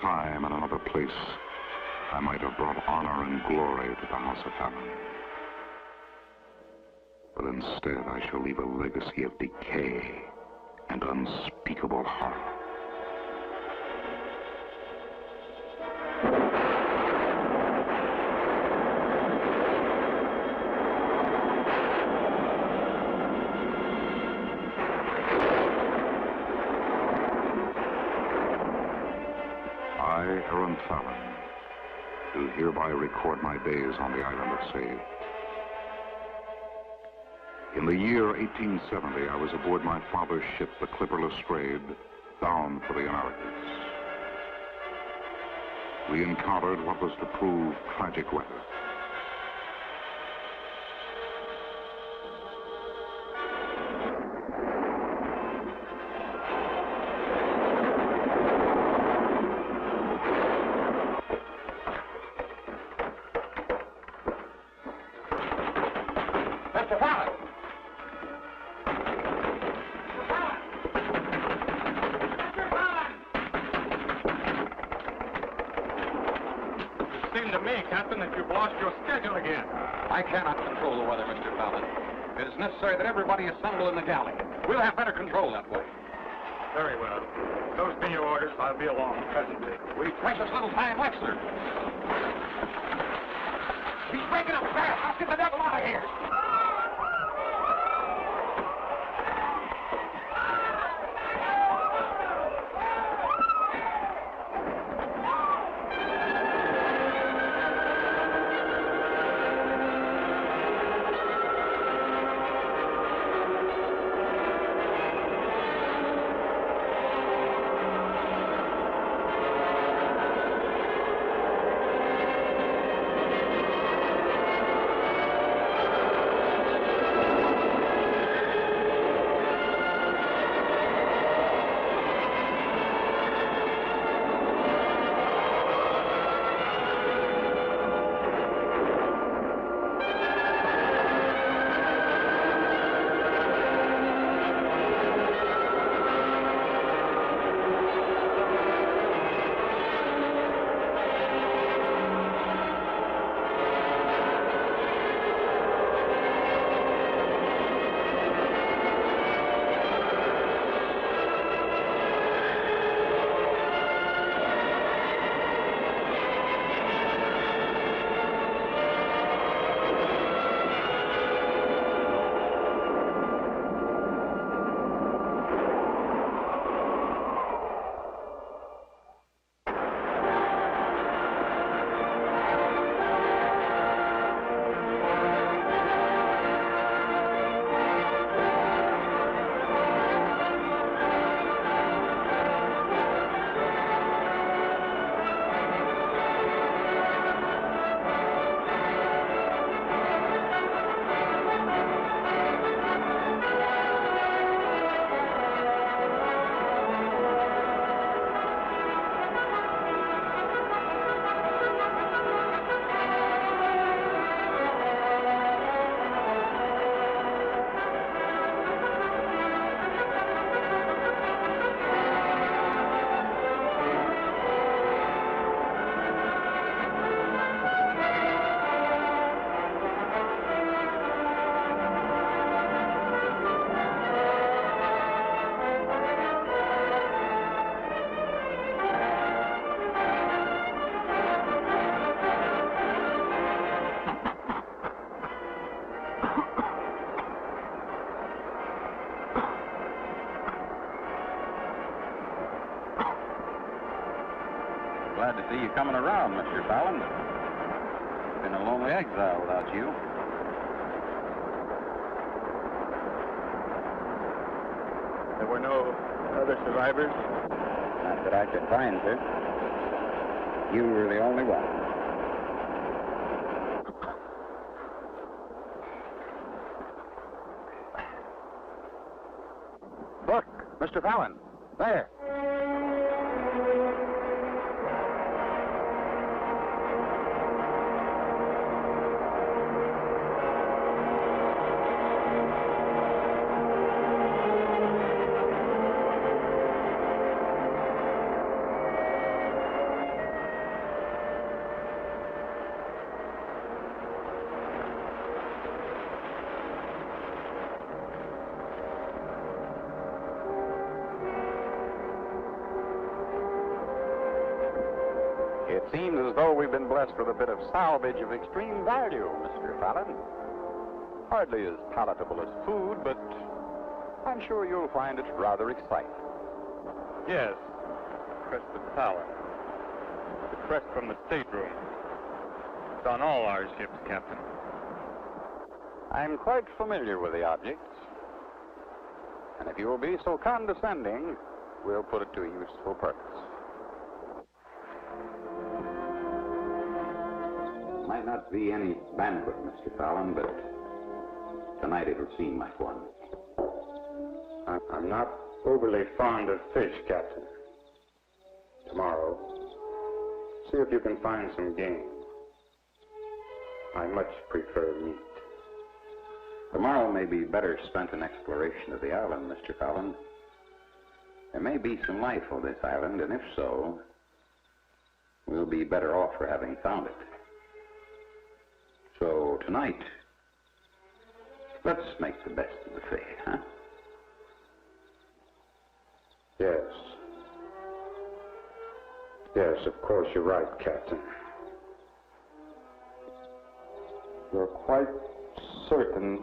Time and another place, I might have brought honor and glory to the House of Heaven. But instead, I shall leave a legacy of decay and unspeakable horror. Do hereby record my days on the island of Save. In the year 1870, I was aboard my father's ship, the clipper Lestrade, bound for the Americas. We encountered what was to prove tragic weather. I cannot control the weather, Mr. Fallon. It is necessary that everybody assemble in the galley. We'll have better control that way. Very well. If those be your orders, I'll be along presently. We've precious little time left, sir. He's breaking up fast. Let's get the devil out of here. coming around, Mr. Fallon. Been a lonely exile without you. There were no other survivors? Not that I could find, sir. You were the only one. Look, Mr. Fallon. There. It seems as though we've been blessed with a bit of salvage of extreme value, Mr. Fallon. Hardly as palatable as food, but I'm sure you'll find it rather exciting. Yes. Crest of power. The crest from the stateroom. It's on all our ships, Captain. I'm quite familiar with the objects. And if you will be so condescending, we'll put it to a useful purpose. Might not be any banquet, Mr. Fallon, but tonight it'll seem like one. I'm not overly fond of fish, Captain. Tomorrow, see if you can find some game. I much prefer meat. Tomorrow may be better spent in exploration of the island, Mr. Fallon. There may be some life on this island, and if so, we'll be better off for having found it. So tonight, let's make the best of the fate, huh? Yes. Yes, of course, you're right, Captain. You're quite certain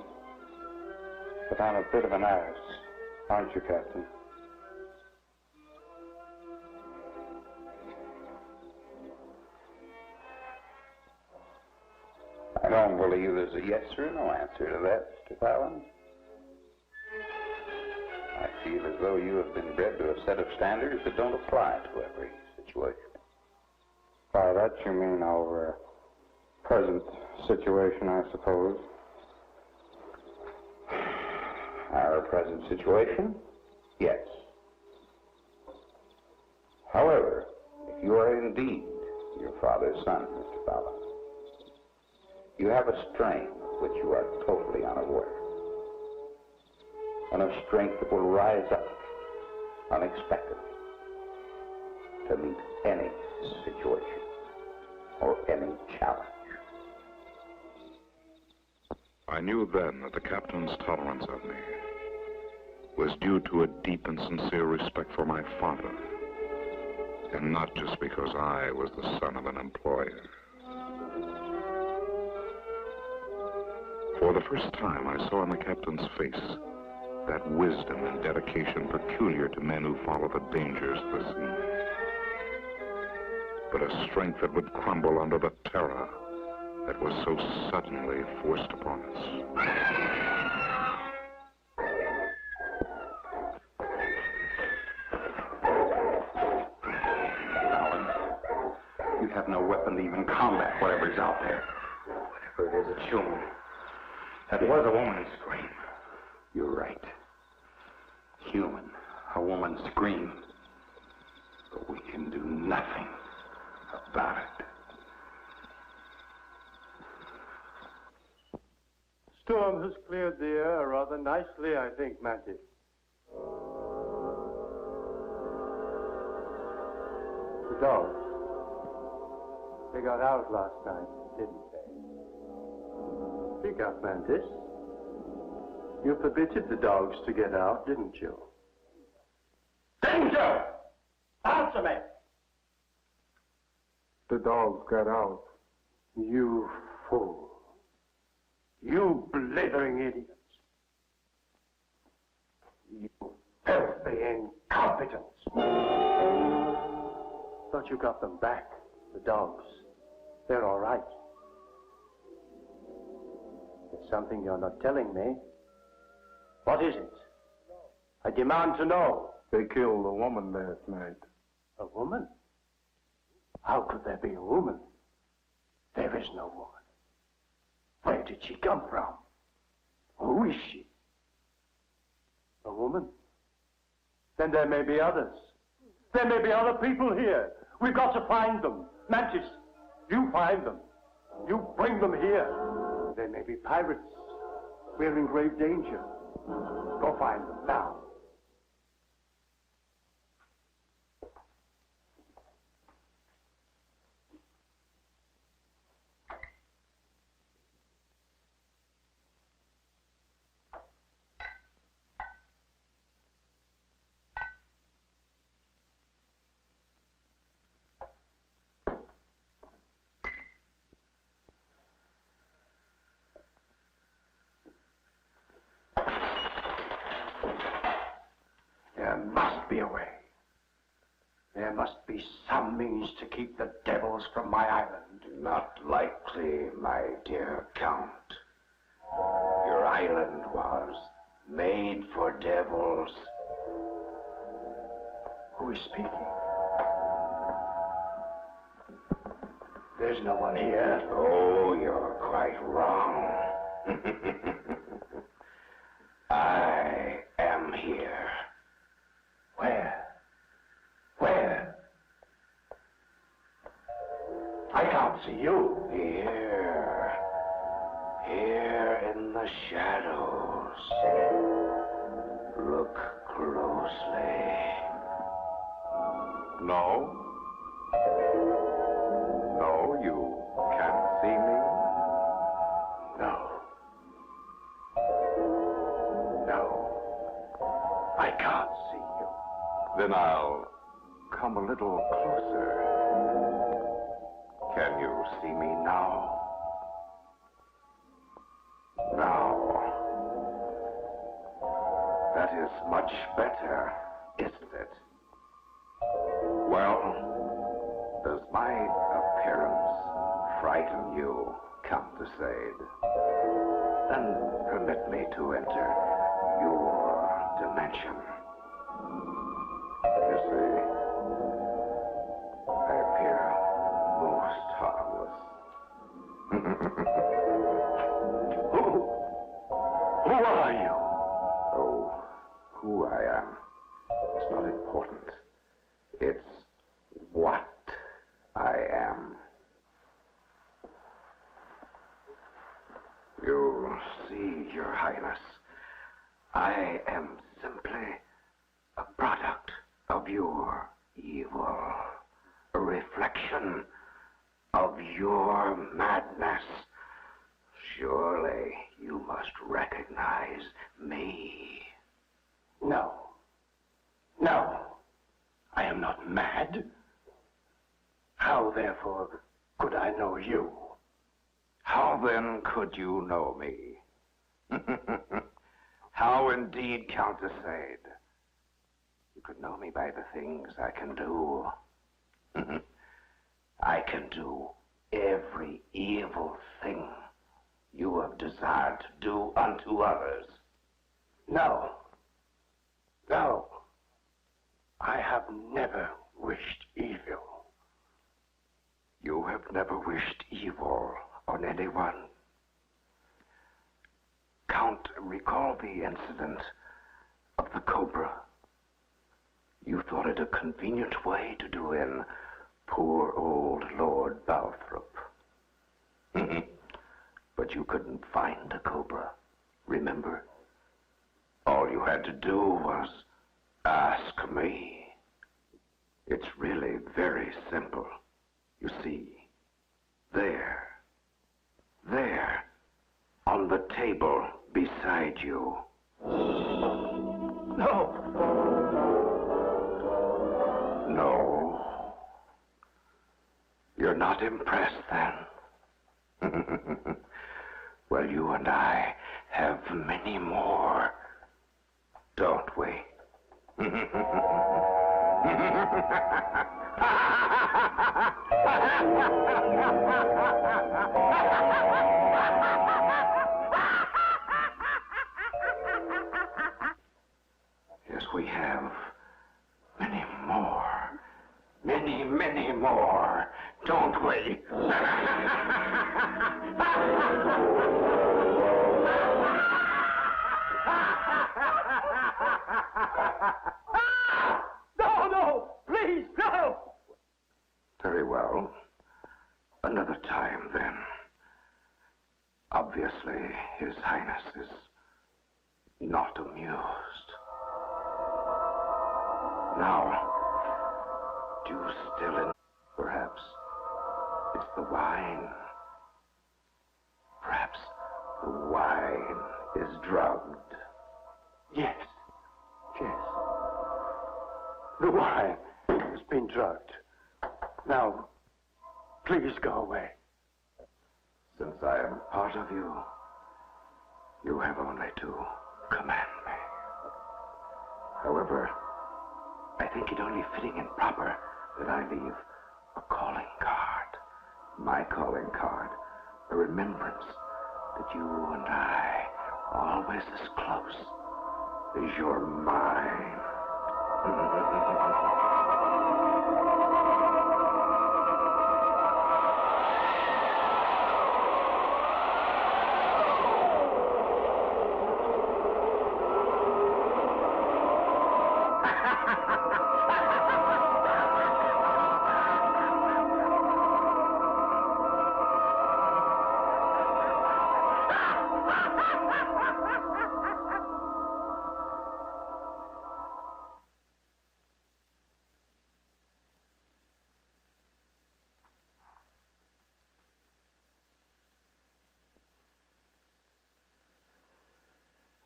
that I'm a bit of an ass, aren't you, Captain? I don't believe there's a yes or no answer to that, Mr. Fallon. I feel as though you have been bred to a set of standards that don't apply to every situation. By that you mean our present situation, I suppose. Our present situation? Yes. However, if you are indeed your father's son, Mr. Fallon, you have a strength of which you are totally unaware. And a strength that will rise up unexpectedly to meet any situation or any challenge. I knew then that the captain's tolerance of me was due to a deep and sincere respect for my father, and not just because I was the son of an employer. For the first time, I saw in the captain's face that wisdom and dedication peculiar to men who follow the dangers of the sea. But a strength that would crumble under the terror that was so suddenly forced upon us. Alan, you have no weapon to even combat whatever's out there. Whatever it is, it's human. That was a woman's scream. You're right. Human. A woman's scream. But we can do nothing about it. Storm has cleared the air rather nicely, I think, Mantis. The dogs. They got out last night, didn't they? Speak up, Mantis. You permitted the dogs to get out, didn't you? Danger! Answer me! The dogs got out. You fool. You blithering idiots. You filthy incompetents. Thought you got them back, The dogs, they're all right. There's something you're not telling me. What is it? I demand to know. They killed a woman last night. A woman? How could there be a woman? There is no woman. Where did she come from? Who is she? A woman? Then there may be others. There may be other people here. We've got to find them. Mantis, you find them. You bring them here. They may be pirates. We're in grave danger. Go find them now. There must be a way. There must be some means to keep the devils from my island. Not likely, my dear Count. Your island was made for devils. Who is speaking? There's no one here. Oh, you're quite wrong. I am here. Where? Where? I can't see you. Here. Here in the shadows. Look closely. No? No, you can't see me? No. No. I can't see you. Then I'll come a little closer. Can you see me now? Now. That is much better, isn't it? Well, does my appearance frighten you, Countess? Then permit me to enter your dimension. You see, I appear most harmless. Who are you? Oh, who I am, it's not important. It's what I am. You see, Your Highness, I am simply a product of your evil, a reflection of your madness. Surely you must recognize me. No. No. I am not mad. How, therefore, could I know you? How then could you know me? How indeed, Countess? You could know me by the things I can do. I can do every evil thing you have desired to do unto others. No. No. I have never wished evil. You have never wished evil on anyone. Count, recall the incident of the cobra. You thought it a convenient way to do in poor old Lord Balthrop. But you couldn't find a cobra, remember? All you had to do was ask me. It's really very simple. You see, there, on the table beside you. No. No. You're not impressed, then? Well, you and I have many more, don't we? Yes, we have many more. Many, many more, don't we? No, no, please, no! Very well. Another time, then. Obviously, His Highness is not amused. Now, do you still in... Perhaps it's the wine. Perhaps the wine is drugged. Yes, yes. The wine has been drugged. Now, please go away. Since I am part of you, you have only to command me. However, I think it only fitting and proper that I leave a calling card. My calling card, a remembrance that you and I are always as close as your mind.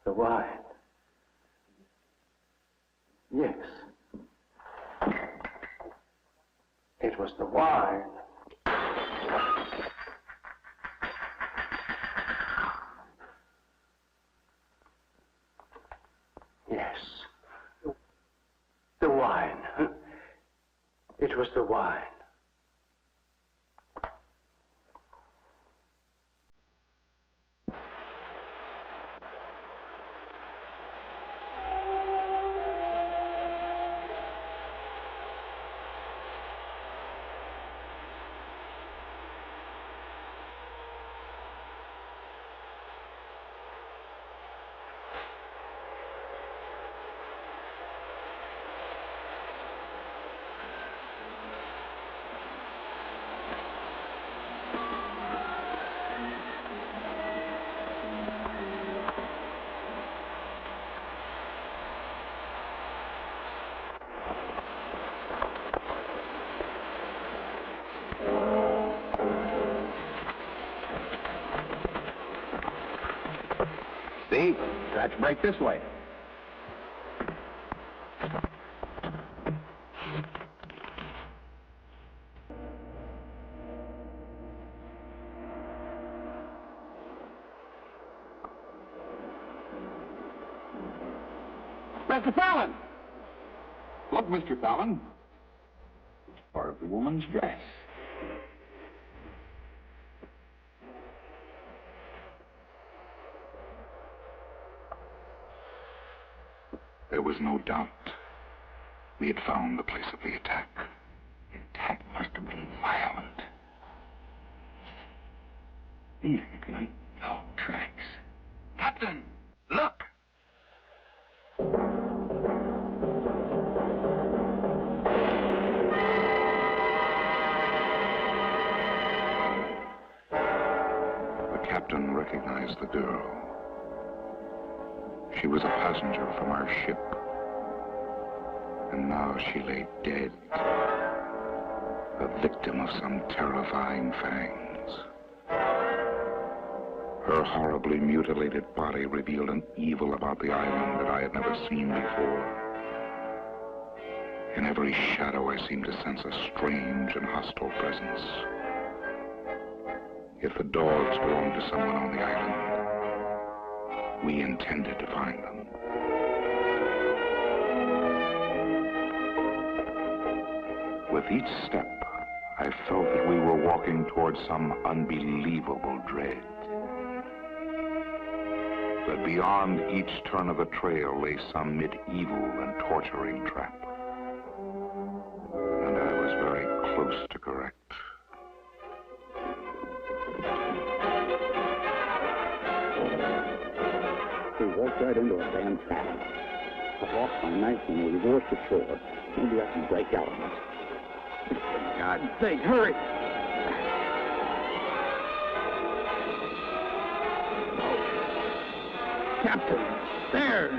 The wine. Yes. It was the wine. Yes. The wine. It was the wine. See? Let's break this way. Mr. Fallon! Look, Mr. Fallon. It's part of the woman's dress. There was no doubt. We had found the place of the attack. The attack must have been violent. These look like dog tracks. Captain, look! The captain recognized the girl. She was a passenger from our ship. And now she lay dead, a victim of some terrifying fangs. Her horribly mutilated body revealed an evil about the island that I had never seen before. In every shadow, I seemed to sense a strange and hostile presence. If the dogs belonged to someone on the island, we intended to find them. With each step, I felt that we were walking towards some unbelievable dread. That beyond each turn of the trail lay some medieval and torturing trap. And I was very close to correct. We walked right into a damn trap. I lost my knife and we reversed the shore. Maybe I can break out of it. For God's sake, hurry! Oh. Captain, there!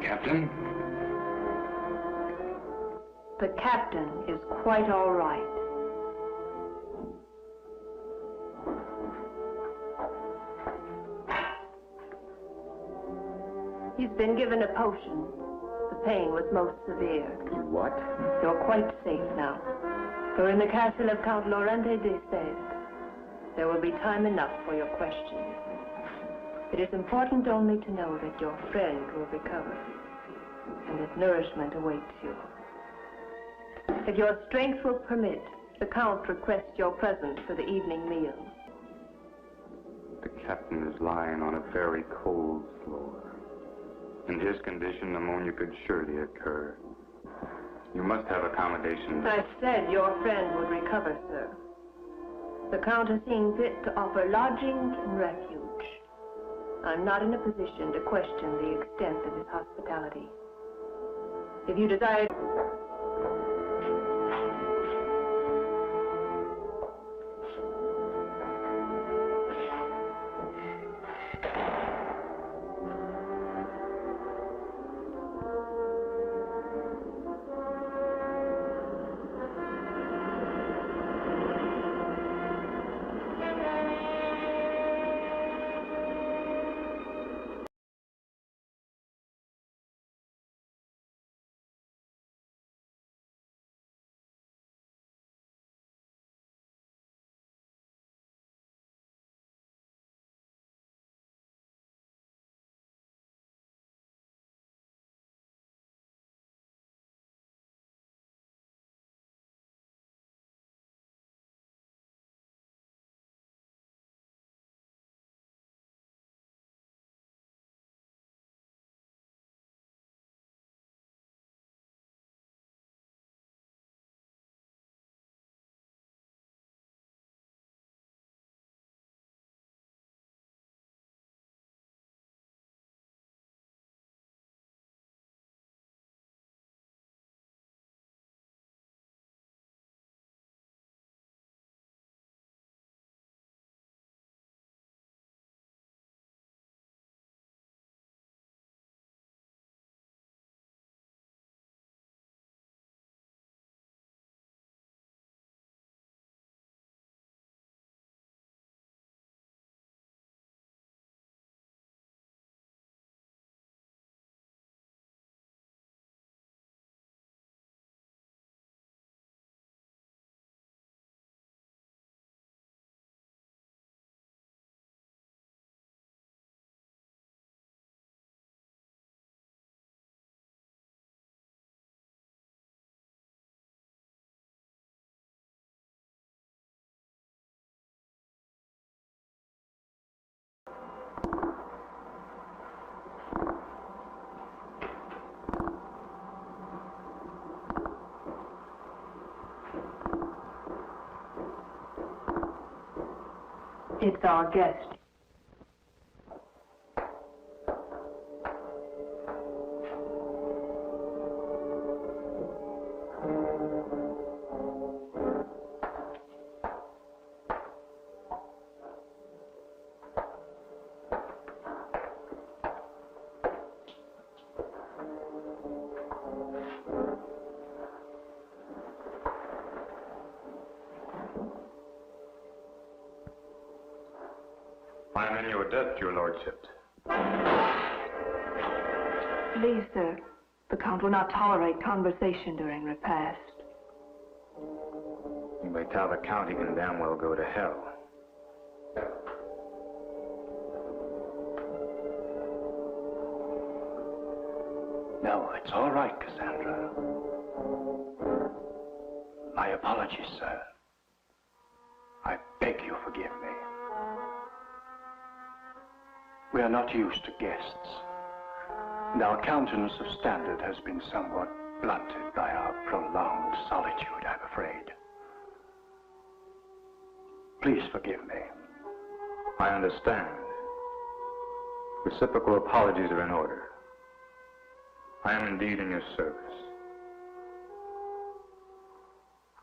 Captain? The captain is quite all right. He's been given a potion. The pain was most severe. What? You're quite safe now. You're in the castle of Count Laurente de Sade. There will be time enough for your questions. It is important only to know that your friend will recover, and that nourishment awaits you. If your strength will permit, the Count requests your presence for the evening meal. The captain is lying on a very cold floor. In his condition, pneumonia could surely occur. You must have accommodations. I said your friend would recover, sir. The Count has seen fit to offer lodging and refuge. I'm not in a position to question the extent of his hospitality. If you desire... It's our guest. I am in your debt, your lordship. Please, sir. The Count will not tolerate conversation during repast. You may tell the Count he can damn well go to hell. No, it's all right, Cassandra. My apologies, sir. I beg you forgive me. We are not used to guests, and our countenance of standard has been somewhat blunted by our prolonged solitude, I'm afraid. Please forgive me. I understand. Reciprocal apologies are in order. I am indeed in your service.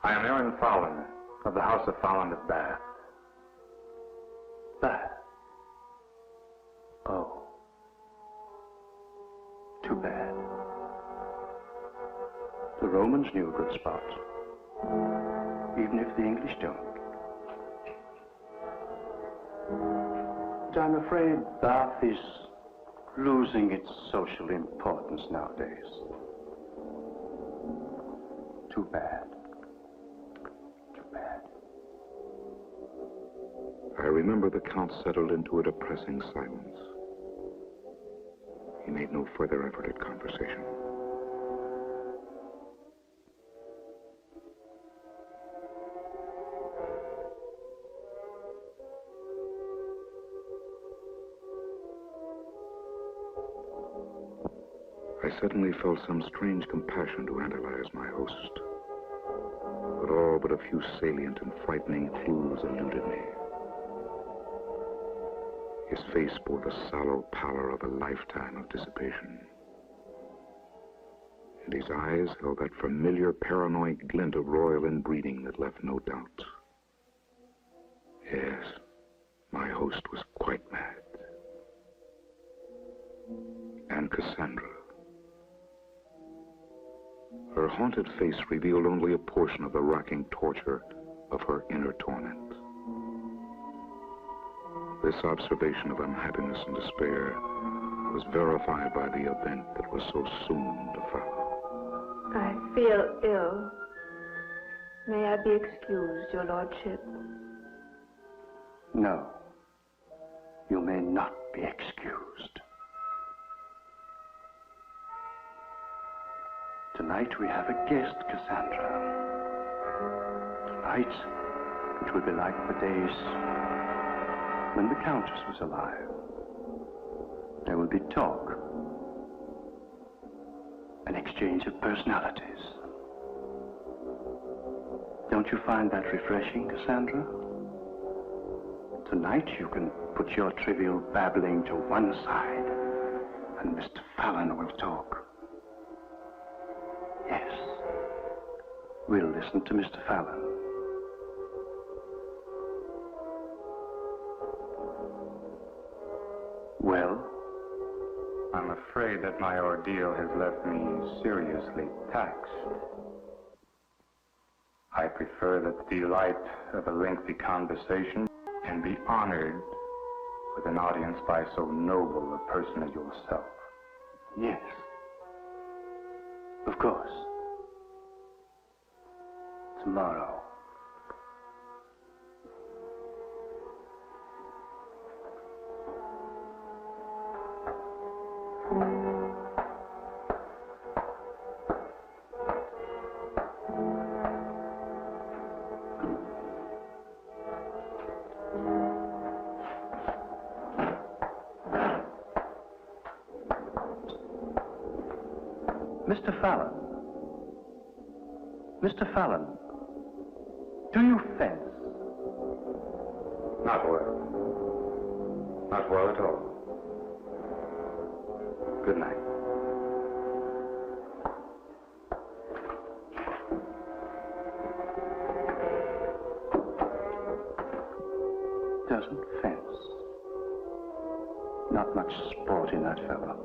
I am Aaron Fallon of the House of Fallon of Bath. Bath? Oh. Too bad. The Romans knew a good spot, even if the English don't. But I'm afraid Bath is losing its social importance nowadays. Too bad. Too bad. I remember the Count settled into a depressing silence. He made no further effort at conversation. I suddenly felt some strange compassion to analyze my host. But all but a few salient and frightening clues eluded me. His face bore the sallow pallor of a lifetime of dissipation. And his eyes held that familiar paranoid glint of royal inbreeding that left no doubt. Yes, my host was quite mad. And Cassandra. Her haunted face revealed only a portion of the racking torture of her inner torment. This observation of unhappiness and despair was verified by the event that was so soon to follow. I feel ill. May I be excused, your lordship? No. You may not be excused. Tonight we have a guest, Cassandra. Tonight, it will be like the days when the countess was alive. There will be talk, an exchange of personalities. Don't you find that refreshing, Cassandra? Tonight you can put your trivial babbling to one side, and Mr. Fallon will talk. Yes, we'll listen to Mr. Fallon. Well? I'm afraid that my ordeal has left me seriously taxed. I prefer that the delight of a lengthy conversation can be honored with an audience by so noble a person as yourself. Yes. Of course. Tomorrow. Mr. Fallon. Mr. Fallon, do you fence? Not well. Not well at all. Good night. Doesn't fence. Not much sport in that fellow.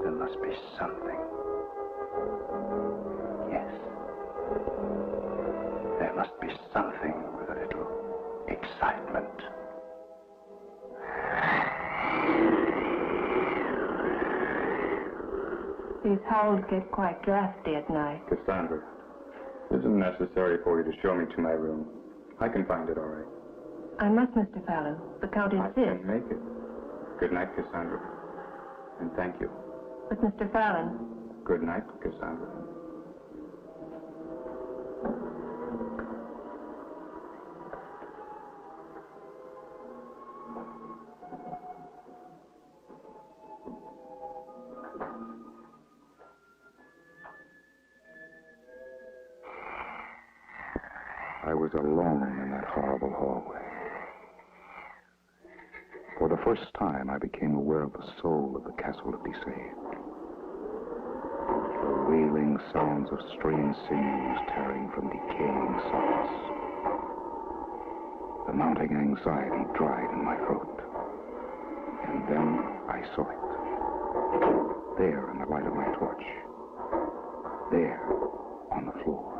There must be something. Yes. There must be something with a little excitement. These howls get quite drafty at night. Cassandra, it isn't necessary for you to show me to my room. I can find it all right. I must, Mr. Fallon. The Count I insists. can make it. Good night, Cassandra. And thank you. But, Mr. Fallon, Good night, Cassandra. I was alone in that horrible hallway. For the first time, I became aware of the soul of the castle of Deceived. The wailing sounds of strange sinews tearing from decaying sockets. The mounting anxiety dried in my throat. And then I saw it. There in the light of my torch. There on the floor.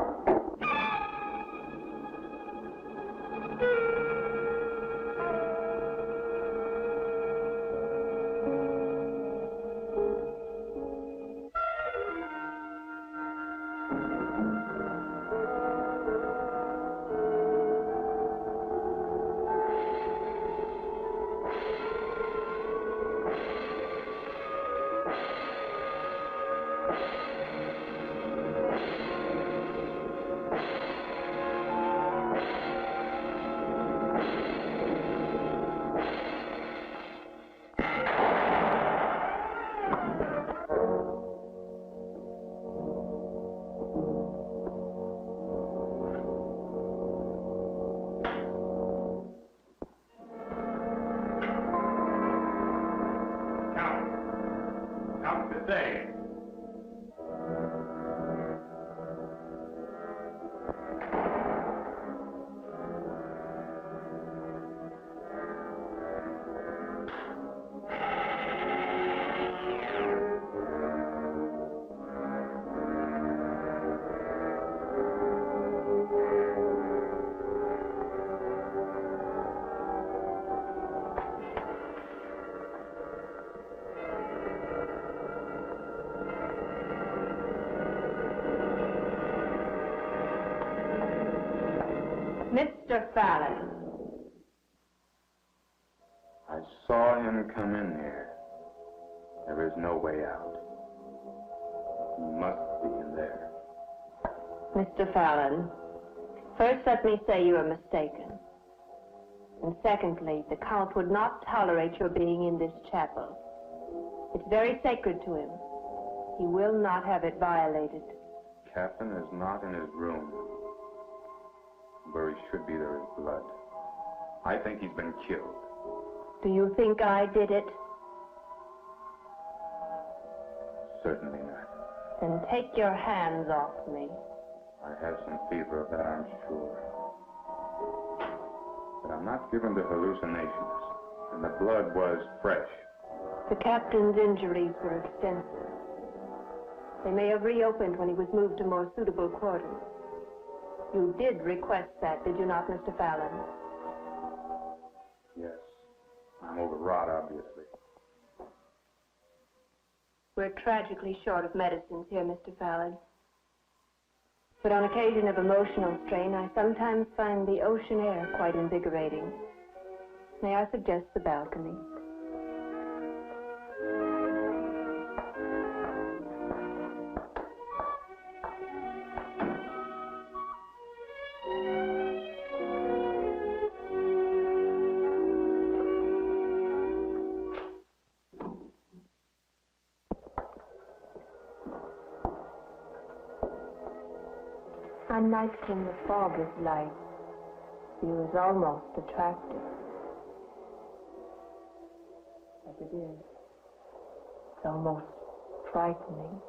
Mr. Fallon. I saw him come in here. There is no way out. He must be in there. Mr. Fallon, first let me say you are mistaken. And secondly, the Count would not tolerate your being in this chapel. It's very sacred to him. He will not have it violated. Captain is not in his room. Where he should be, there is blood. I think he's been killed. Do you think I did it? Certainly not. Then take your hands off me. I have some fever of that, I'm sure. But I'm not given to hallucinations. And the blood was fresh. The captain's injuries were extensive. They may have reopened when he was moved to more suitable quarters. You did request that, did you not, Mr. Fallon? Yes. I'm overwrought, obviously. We're tragically short of medicines here, Mr. Fallon. But on occasion of emotional strain, I sometimes find the ocean air quite invigorating. May I suggest the balcony? On nights when the fog is light, view is almost attractive. As it is, it's almost frightening.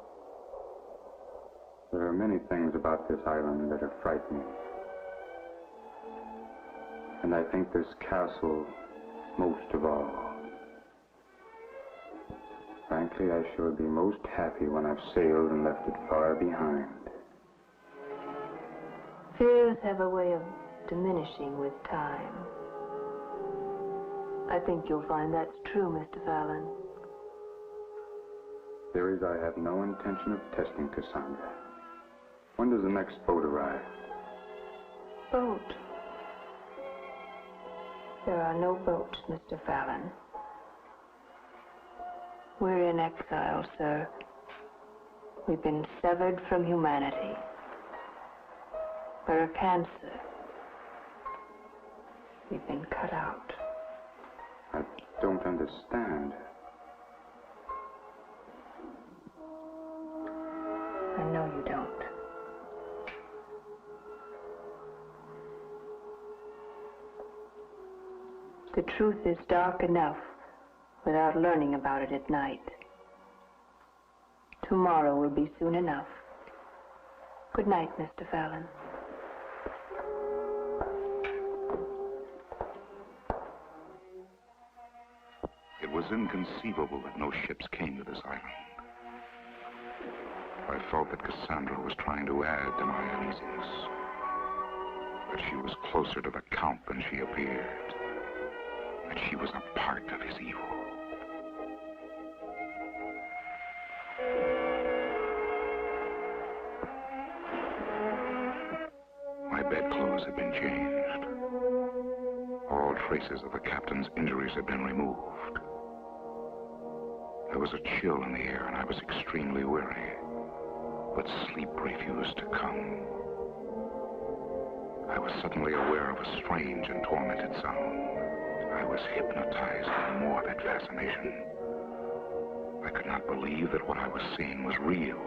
There are many things about this island that are frightening. And I think this castle most of all. Frankly, I shall be most happy when I've sailed and left it far behind. Fears have a way of diminishing with time. I think you'll find that's true, Mr. Fallon. Theories I have no intention of testing, Cassandra. When does the next boat arrive? Boat? There are no boats, Mr. Fallon. We're in exile, sir. We've been severed from humanity. We're a cancer. We've been cut out. I don't understand. I know you don't. The truth is dark enough without learning about it at night. Tomorrow will be soon enough. Good night, Mr. Fallon. It was inconceivable that no ships came to this island. I felt that Cassandra was trying to add to my uneasiness. That she was closer to the Count than she appeared. That she was a part of his evil. My bedclothes had been changed. All traces of the captain's injuries had been removed. There was a chill in the air, and I was extremely weary. But sleep refused to come. I was suddenly aware of a strange and tormented sound. I was hypnotized by morbid fascination. I could not believe that what I was seeing was real.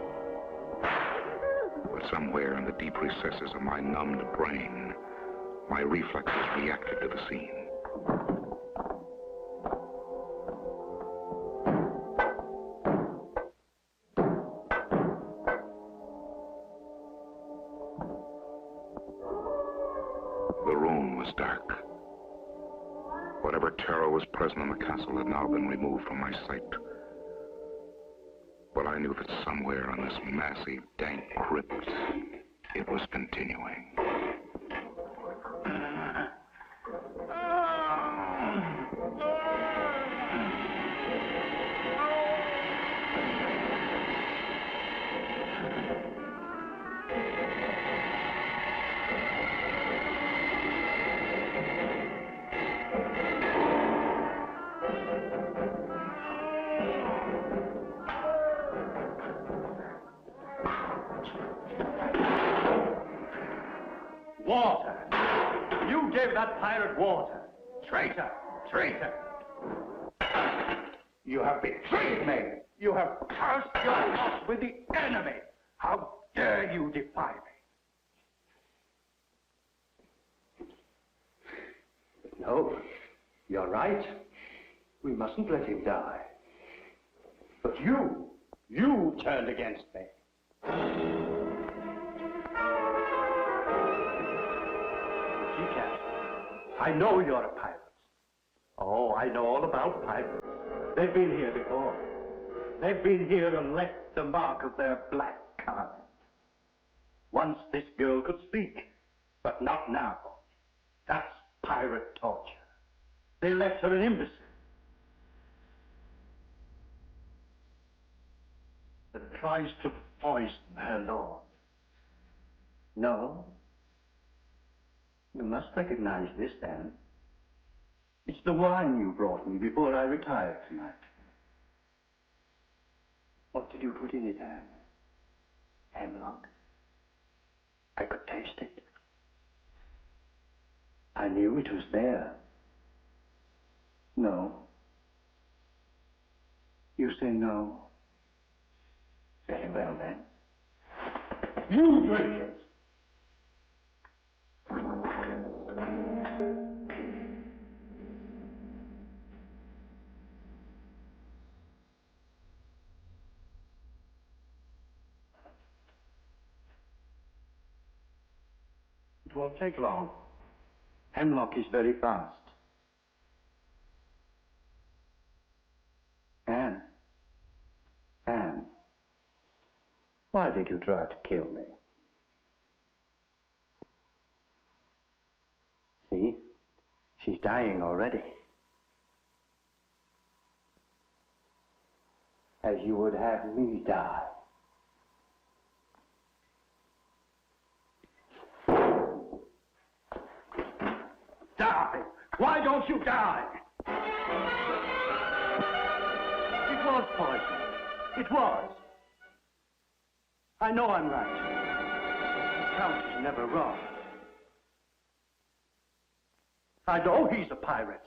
But somewhere in the deep recesses of my numbed brain, my reflexes reacted to the scene. The room was dark. Whatever terror was present in the castle had now been removed from my sight. But I knew that somewhere in this massive, dank crypt, it was continuing. Water! You gave that pirate water! Traitor! Traitor! You have betrayed me! You have cast your lot with the enemy! How dare you defy me? No, you're right. We mustn't let him die. But you turned against me. I know you're a pirate. Oh, I know all about pirates. They've been here before. They've been here and left the mark of their black kind. Once this girl could speak, but not now. That's pirate torture. They left her an imbecile that tries to poison her lord. No? You must recognize this, then. It's the wine you brought me before I retired tonight. What did you put in it, Anne? Hemlock. I could taste it. I knew it was there. No. You say no. Very well, then. You drink it! It won't take long. Hemlock is very fast. Anne. Anne. Why did you try to kill me? See? She's dying already. As you would have me die. Die! Why don't you die? It was poison. It was. I know I'm right. The Count is never wrong. I know he's a pirate.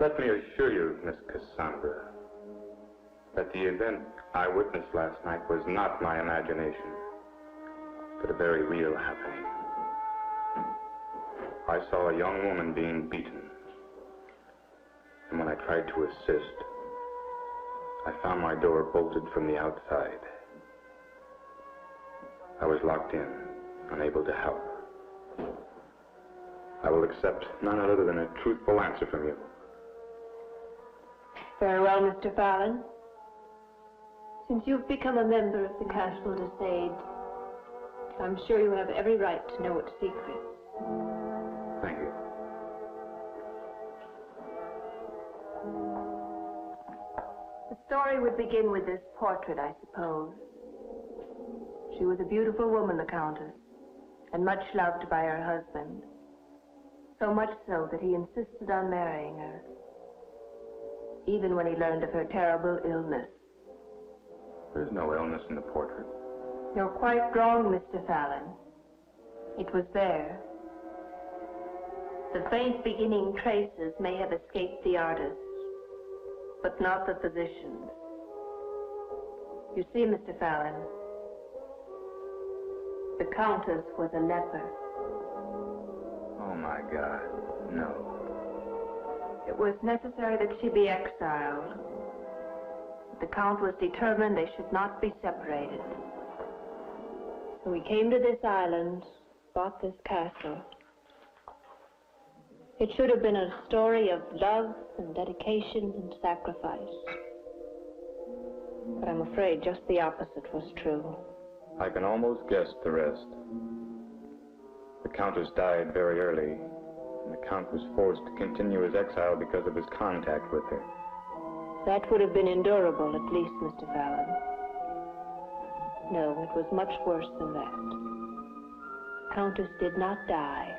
Let me assure you, Miss Cassandra, that the event I witnessed last night was not my imagination, but a very real happening. I saw a young woman being beaten, and when I tried to assist, I found my door bolted from the outside. I was locked in, unable to help. I will accept none other than a truthful answer from you. Very well, Mr. Fallon. Since you've become a member of the Castle d'Esade, I'm sure you have every right to know its secrets. Thank you. The story would begin with this portrait, I suppose. She was a beautiful woman, the Countess, and much loved by her husband. So much so that he insisted on marrying her, even when he learned of her terrible illness. There's no illness in the portrait. You're quite wrong, Mr. Fallon. It was there. The faint beginning traces may have escaped the artist, but not the physicians. You see, Mr. Fallon, the Countess was a leper. Oh, my God, no. It was necessary that she be exiled. The Count was determined they should not be separated. So we came to this island, bought this castle. It should have been a story of love and dedication and sacrifice. But I'm afraid just the opposite was true. I can almost guess the rest. The Countess died very early, and the Count was forced to continue his exile because of his contact with her. That would have been endurable, at least, Mr. Fallon. No, it was much worse than that. The Countess did not die.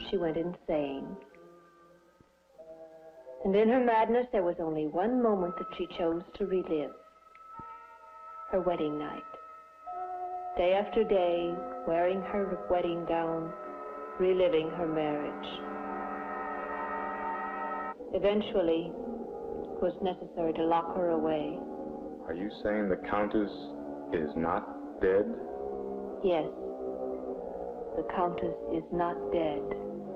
She went insane. And in her madness, there was only one moment that she chose to relive. Her wedding night. Day after day, wearing her wedding gown, reliving her marriage. Eventually, it was necessary to lock her away. Are you saying the Countess is not dead? Yes. The Countess is not dead.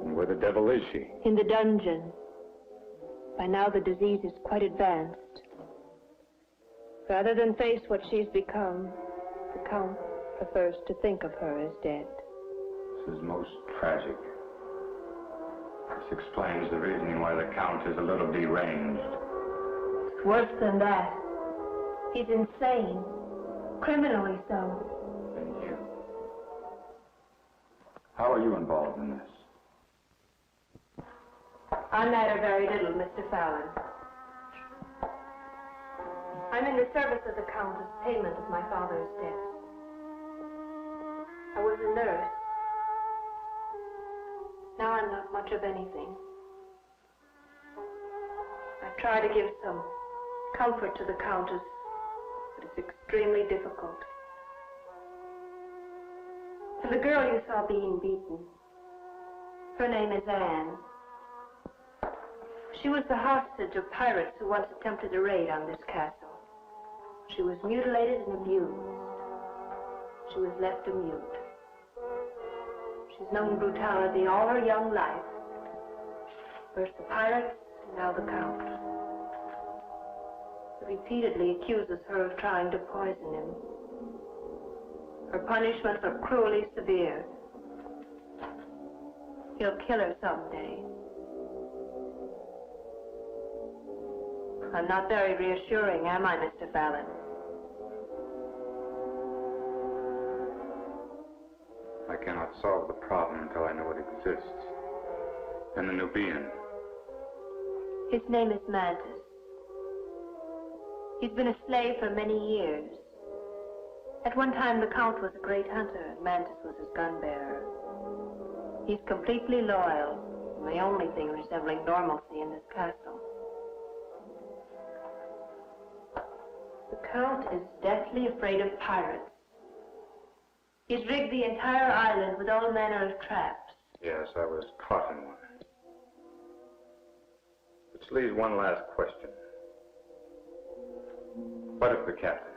And where the devil is she? In the dungeon. By now the disease is quite advanced. Rather than face what she's become, the Count prefers to think of her as dead. This is most tragic. This explains the reasoning why the Count is a little deranged. It's worse than that. He's insane. Criminally so. And you? How are you involved in this? I matter very little, Mr. Fallon. I'm in the service of the Countess' payment of my father's debts. I was a nurse. Now I'm not much of anything. I try to give some comfort to the Countess, but it's extremely difficult. For the girl you saw being beaten, her name is Anne. She was the hostage of pirates who once attempted a raid on this castle. She was mutilated and abused. She was left a mute. She's known brutality all her young life. First the pirates, now the Count. He repeatedly accuses her of trying to poison him. Her punishments are cruelly severe. He'll kill her someday. I'm not very reassuring, am I, Mr. Fallon? I cannot solve the problem until I know it exists. And the Nubian. His name is Mantis. He's been a slave for many years. At one time, the Count was a great hunter, and Mantis was his gun-bearer. He's completely loyal, and the only thing resembling normalcy in this castle. The Count is deathly afraid of pirates. He's rigged the entire island with all manner of traps. Yes, I was caught in one. Which leaves one last question. What of the captain?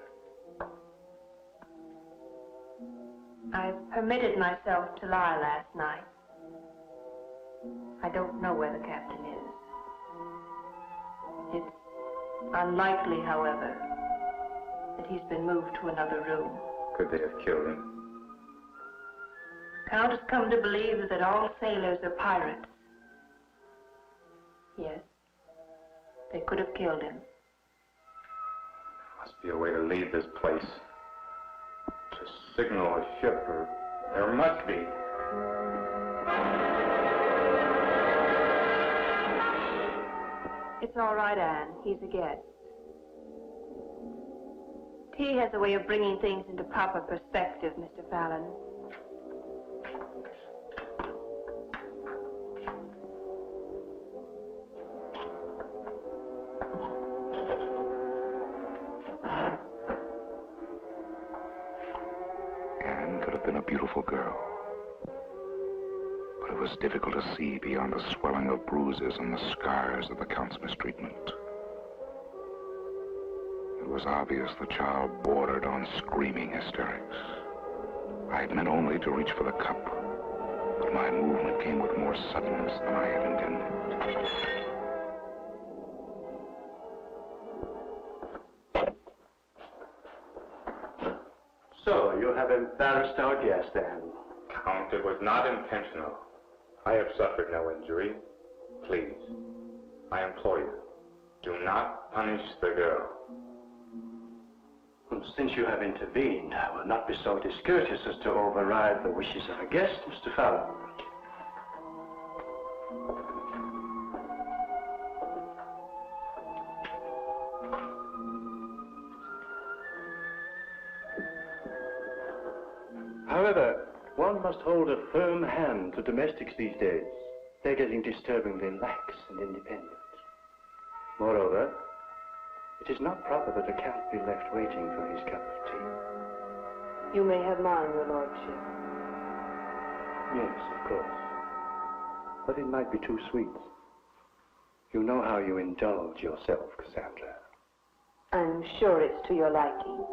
I permitted myself to lie last night. I don't know where the captain is. It's unlikely, however, that he's been moved to another room. Could they have killed him? Count has come to believe that all sailors are pirates. Yes, they could have killed him. There must be a way to leave this place. To signal a ship, or there must be. It's all right, Anne. He's a guest. Tea has a way of bringing things into proper perspective, Mr. Fallon. Anne could have been a beautiful girl. But it was difficult to see beyond the swelling of bruises and the scars of the Count's mistreatment. It was obvious the child bordered on screaming hysterics. I had meant only to reach for the cup, but my movement came with more suddenness than I had intended. So, you have embarrassed our guest, then? Count, it was not intentional. I have suffered no injury. Please, I implore you, do not punish the girl. Well, since you have intervened, I will not be so discourteous as to override the wishes of a guest, Mr. Fallon. However, one must hold a firm hand to domestics these days. They're getting disturbingly lax and independent. Moreover, it is not proper that a count be left waiting for his cup of tea. You may have mine, your lordship. Yes, of course. But it might be too sweet. You know how you indulge yourself, Cassandra. I'm sure it's to your liking.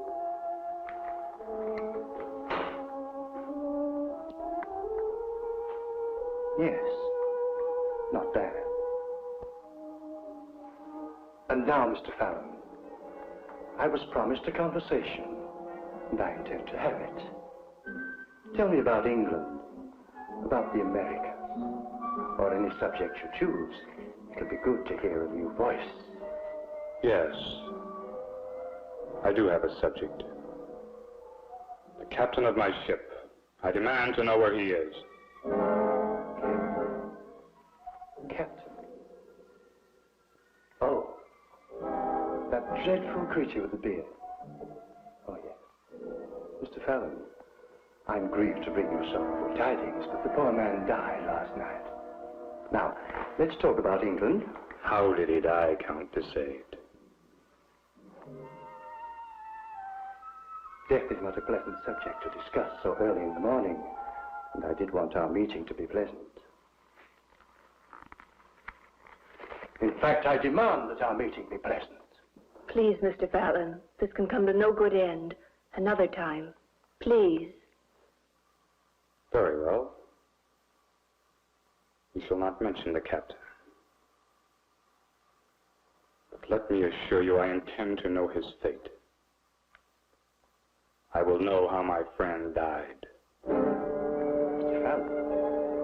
Yes, not bad. And now, Mr. Fallon, I was promised a conversation, and I intend to have it. Tell me about England, about the Americas, or any subject you choose. It'll be good to hear a new voice. Yes, I do have a subject. The captain of my ship. I demand to know where he is. Captain. Oh, that dreadful creature with the beard. Oh, yes. Mr. Fallon, I'm grieved to bring you sorrowful tidings, but the poor man died last night. Now, let's talk about England. How did he die, Count de Sade? Death is not a pleasant subject to discuss so early in the morning, and I did want our meeting to be pleasant. In fact, I demand that our meeting be pleasant. Please, Mr. Fallon, this can come to no good end. Another time. Please. Very well. You shall not mention the captain. But let me assure you I intend to know his fate. I will know how my friend died. Mr. Fallon,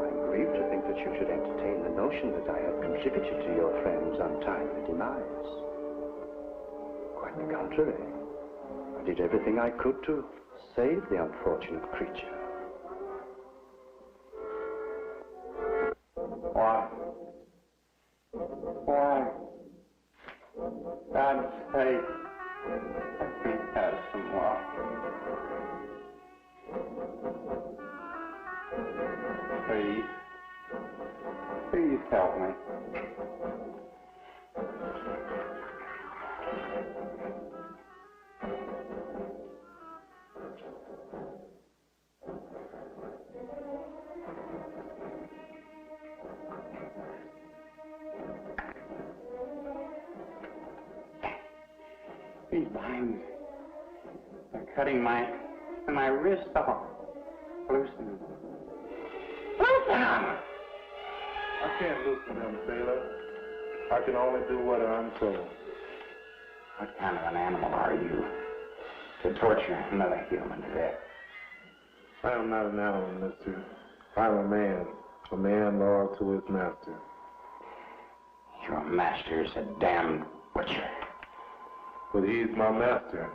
I'm grieved to think that you should entertain the notion that I have contributed to your friend's untimely demise. Quite the contrary. I did everything I could to save the unfortunate creature. Why? God's sake, let me have some more. Please help me. These vines are cutting my wrist off. Loosen them. Loosen them! I can't loosen them, sailor. I can only do what I'm told. What kind of an animal are you to torture another human to death? I am not an animal, mister. I'm a man loyal to his master. Your master's a damned butcher. But he's my master,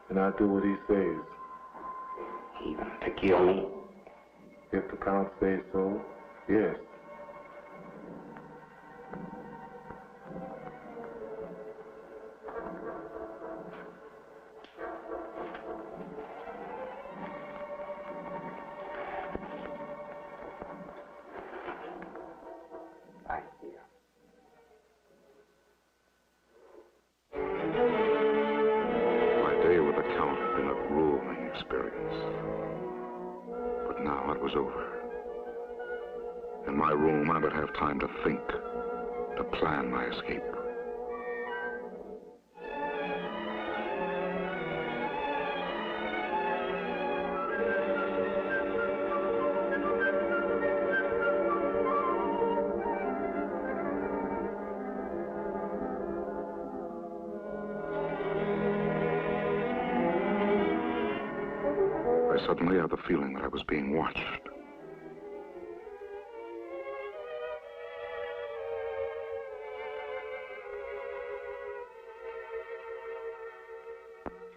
and I do what he says. Even to kill me? If the count says so, yes. Thank you. My day with the Count had been a grueling experience. But now it was over. In my room, I would have time to think, to plan my escape. I suddenly had the feeling that I was being watched.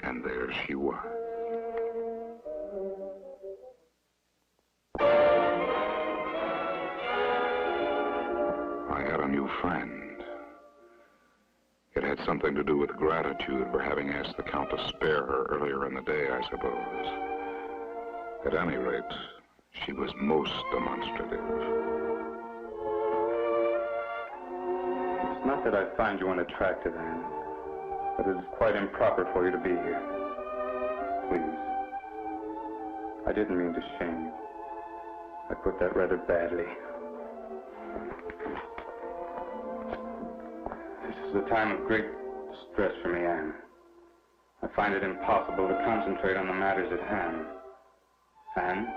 And there she was. I had a new friend. It had something to do with gratitude for having asked the Count to spare her earlier in the day, I suppose. At any rate, she was most demonstrative. It's not that I find you unattractive, Anne, but it is quite improper for you to be here. Please. I didn't mean to shame you. I put that rather badly. This is a time of great distress for me, Anne. I find it impossible to concentrate on the matters at hand. Anne,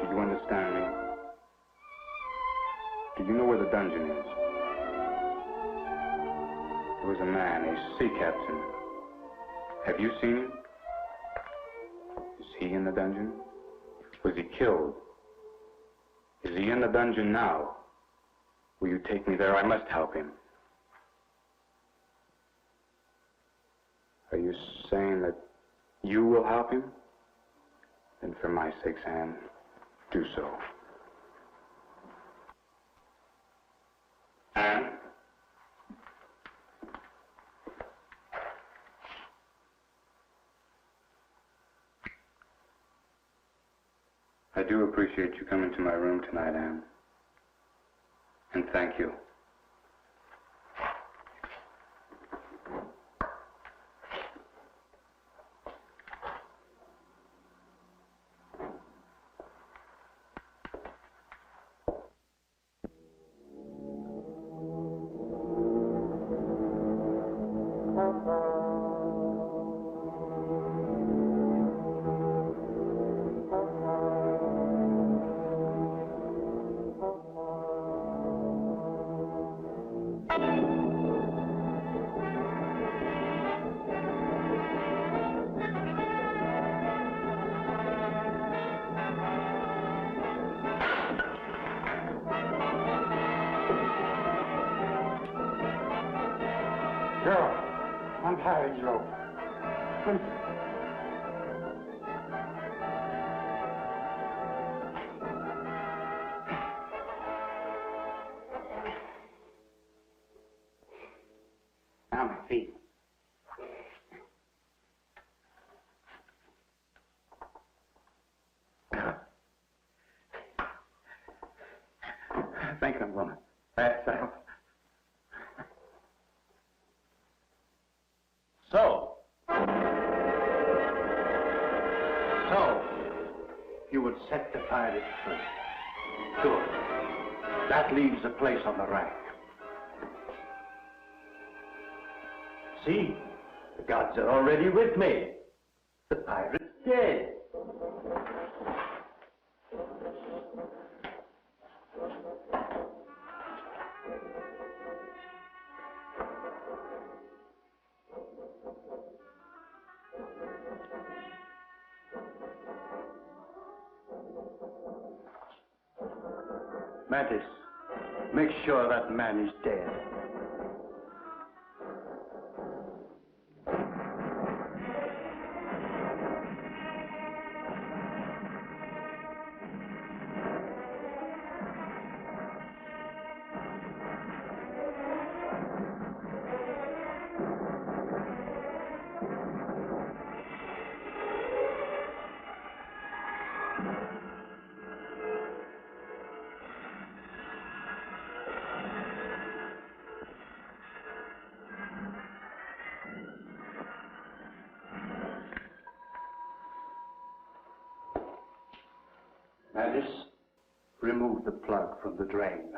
do you understand me? Do you know where the dungeon is? There was a man, a sea captain. Have you seen him? Is he in the dungeon? Was he killed? Is he in the dungeon now? Will you take me there? I must help him. Are you saying that you will help him? Then for my sake, Anne, do so. Anne? I do appreciate you coming to my room tonight, Anne. And thank you. Girl, untie his rope. Now my feet. I think I'm gonna pass out. So, you would set the pirates free. Good. That leaves a place on the rack. See, the gods are already with me. The pirate's dead. Mantis, make sure that man is dead. Mantis, remove the plug from the drain.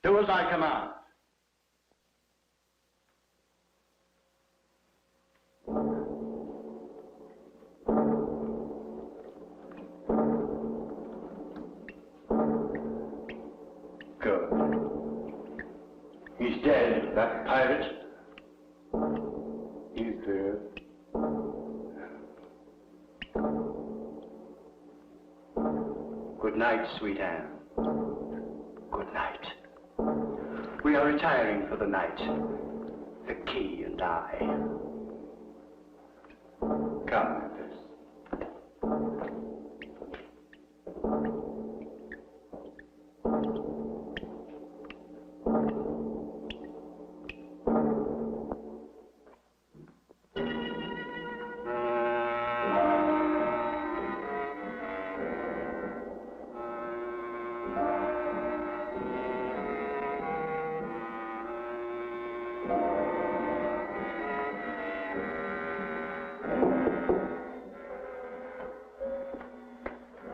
Do as I command. Good. He's dead, that pirate. He's dead. Good night, sweet Anne. Good night. We are retiring for the night. The key and I. Come, Memphis.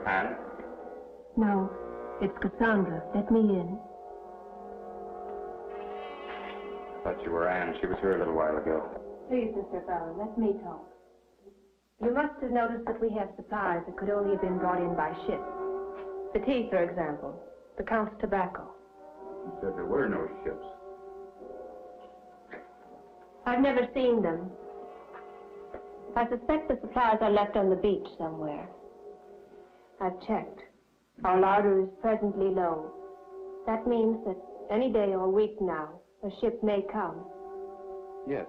Anne? No, it's Cassandra. Let me in. I thought you were Anne. She was here a little while ago. Please, Mr. Fallon, let me talk. You must have noticed that we have supplies that could only have been brought in by ship. The tea, for example. The Count's tobacco. You said there were no ships. I've never seen them. I suspect the supplies are left on the beach somewhere. I've checked. Our larder is presently low. That means that any day or week now, a ship may come. Yes,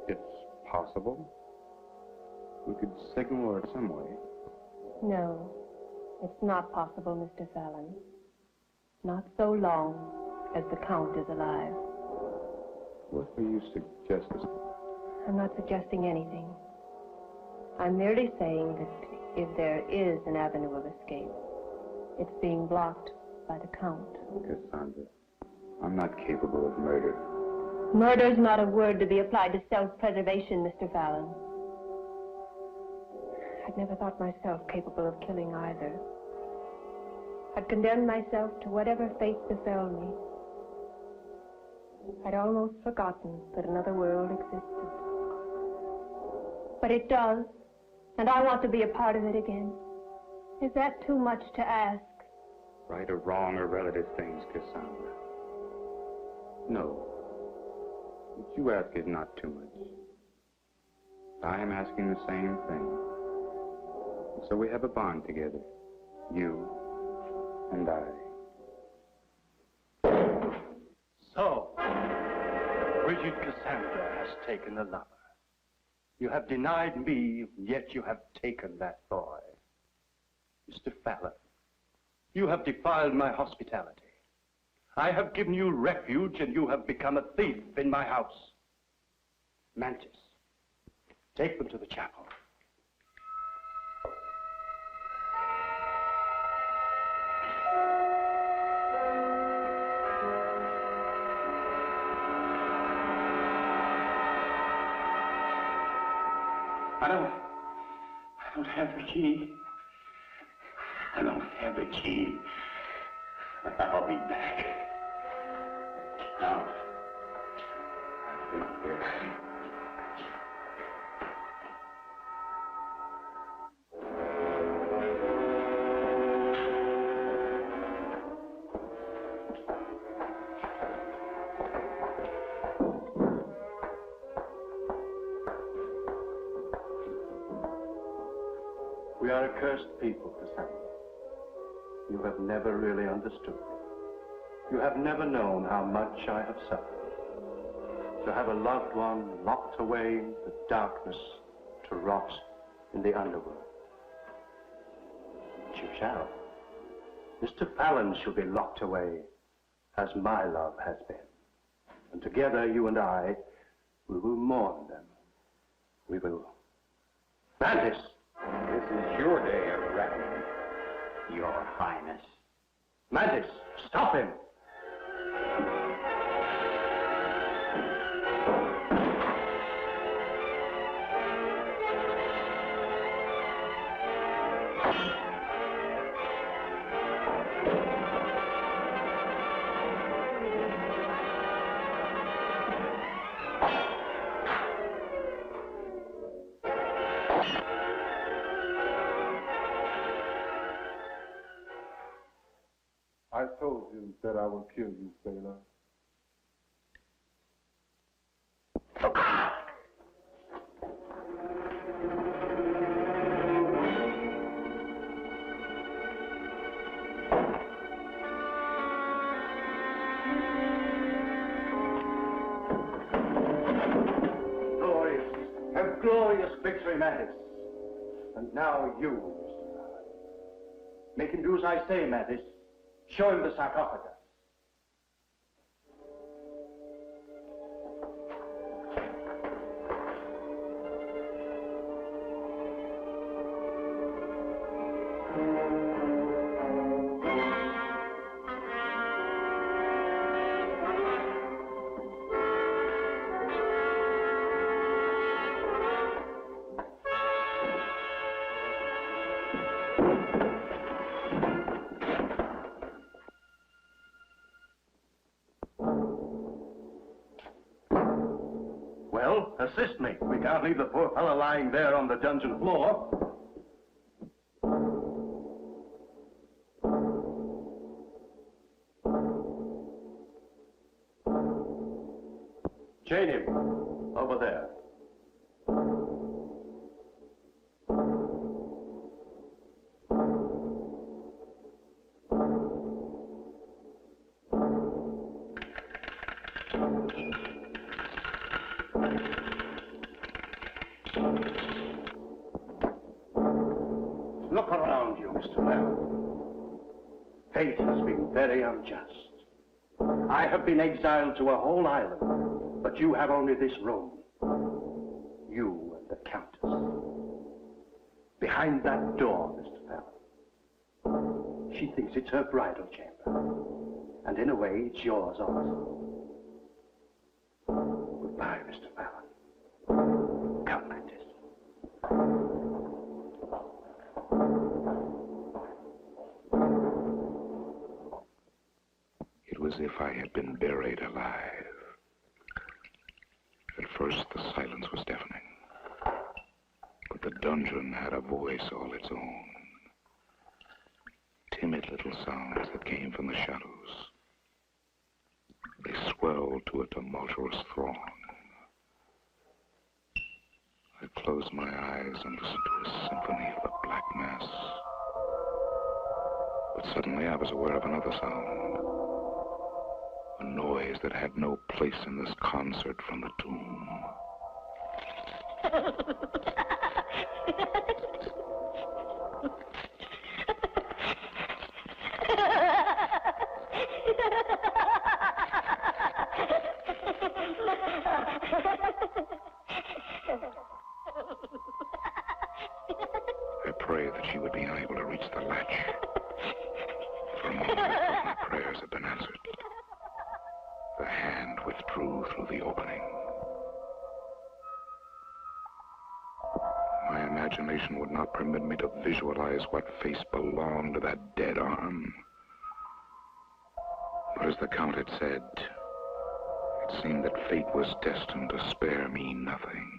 it's possible. We could signal her some way. No, it's not possible, Mr. Fallon. Not so long as the Count is alive. What do you suggest? I'm not suggesting anything. I'm merely saying that if there is an avenue of escape, it's being blocked by the Count. Cassandra, I'm not capable of murder. Murder's not a word to be applied to self-preservation, Mr. Fallon. I'd never thought myself capable of killing either. I'd condemned myself to whatever fate befell me. I'd almost forgotten that another world existed. But it does, and I want to be a part of it again. Is that too much to ask? Right or wrong or relative things, Cassandra. No. What you ask is not too much. I am asking the same thing. So we have a bond together, you and I. So, Bridget Cassandra has taken a lover. You have denied me, yet you have taken that boy. Mr. Fallon, you have defiled my hospitality. I have given you refuge, and you have become a thief in my house. Mantis, take them to the chapel. I don't have the key. I don't have the key. I'll be back. Now. We are a cursed people, Cassandra. You have never really understood me. You have never known how much I have suffered. To have a loved one locked away in the darkness to rot in the underworld. But you shall. Mr. Fallon shall be locked away as my love has been. And together, you and I, we will mourn them. We will... Mantis! This is your day of reckoning, Your Highness. Mantis, stop him! I told you that I would kill you, Bela. A glorious victory, Mantis. And now you, Mr. Fallon. Make him do as I say, Mantis. Show him the sarcophagus. Well, assist me. We can't leave the poor fellow lying there on the dungeon floor. Chain him. Over there. Look around you, Mr. Fallon. Fate has been very unjust. I have been exiled to a whole island, but you have only this room. You and the countess. Behind that door, Mr. Fallon. She thinks it's her bridal chamber. And in a way, it's yours also. Goodbye, Mr. Fallon. Come, Mantis. It was as if I had been buried alive. At first, the silence was deafening. But the dungeon had a voice all its own. Timid little sounds that came from the shadows. They swelled to a tumultuous throng. I close my eyes and listen to a symphony of the Black Mass. But suddenly I was aware of another sound. A noise that had no place in this concert from the tomb. I prayed that she would be unable to reach the latch. For a moment, I thought my prayers had been answered. The hand withdrew through the opening. My imagination would not permit me to visualize what face belonged to that dead arm. But as the Count had said, it seemed that fate was destined to spare me nothing.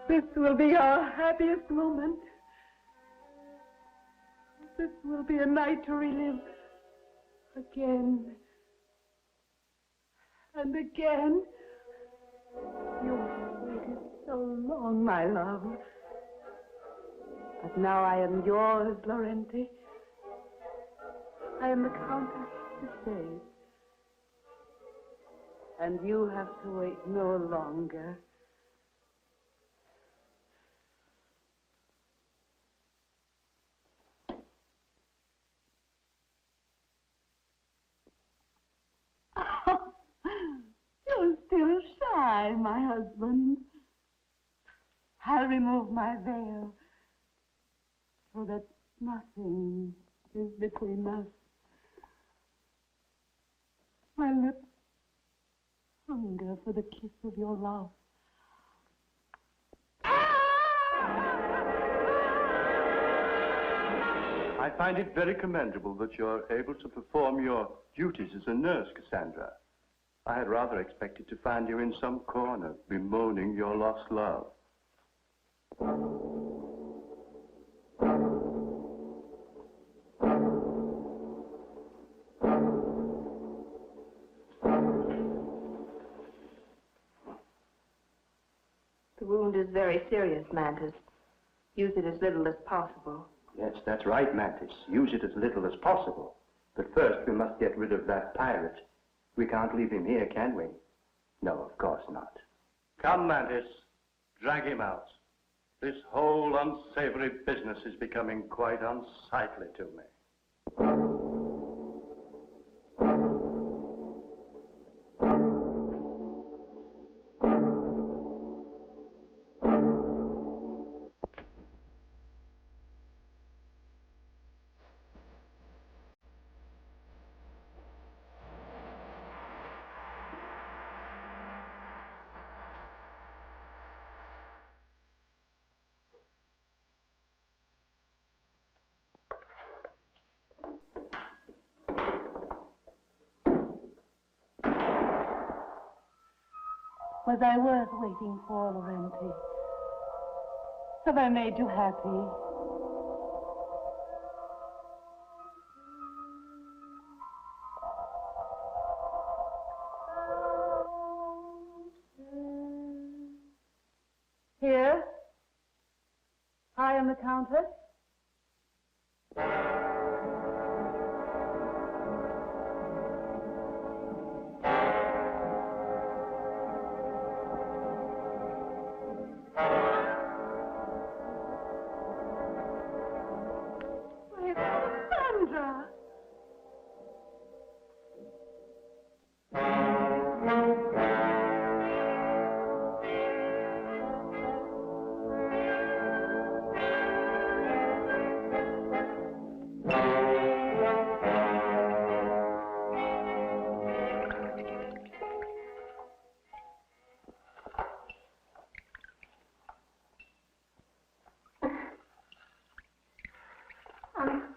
This will be our happiest moment. This will be a night to relive again and again. You've waited so long, my love. But now I am yours, Laurenti. I am the countess to stay. And you have to wait no longer. You're still shy, my husband. I'll remove my veil so that nothing is between us. My lips hunger for the kiss of your love. I find it very commendable that you're able to perform your duties as a nurse, Cassandra. I had rather expected to find you in some corner, bemoaning your lost love. The wound is very serious, Mantis. Use it as little as possible. Yes, that's right, Mantis. Use it as little as possible. But first, we must get rid of that pirate. We can't leave him here, can we? No, of course not. Come, Mantis. Drag him out. This whole unsavory business is becoming quite unsightly to me. Was I worth waiting for, Laurenti? Have I made you happy? Here, I am the countess.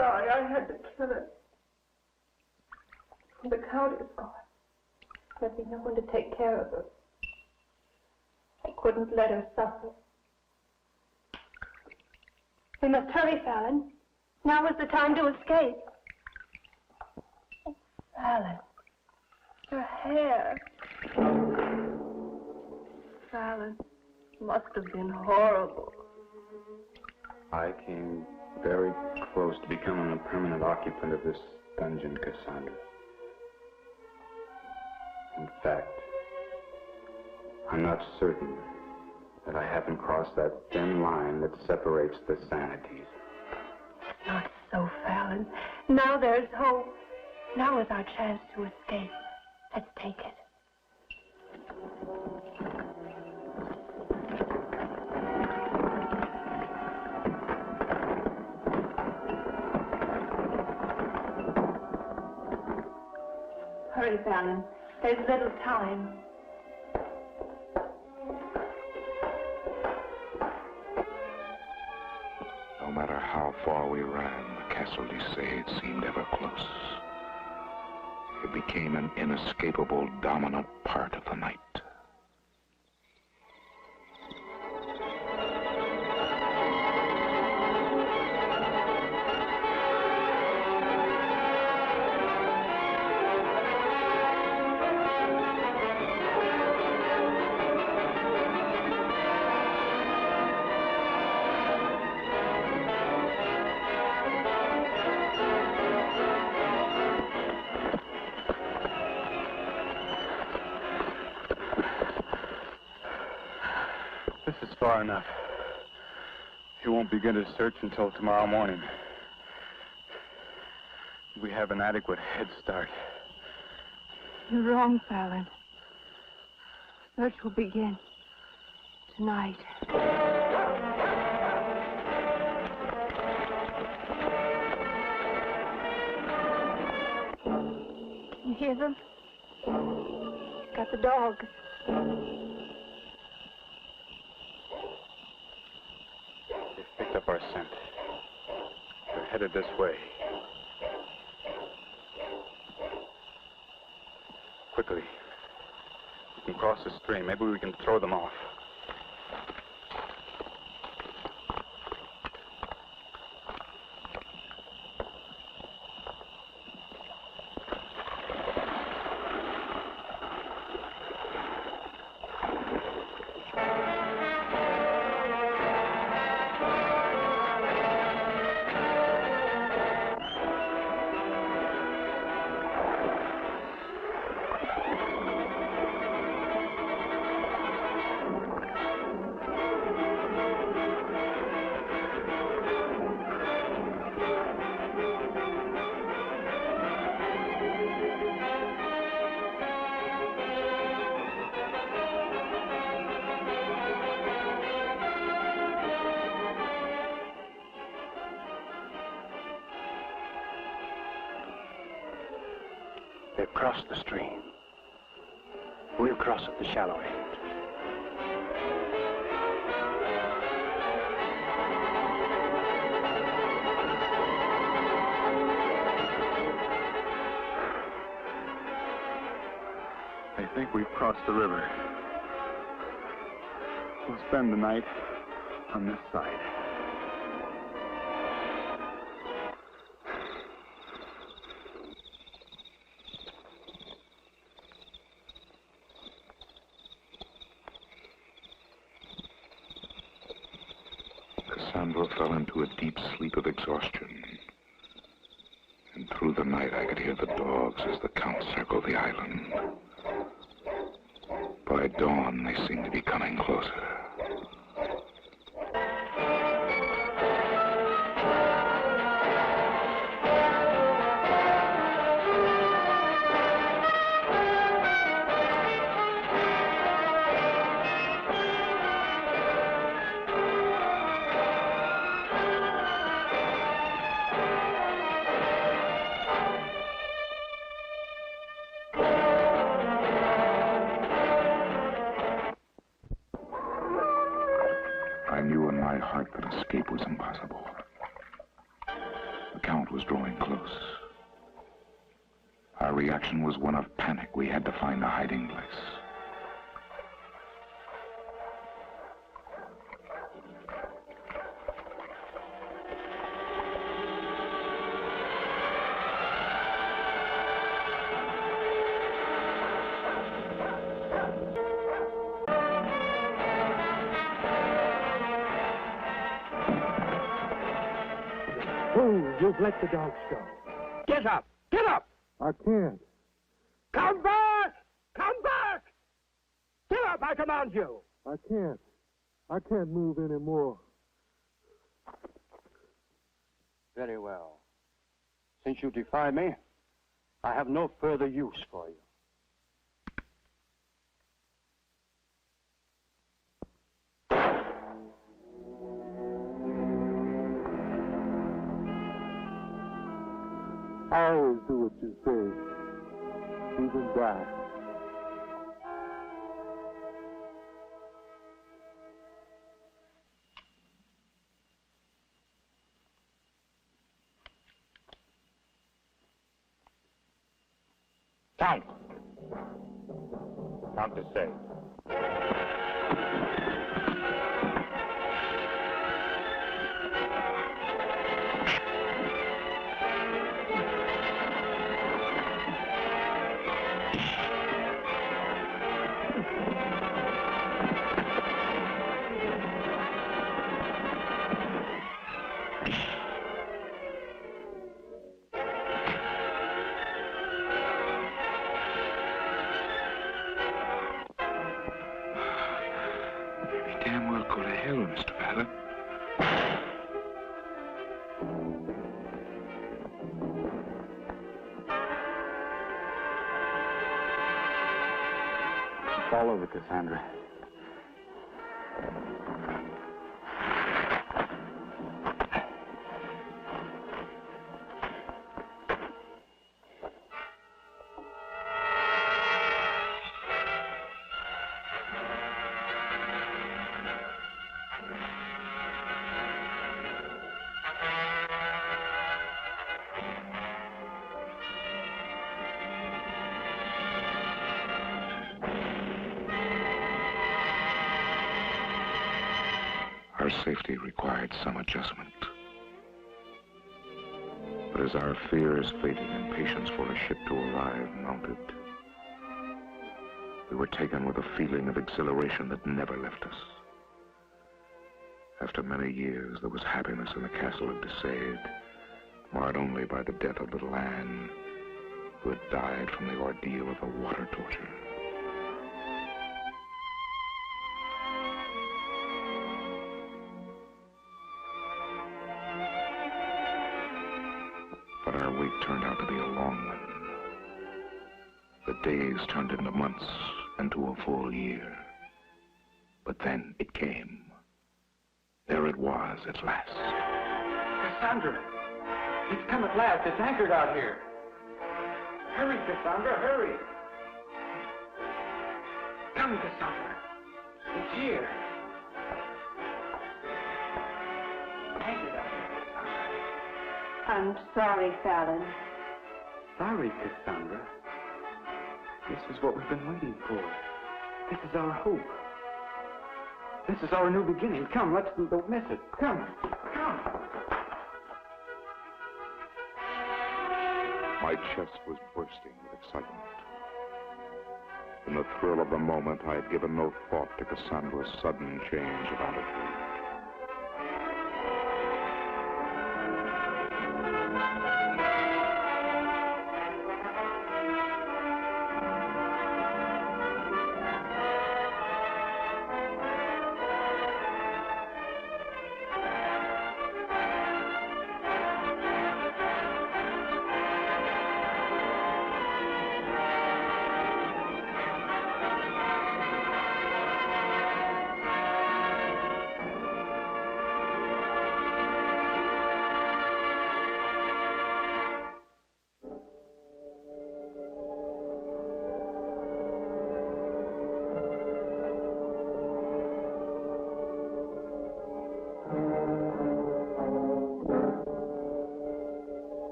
sorry I had to kill her. The Count is gone. There'll be no one to take care of her. I couldn't let her suffer. We must hurry, Fallon. Now is the time to escape. Oh, Fallon. Her hair. Fallon, must have been horrible. I came very close to becoming a permanent occupant of this dungeon, Cassandra. In fact, I'm not certain that I haven't crossed that thin line that separates the sanities. Not so, Fallon. Now there's hope. Now is our chance to escape. Let's take it. Hurry, Fallon. There's little time. No matter how far we ran, the Castle d'Issade seemed ever close. It became an inescapable, dominant part of the night. This is far enough. You won't begin to search until tomorrow morning. We have an adequate head start. You're wrong, Fallon. Search will begin tonight. Can you hear them? Got the dogs. They've picked up our scent. They're headed this way. Quickly. We can cross the stream. Maybe we can throw them off. They've crossed the stream. We'll cross at the shallow end. They think we've crossed the river. We'll spend the night on this side. Cassandra fell into a deep sleep of exhaustion. And through the night I could hear the dogs as the Count circled the island. By dawn, they seemed to be coming closer. I knew in my heart that escape was impossible. The Count was was drawing close. Our reaction was one of panic. We had to find a hiding place. Oh, you've let the dogs go. Get up! Get up! I can't. Come back! Come back! Get up, I command you! I can't. I can't move anymore. Very well. Since you defy me, I have no further use for you. I always do what you say, even die. Count! Countess say. Damn well go to hell, Mr. Fallon. It's all over, Cassandra. Our safety required some adjustment. But as our fears faded and patience for a ship to arrive mounted, we were taken with a feeling of exhilaration that never left us. After many years, there was happiness in the castle of Desaid, marred only by the death of little Anne, who had died from the ordeal of the water torture. But our wait turned out to be a long one. The days turned into months and to a full year. But then it came. There it was at last. Cassandra! It's come at last. It's anchored out here. Hurry, Cassandra, hurry! Come, Cassandra. It's here. Anchored out here, Cassandra. I'm sorry, Fallon. Sorry, Cassandra. This is what we've been waiting for. This is our hope. This is our new beginning. Come, let's don't miss it. Come, come. My chest was bursting with excitement. In the thrill of the moment, I had given no thought to Cassandra's sudden change of attitude.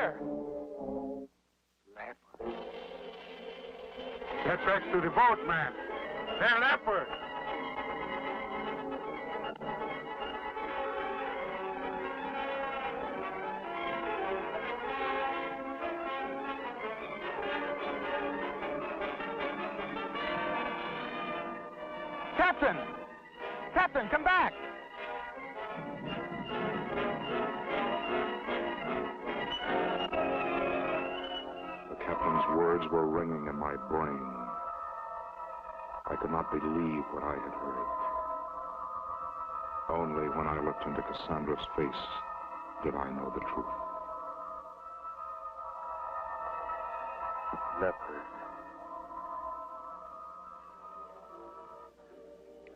Where? Leopard. Get back to the boat, man. They're leopards. Captain! Captain, come back! The captain's words were ringing in my brain. I could not believe what I had heard. Only when I looked into Cassandra's face did I know the truth. Leopard.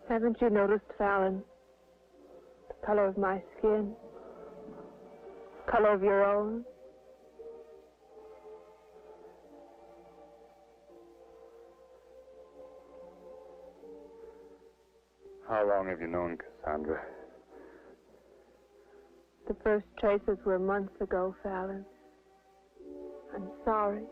Haven't you noticed, Fallon, the color of my skin? The color of your own? How long have you known Cassandra? The first traces were months ago, Fallon. I'm sorry.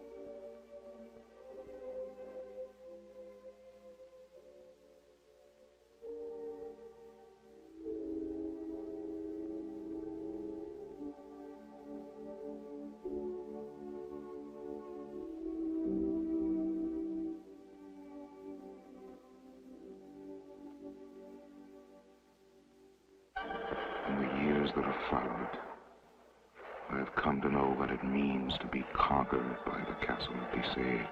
That have followed, I have come to know what it means to be conquered by the castle besieged.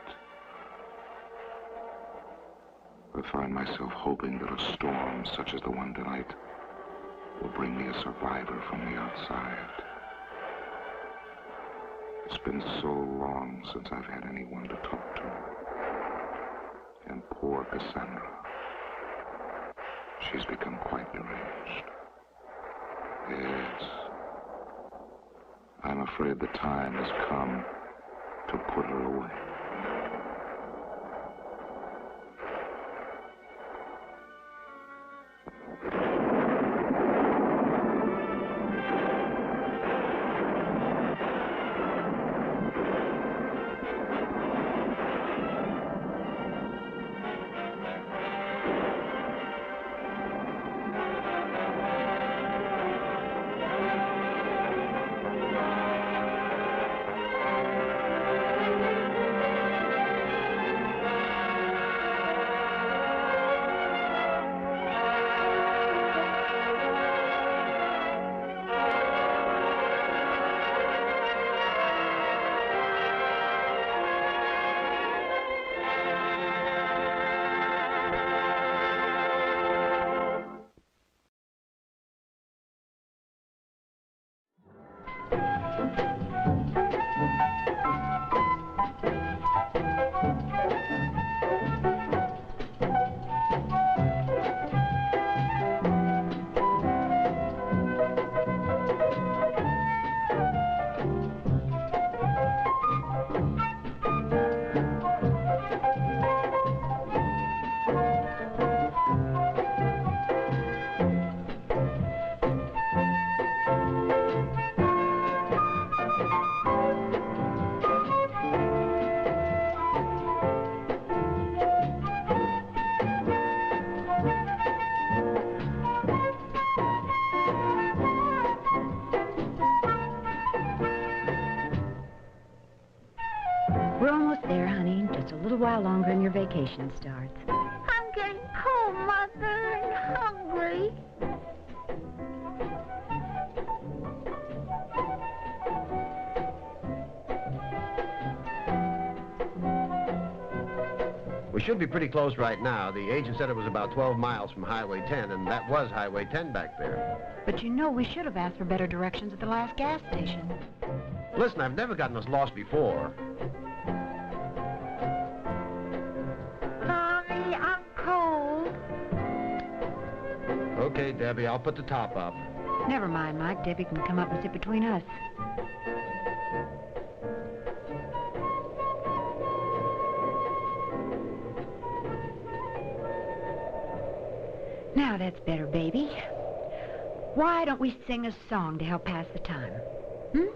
I find myself hoping that a storm such as the one tonight will bring me a survivor from the outside. It's been so long since I've had anyone to talk to. And poor Cassandra, she's become quite deranged. Yes. I'm afraid the time has come to put her away. While longer and your vacation starts. I'm getting cold, Mother, and hungry. We should be pretty close right now. The agent said it was about 12 miles from Highway 10, and that was Highway 10 back there. But you know, we should have asked for better directions at the last gas station. Listen, I've never gotten us lost before. Okay, Debbie, I'll put the top up. Never mind, Mike. Debbie can come up and sit between us. Now that's better, baby. Why don't we sing a song to help pass the time? Hmm?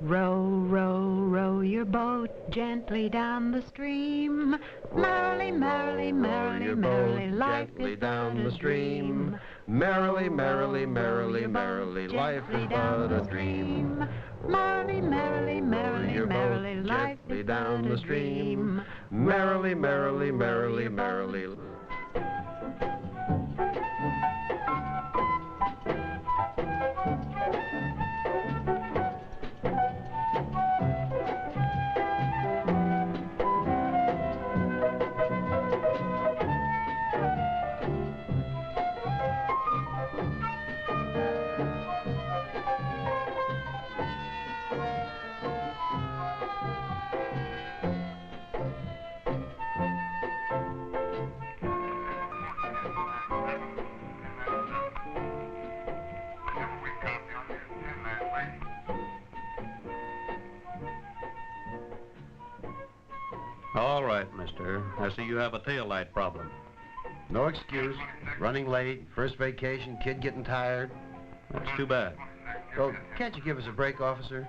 Row, row, row your boat gently down the stream. Merrily, merrily, merrily, merrily, life is but a dream. Merrily, merrily, merrily, merrily, life is but a dream. Merrily, merrily, merrily, merrily, life is down the stream. Merrily, merrily, merrily, merrily. All right, mister. I see you have a taillight problem. No excuse. Running late, first vacation, kid getting tired. That's too bad. Well, can't you give us a break, officer?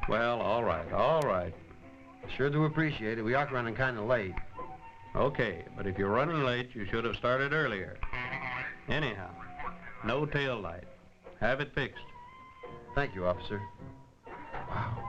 Well, all right, all right. Sure do appreciate it. We are running kind of late. Okay, but if you're running late, you should have started earlier. Anyhow, no tail light. Have it fixed. Thank you, officer. Wow.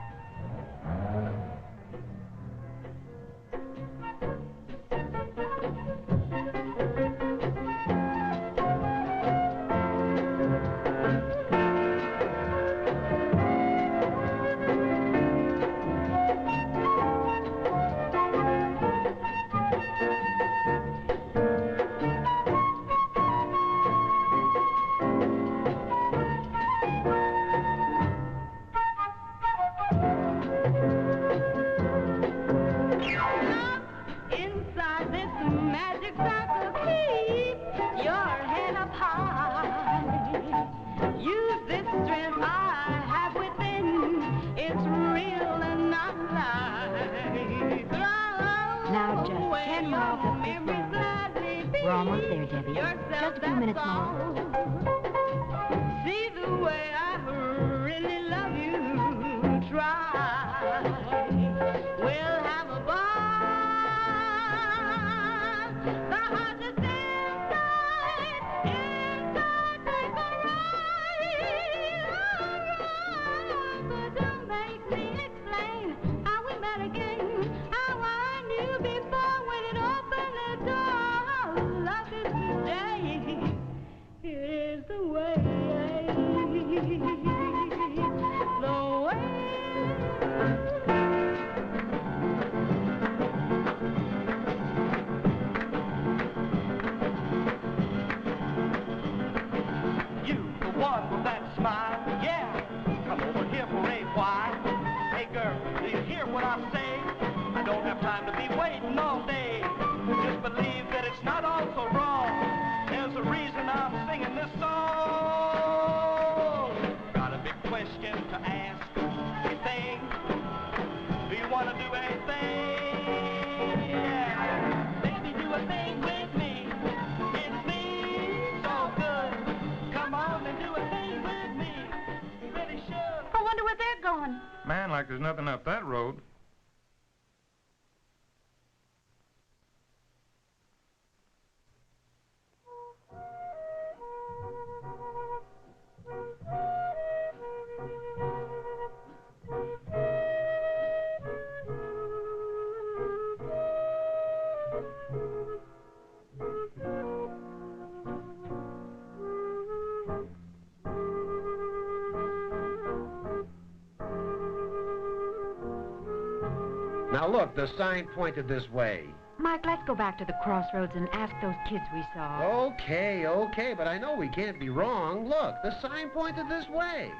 Man, like there's nothing up that road. Now look, the sign pointed this way. Mike, let's go back to the crossroads and ask those kids we saw. Okay, okay, but I know we can't be wrong. Look, the sign pointed this way.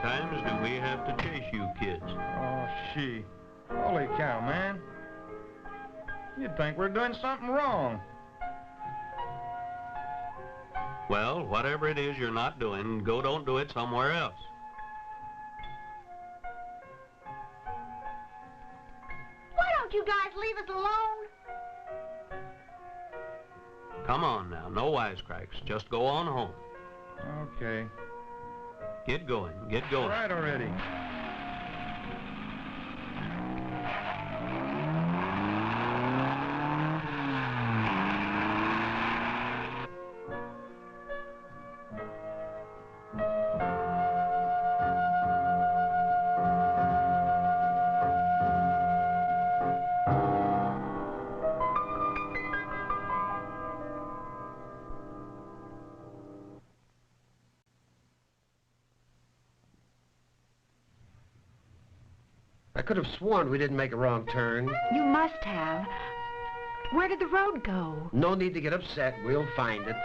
times do we have to chase you kids? Oh, she. Holy cow, man. You'd think we're doing something wrong. Well, whatever it is you're not doing, don't do it somewhere else. Why don't you guys leave us alone? Come on now, no wisecracks. Just go on home. Okay. Get going, get going. All right already. I could have sworn we didn't make a wrong turn. You must have. Where did the road go? No need to get upset. We'll find it.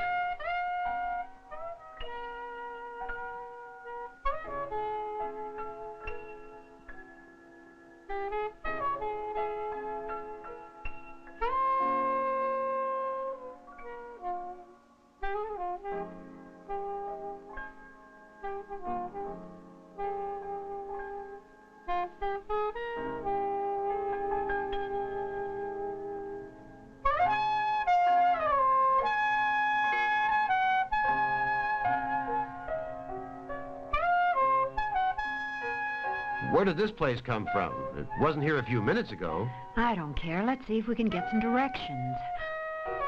Where did this place come from? It wasn't here a few minutes ago. I don't care. Let's see if we can get some directions.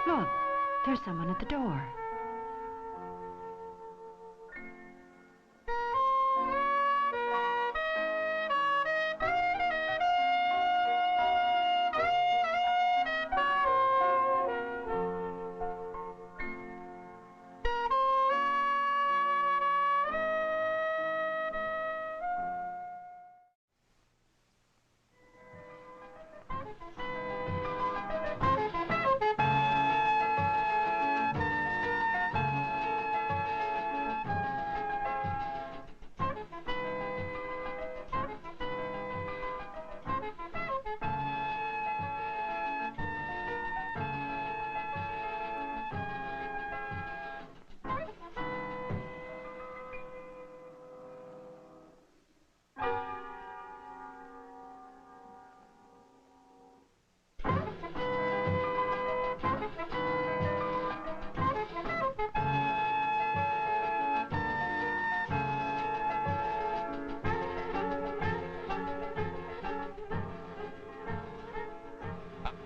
Look, there's someone at the door.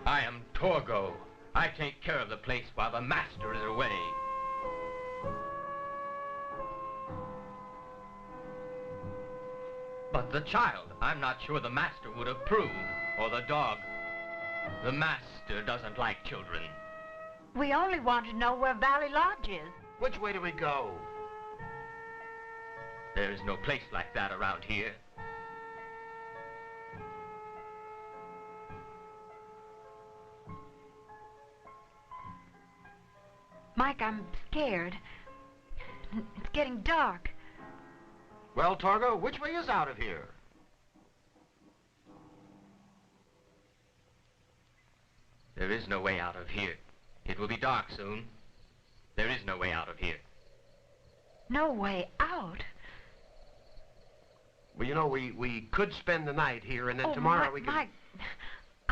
I am Torgo. I take care of the place while the master is away. But the child, I'm not sure the master would approve, or the dog. The master doesn't like children. We only want to know where Valley Lodge is. Which way do we go? There is no place like that around here. Mike, I'm scared. It's getting dark. Well, Torgo, which way is out of here? There is no way out of here. It will be dark soon. There is no way out of here. No way out? Well, you know, we could spend the night here, and then tomorrow we can... Mike,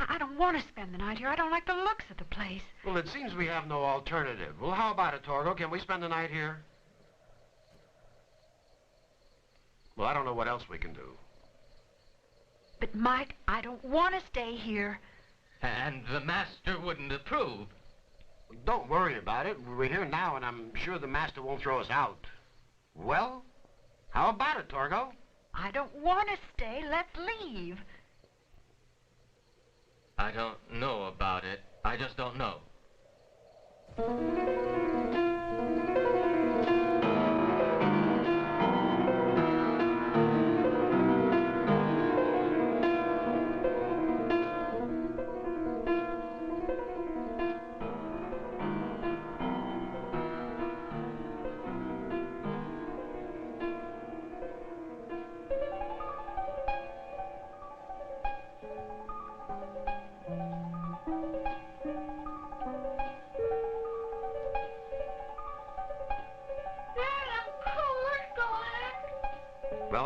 I don't want to spend the night here. I don't like the looks of the place. Well, it seems we have no alternative. Well, how about it, Torgo? Can we spend the night here? Well, I don't know what else we can do. But, Mike, I don't want to stay here. And the master wouldn't approve. Don't worry about it. We're here now, and I'm sure the master won't throw us out. Well, how about it, Torgo? I don't want to stay. Let's leave. I don't know about it. I just don't know.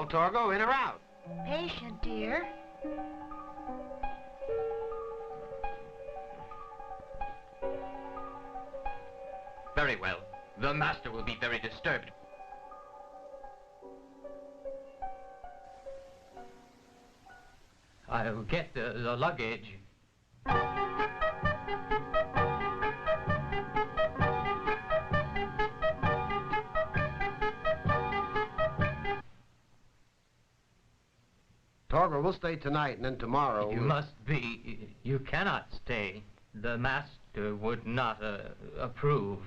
Well, Torgo, in or out? Patient, dear. Very well. The master will be very disturbed. I'll get the luggage. Torgo, we'll stay tonight, and then tomorrow... You cannot stay. The master would not approve.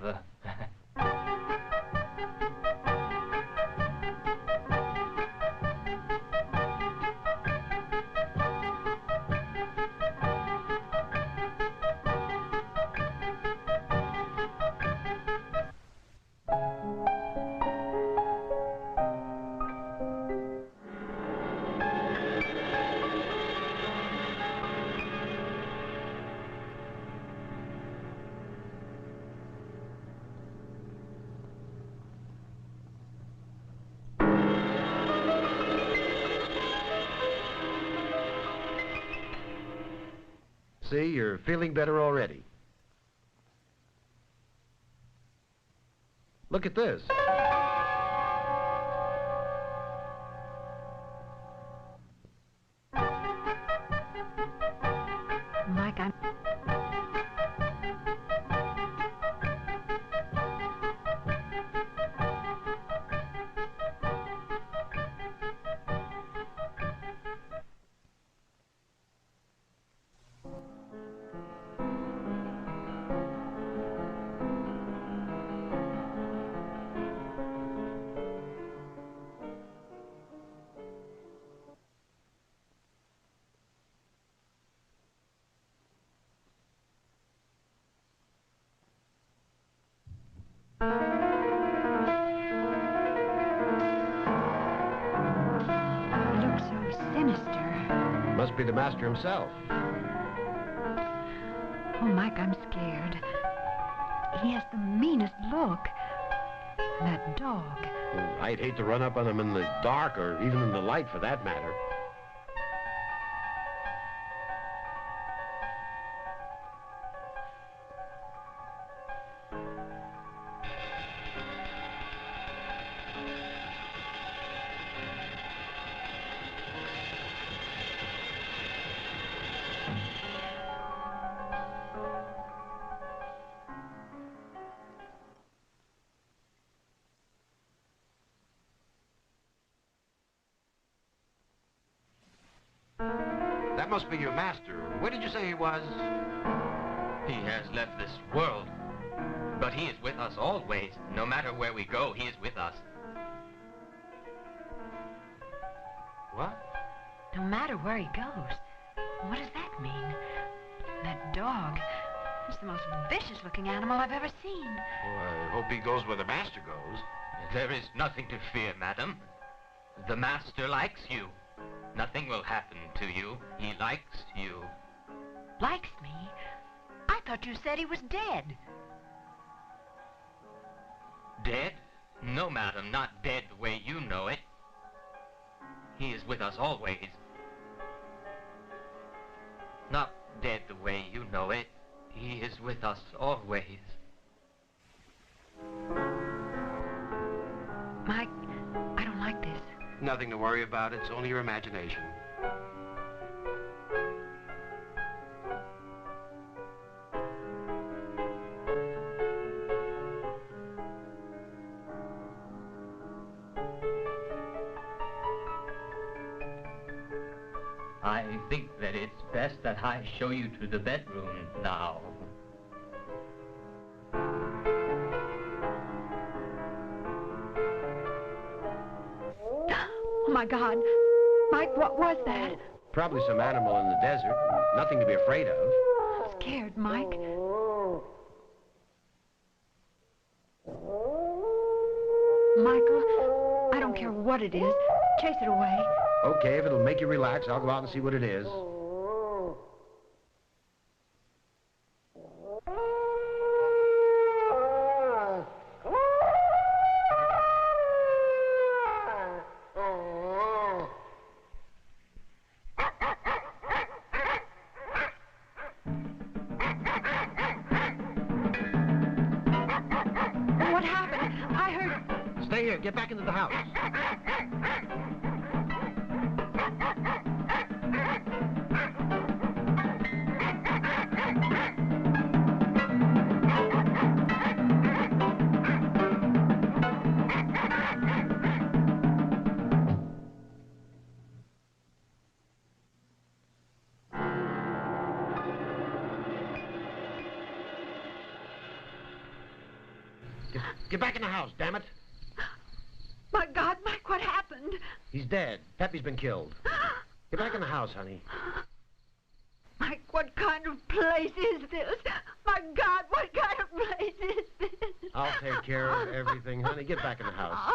See, you're feeling better already. Look at this. Mike, I'm... Must be the master himself. Oh, Mike, I'm scared. He has the meanest look. That dog. I'd hate to run up on him in the dark, or even in the light, for that matter. That must be your master. Where did you say he was? He has left this world. But he is with us always. No matter where we go, he is with us. What? No matter where he goes. What does that mean? That dog. It's the most vicious-looking animal I've ever seen. Well, I hope he goes where the master goes. There is nothing to fear, madam. The master likes you. Nothing will happen to you. He likes you. Likes me? I thought you said he was dead. Dead? No, madam, not dead the way you know it. He is with us always. Not dead the way you know it. He is with us always. Mike, I don't like this. Nothing to worry about. It's only your imagination. I think that it's best that I show you to the bedroom now. Oh, my God. Mike, what was that? Probably some animal in the desert. Nothing to be afraid of. I'm scared, Mike. Michael, I don't care what it is. Chase it away. Okay, if it'll make you relax, I'll go out and see what it is. get back into the house. Get back in the house, damn it. My God, Mike, what happened? He's dead. Peppy's been killed. Get back in the house, honey. Mike, what kind of place is this? My God, what kind of place is this? I'll take care of everything, honey. Get back in the house.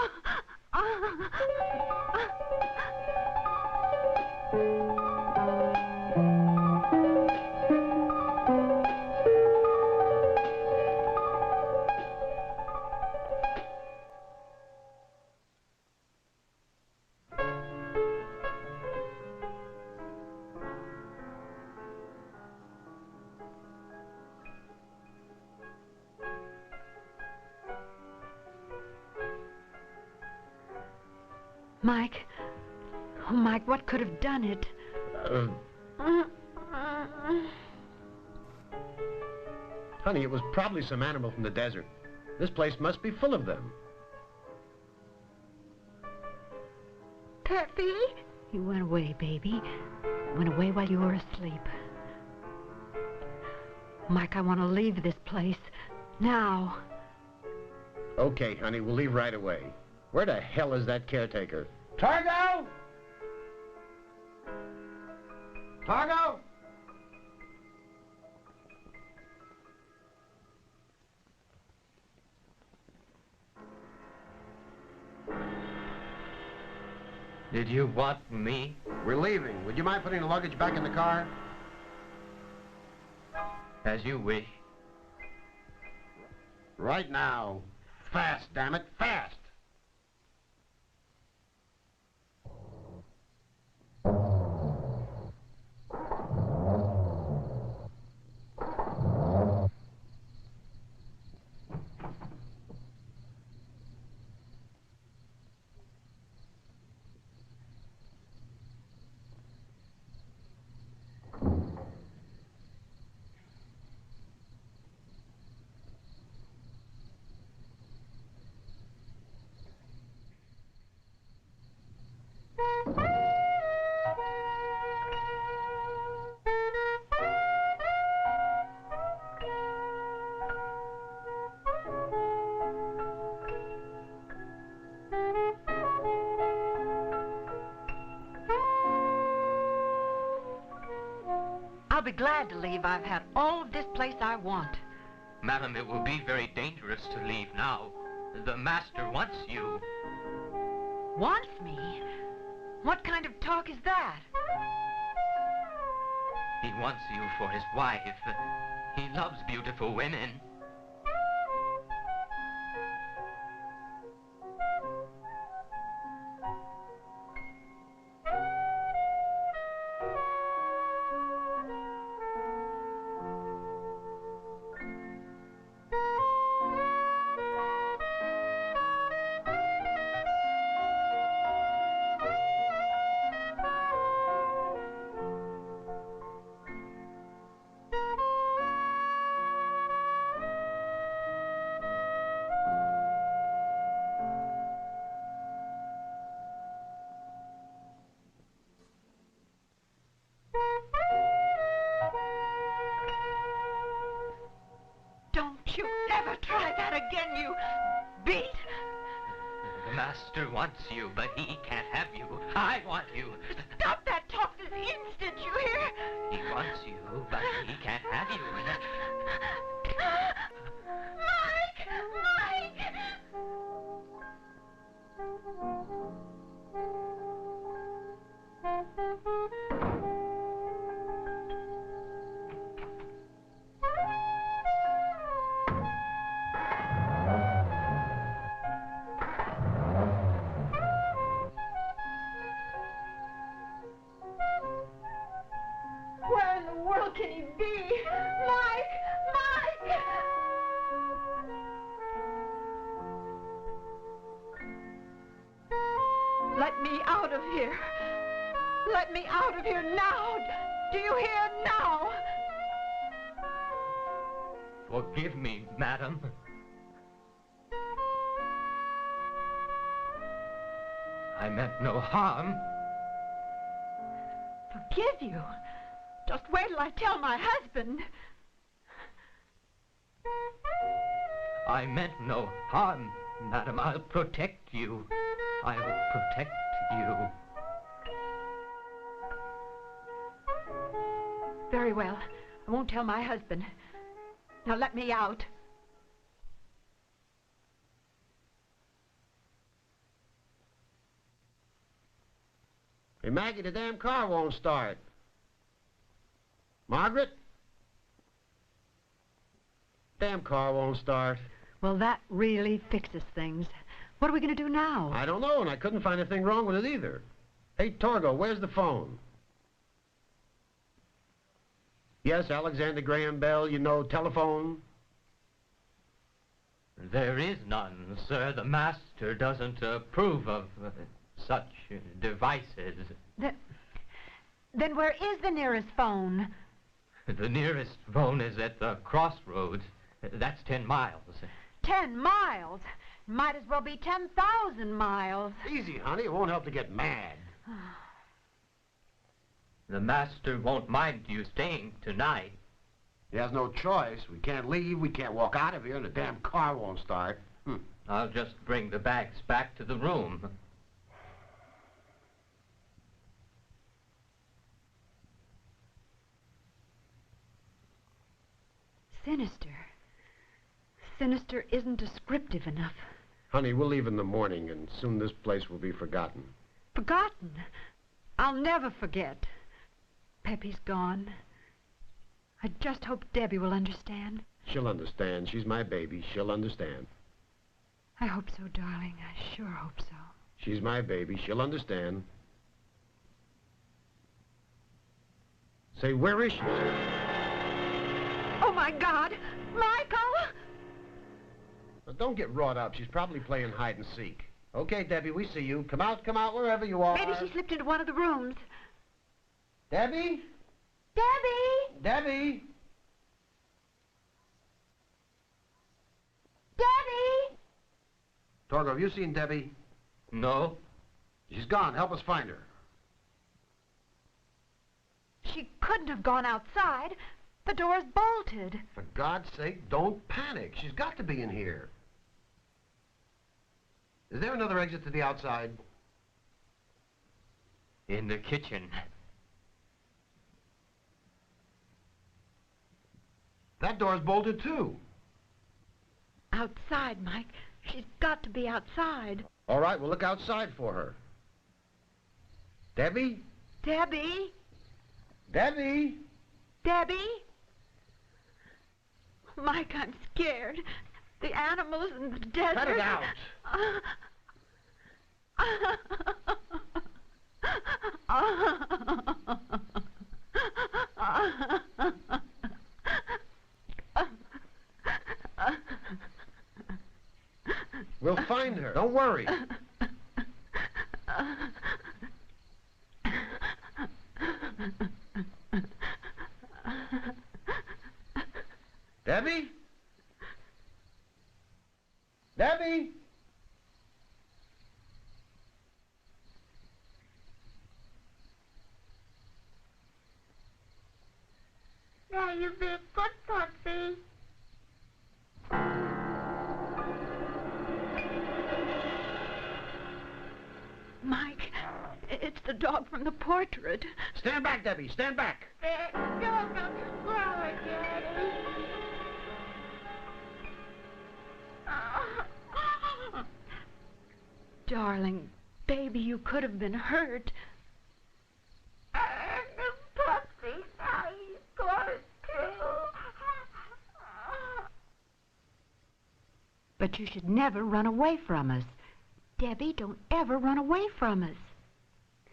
Mike. Oh, Mike, what could have done it? Honey, it was probably some animal from the desert. This place must be full of them. Peppy? He went away, baby. Went away while you were asleep. Mike, I want to leave this place. Now. Okay, honey, we'll leave right away. Where the hell is that caretaker? Targo! Targo! Did you want me? We're leaving. Would you mind putting the luggage back in the car? As you wish. Right now. Fast, damn it, fast! I'll be glad to leave. I've had all of this place I want. Madam, it will be very dangerous to leave now. The master wants you. Wants me? What kind of talk is that? He wants you for his wife. He loves beautiful women. Don't you ever try that again, you beast! The master wants you, but he can't have you. I want you. Stop that talk this instant, you hear? He wants you, but he can't have you. Mike! Mike! Where in the world can he be? Mike! Mike! Let me out of here. Let me out of here now. Do you hear now? Forgive me, madam. I meant no harm. Forgive you? Just wait till I tell my husband. I meant no harm, madam. I'll protect you. I'll protect you. Very well. I won't tell my husband. Now let me out. Hey, Maggie, the damn car won't start. Margaret? Damn car won't start. Well, that really fixes things. What are we going to do now? I don't know, and I couldn't find a thing wrong with it either. Hey, Torgo, where's the phone? Yes, Alexander Graham Bell, you know, telephone. There is none, sir. The master doesn't approve of such devices. Then where is the nearest phone? The nearest phone is at the crossroads. That's 10 miles. 10 miles? Might as well be 10,000 miles. Easy, honey. It won't help to get mad. The master won't mind you staying tonight. He has no choice. We can't leave, we can't walk out of here, and the damn car won't start. I'll just bring the bags back to the room. Sinister. Sinister isn't descriptive enough. Honey, we'll leave in the morning, and soon this place will be forgotten. Forgotten? I'll never forget. Peppy's gone. I just hope Debbie will understand. She'll understand. She's my baby. She'll understand. I hope so, darling. I sure hope so. She's my baby. She'll understand. Say, where is she? Oh, my God! Michael! Now, don't get wrought up. She's probably playing hide and seek. Okay, Debbie, we see you. Come out, wherever you are. Maybe she slipped into one of the rooms. Debbie? Debbie! Debbie? Debbie! Torgo, have you seen Debbie? No. She's gone. Help us find her. She couldn't have gone outside. The door's bolted. For God's sake, don't panic. She's got to be in here. Is there another exit to the outside? In the kitchen. That door's bolted, too. Outside, Mike. She's got to be outside. All right, we'll look outside for her. Debbie? Debbie? Debbie? Debbie? Mike, I'm scared. The animals in the desert. Cut it out. We'll find her. Don't worry. Debbie? Debbie? Now you be a good puppy. Mike, it's the dog from the portrait. Stand back, Debbie. Stand back. That dog on the floor, Daddy. Darling, baby, you could have been hurt. And the puppy, how you going to? But you should never run away from us. Debbie, don't ever run away from us.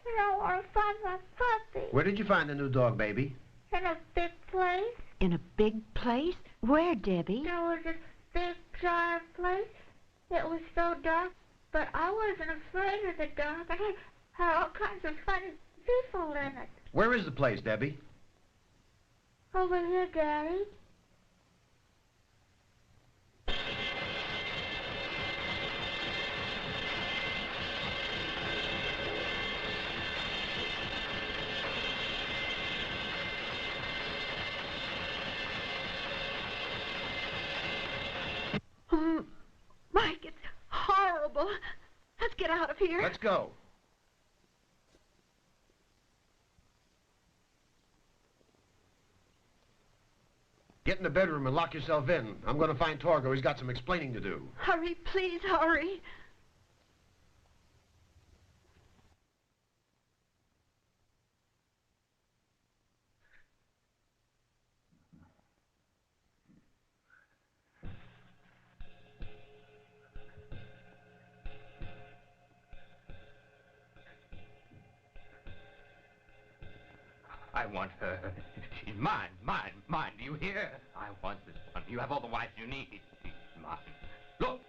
I want to find my puppy. Where did you find the new dog, baby? In a big place. In a big place? Where, Debbie? There was a big giant place. It was so dark, but I wasn't afraid of the dark. There are all kinds of funny people in it. Where is the place, Debbie? Over here, Daddy. Mike, it's horrible. Let's get out of here. Let's go. Get in the bedroom and lock yourself in. I'm going to find Torgo. He's got some explaining to do. Hurry, please, hurry. I want her. She's mine, mine, mine. Do you hear? I want this one. You have all the wives you need. She's mine. Look!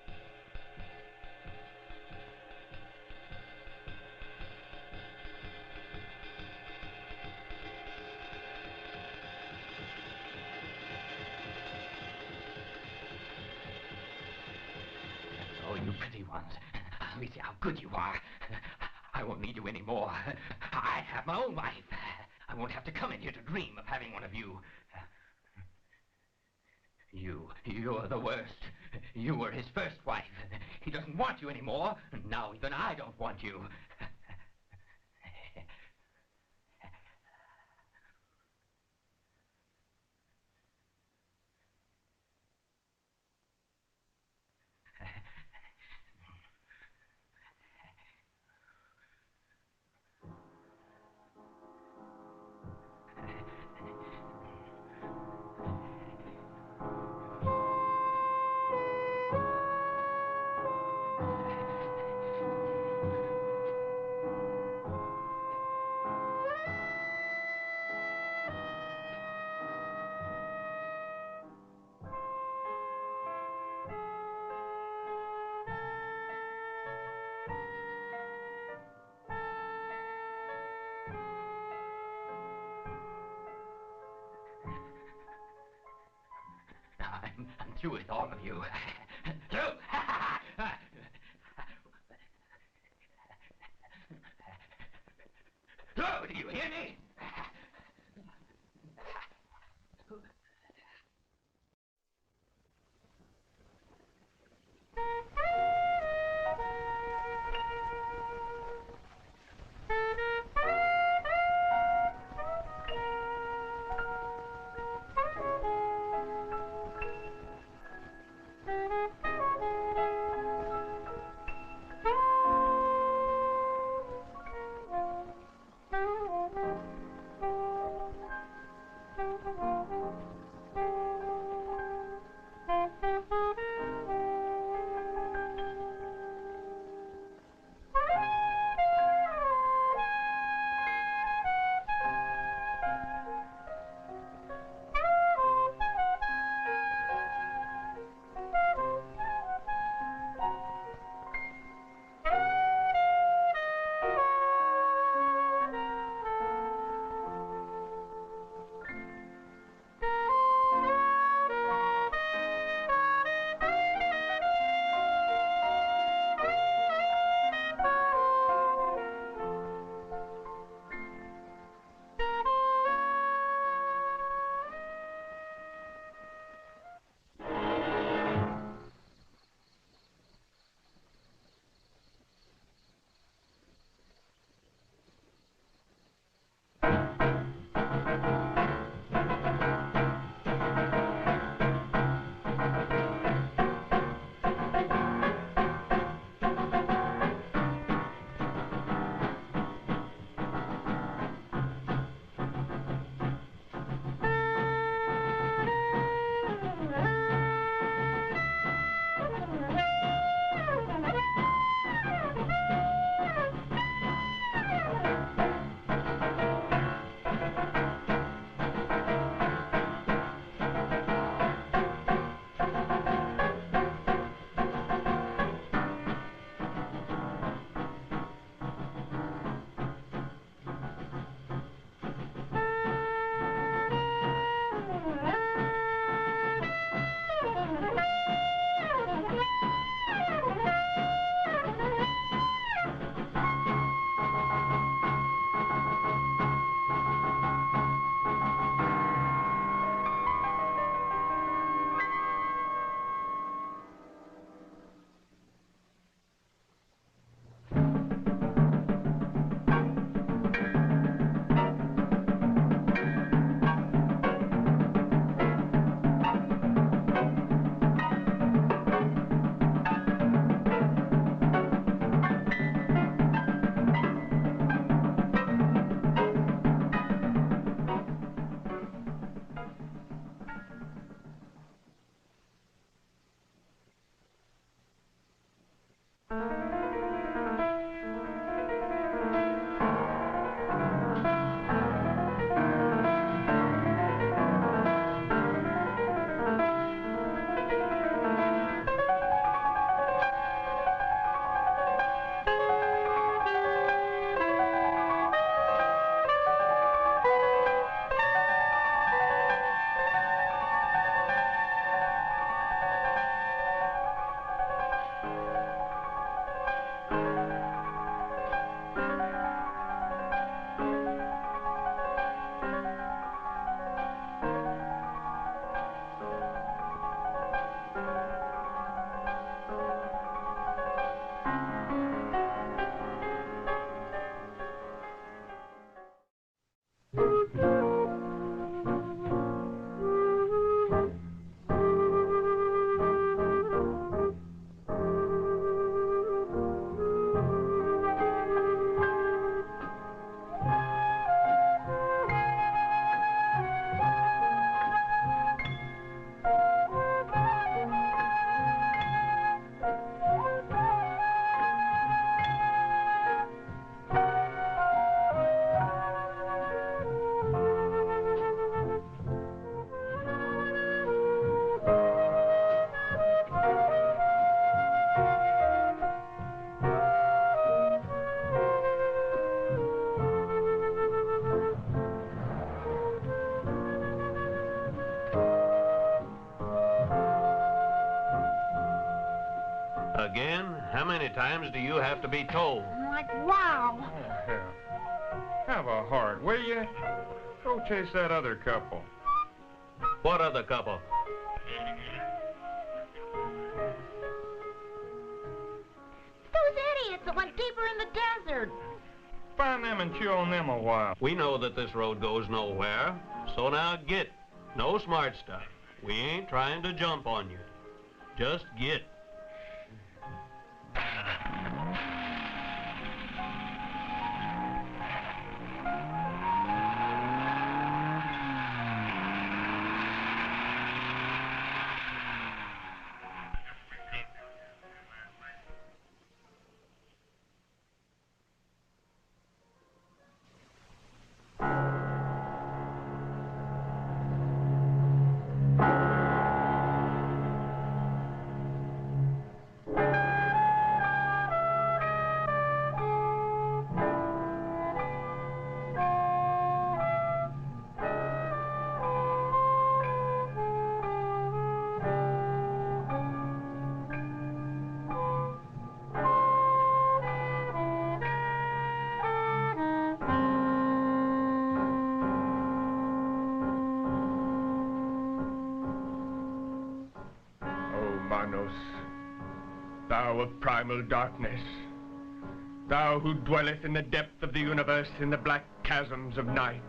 Oh, you pretty ones. Let me see how good you are. I won't need you anymore. I have my own life. I won't have to come in here to dream of having one of you. You're the worst. You were his first wife. He doesn't want you anymore. Now even I don't want you. I'm through with all of you. Through! Through! Do you hear me? Again? How many times do you have to be told? Like, wow. Oh, hell. Have a heart, will you? Go chase that other couple. What other couple? Those idiots that went deeper in the desert. Find them and chew on them a while. We know that this road goes nowhere, so now get. No smart stuff. We ain't trying to jump on you. Just get. Manos, thou of primal darkness, thou who dwelleth in the depth of the universe in the black chasms of night.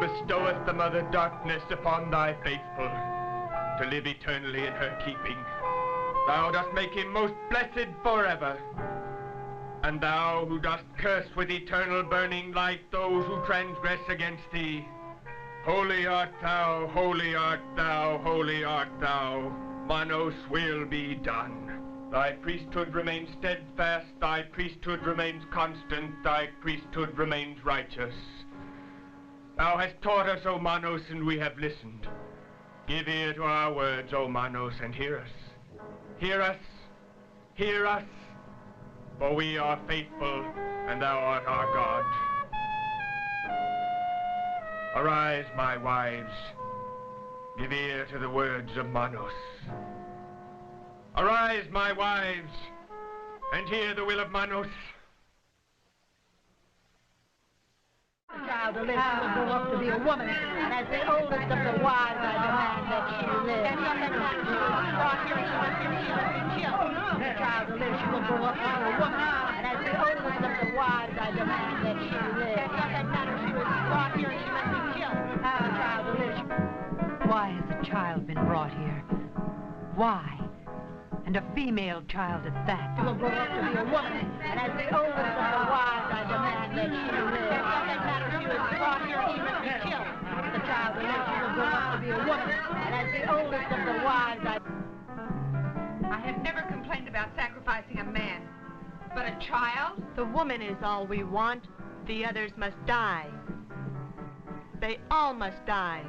Bestoweth the mother darkness upon thy faithful, to live eternally in her keeping. Thou dost make him most blessed forever. And thou who dost curse with eternal burning light those who transgress against thee, holy art thou, holy art thou, holy art thou. Manos will be done. Thy priesthood remains steadfast, thy priesthood remains constant, thy priesthood remains righteous. Thou hast taught us, O Manos, and we have listened. Give ear to our words, O Manos, and hear us. Hear us, hear us, for we are faithful, and thou art our God. Arise, my wives. Give ear to the words of Manos. Arise, my wives, and hear the will of Manos. The child will live, she will grow up to be a woman, and as the oldest of the wives, I demand that she live. The child will live, she will grow up to be a woman, and as the oldest of the wives, I demand that she live. She was brought here and she must be killed. The child will live. Why has a child been brought here? Why? And a female child at that. She will grow up to be a woman, and as the oldest of the wives, I demand that she live. She was brought here and she must be killed. The child will live, she will grow up to be a woman, and as the oldest of the wives, I have never complained about sacrificing a man, but a child? The woman is all we want. The others must die. They all must die.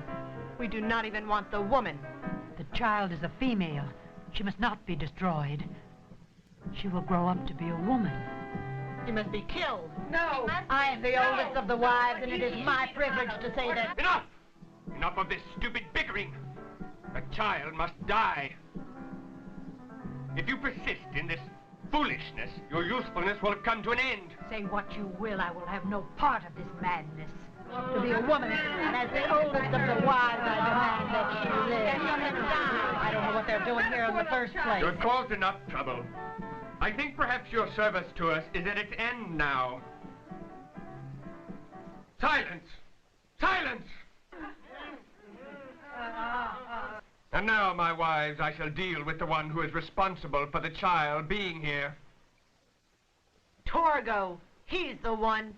We do not even want the woman. The child is a female. She must not be destroyed. She will grow up to be a woman. She must be killed. No. I am the oldest of the wives, and it is my privilege to say that... Enough! Enough of this stupid bickering. A child must die. If you persist in this foolishness, your usefulness will come to an end. Say what you will, I will have no part of this madness. To be a woman, and as the oldest of the wives, I demand that she live. I don't know what they're doing here in the first place. You've caused enough trouble. I think perhaps your service to us is at its end now. Silence! Silence! And now, my wives, I shall deal with the one who is responsible for the child being here. Torgo. He's the one.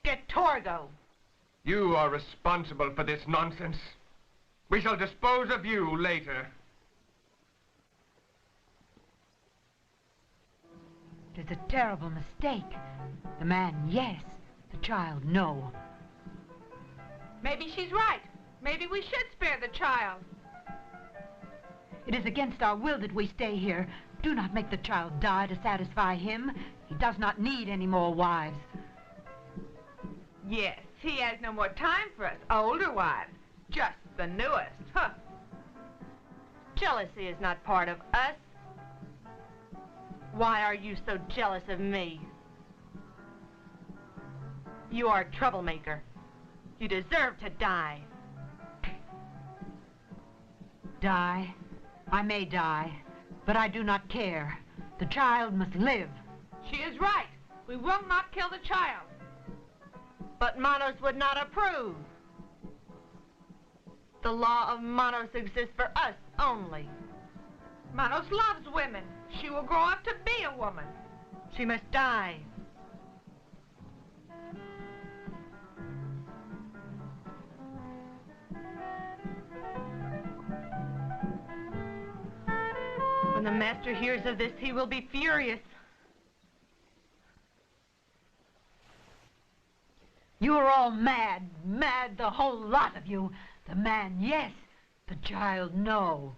Get Torgo. You are responsible for this nonsense. We shall dispose of you later. It is a terrible mistake. The man, yes. The child, no. Maybe she's right. Maybe we should spare the child. It is against our will that we stay here. Do not make the child die to satisfy him. He does not need any more wives. Yes, he has no more time for us older wives. Just the newest. Huh. Jealousy is not part of us. Why are you so jealous of me? You are a troublemaker. You deserve to die. Die? I may die, but I do not care. The child must live. She is right. We will not kill the child. But Manos would not approve. The law of Manos exists for us only. Manos loves women. She will grow up to be a woman. She must die. When the master hears of this, he will be furious. You are all mad, mad, the whole lot of you. The man, yes. The child, no.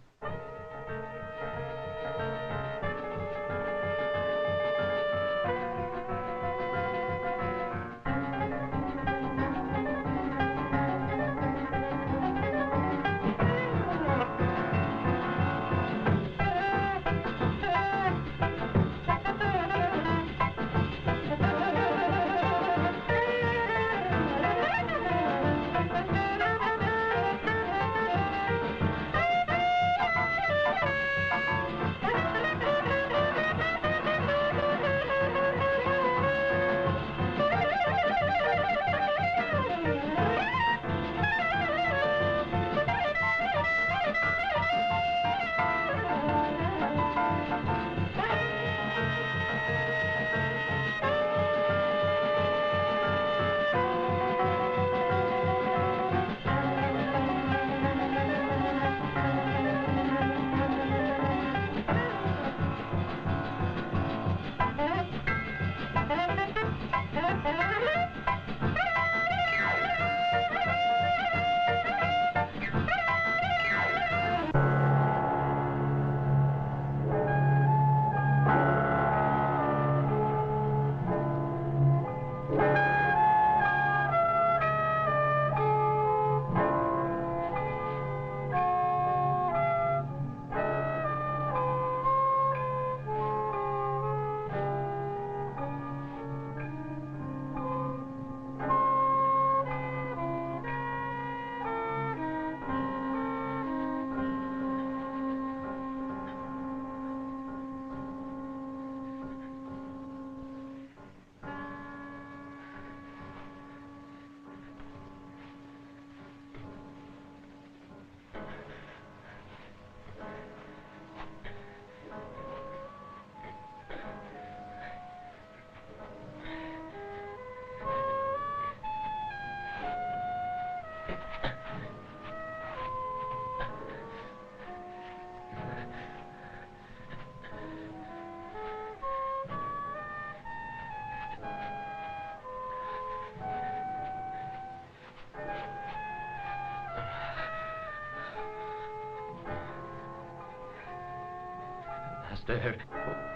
Master,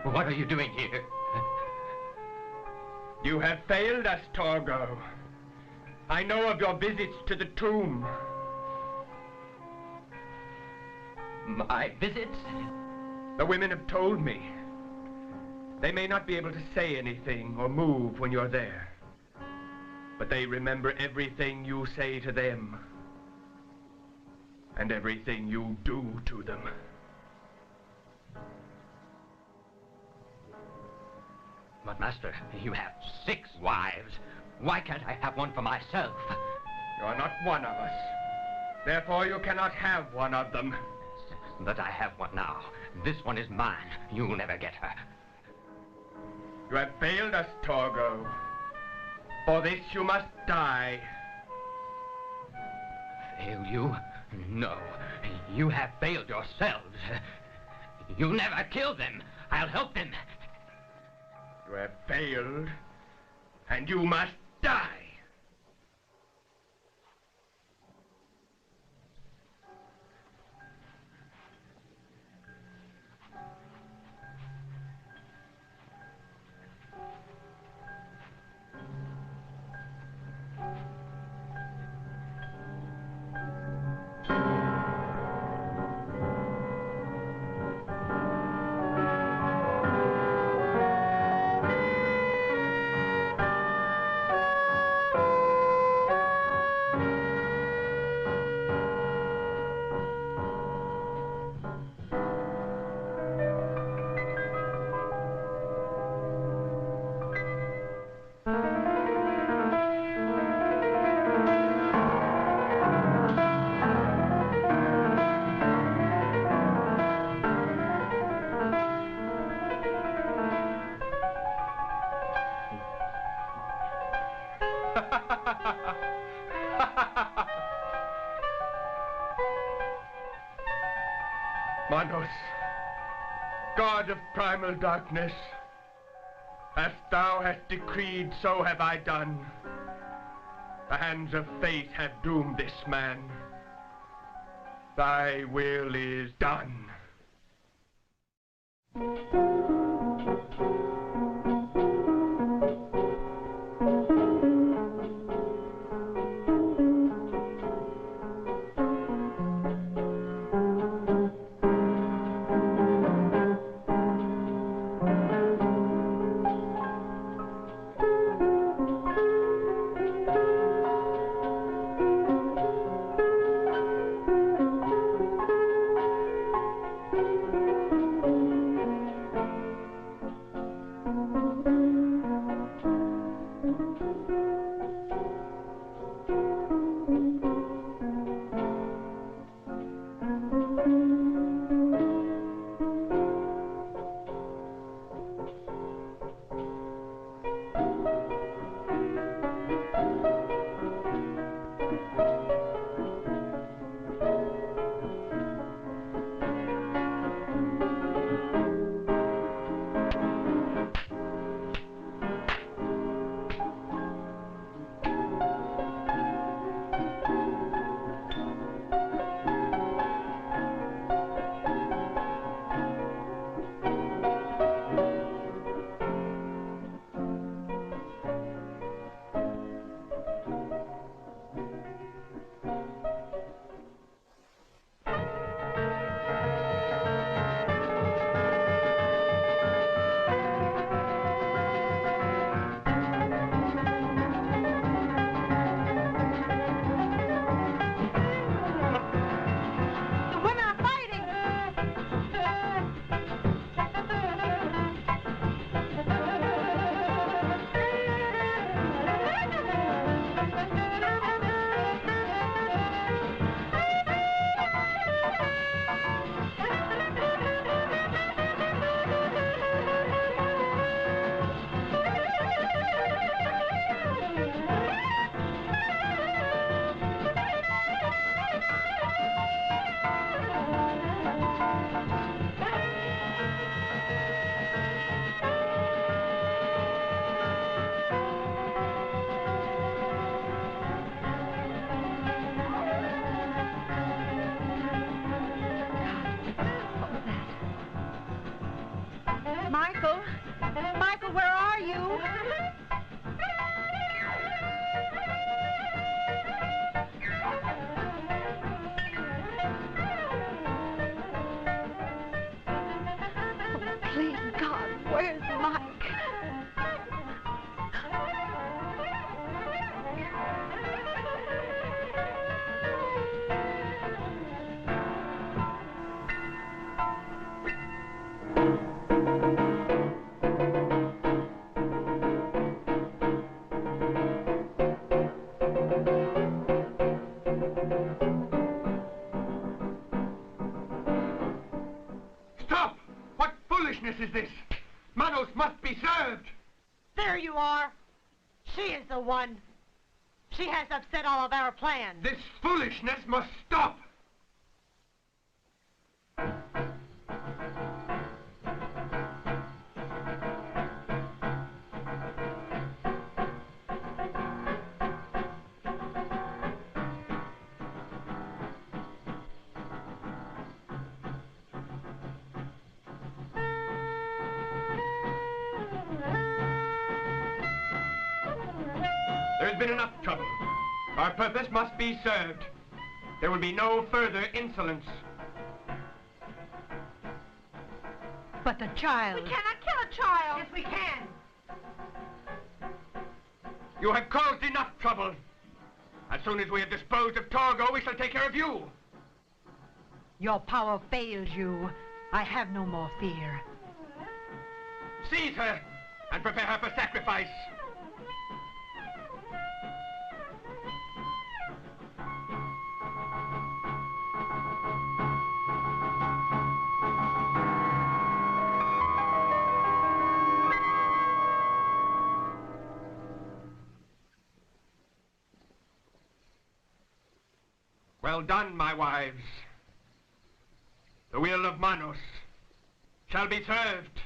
what are you doing here? You have failed us, Torgo. I know of your visits to the tomb. My visits? The women have told me. They may not be able to say anything or move when you're there, but they remember everything you say to them and everything you do to them. But, Master, you have 6 wives. Why can't I have one for myself? You are not one of us. Therefore, you cannot have one of them. But I have one now. This one is mine. You'll never get her. You have failed us, Torgo. For this, you must die. Fail you? No. You have failed yourselves. You'll never kill them. I'll help them. You have failed, and you must die. Manos, God of primal darkness, as thou hast decreed, so have I done. The hands of fate have doomed this man. Thy will is done. Where's Mike? Stop! What foolishness is this? Manos must be served. There you are. She is the one. She has upset all of our plans. This foolishness must stop. There's been enough trouble. Our purpose must be served. There will be no further insolence. But the child... We cannot kill a child. Yes, we can. You have caused enough trouble. As soon as we have disposed of Torgo, we shall take care of you. Your power fails you. I have no more fear. Seize her and prepare her for sacrifice. Well done, my wives. The will of Manos shall be served.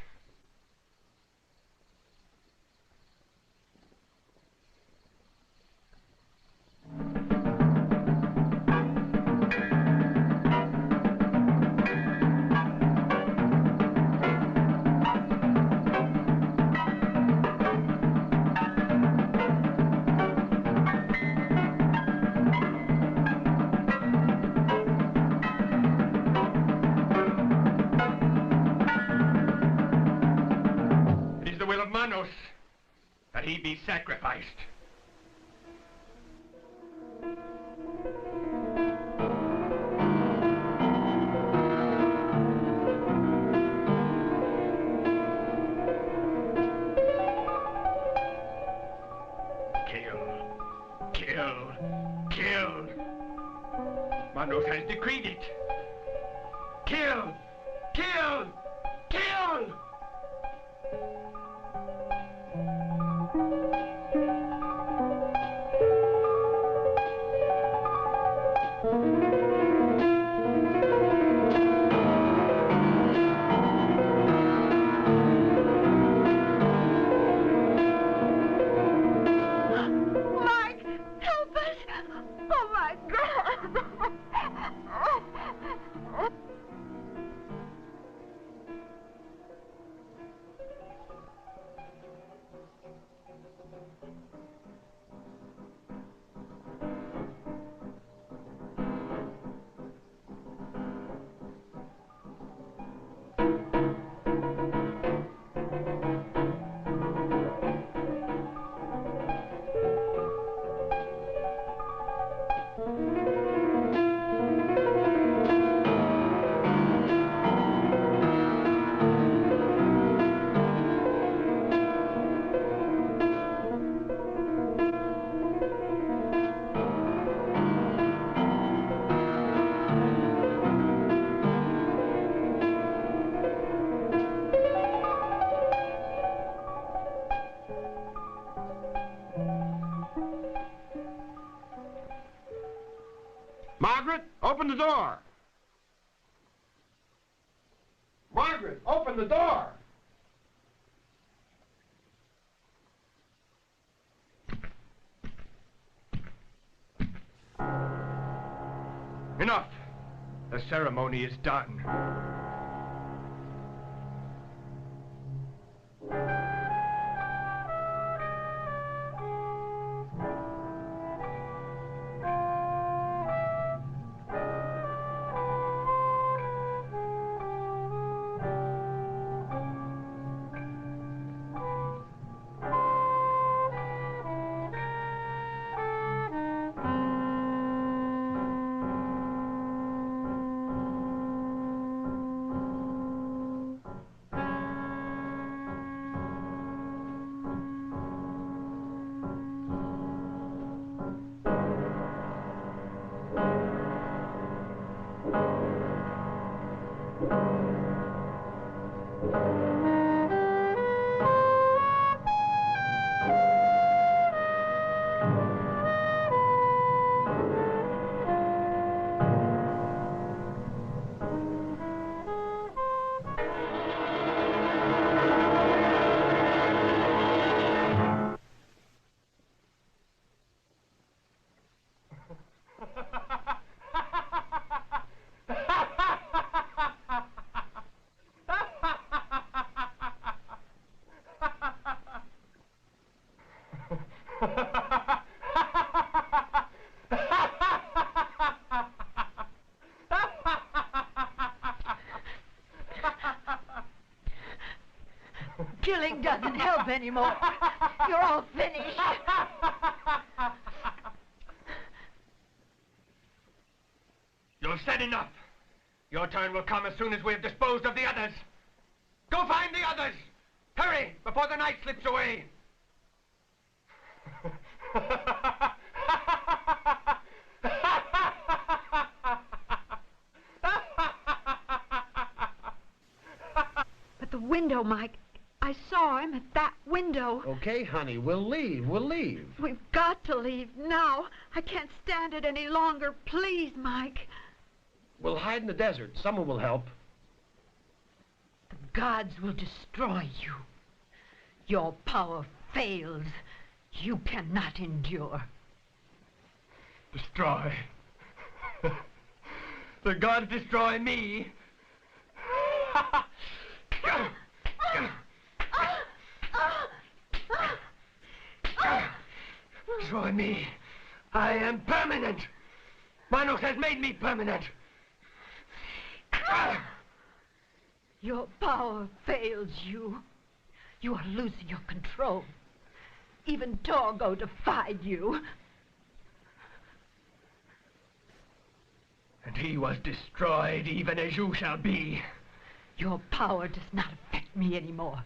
Manos, that he be sacrificed. Kill. Manos has decreed it. Kill. Margaret, open the door! Margaret, open the door! Enough! The ceremony is done. Killing doesn't help anymore. You're all finished. You've said enough. Your turn will come as soon as we have disposed of the others. Go find the others! Hurry, before the night slips away! But the window, Mike. I saw him at that window. Okay, honey, we'll leave. We'll leave. We've got to leave now. I can't stand it any longer. Please, Mike. We'll hide in the desert. Someone will help. The gods will destroy you. Your power fails. You cannot endure. Destroy. The gods destroy me. Destroy me. I am permanent. Manos has made me permanent. Your power fails you. You are losing your control. Even Torgo defied you. And he was destroyed even as you shall be. Your power does not affect me anymore.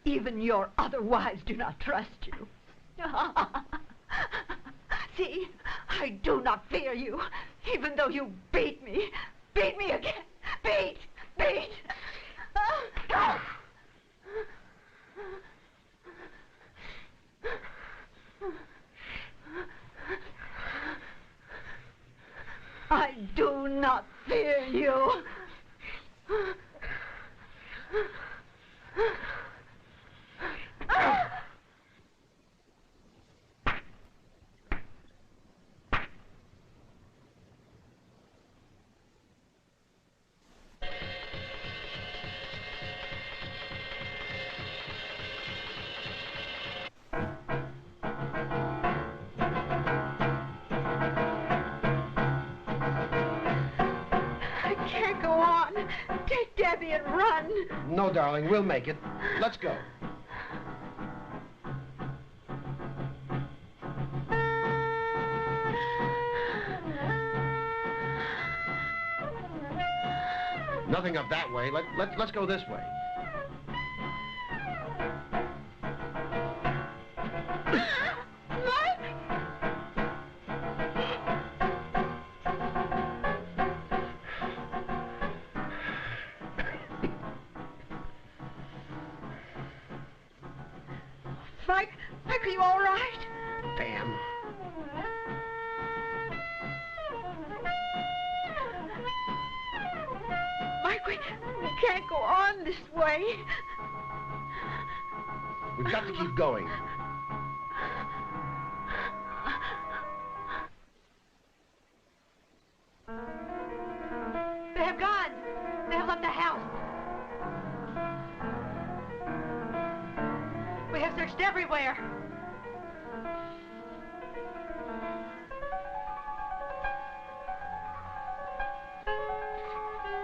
Even your other wives do not trust you. See, I do not fear you, even though you beat me. Beat me again. Beat! Beat! I do not fear you. Take Debbie and run. No, darling, we'll make it. Let's go. Nothing up that way. Let's go this way. Mike, are you all right? Damn. Mike, we can't go on this way. We've got to keep going. They have gone. They have left the house. We have searched everywhere.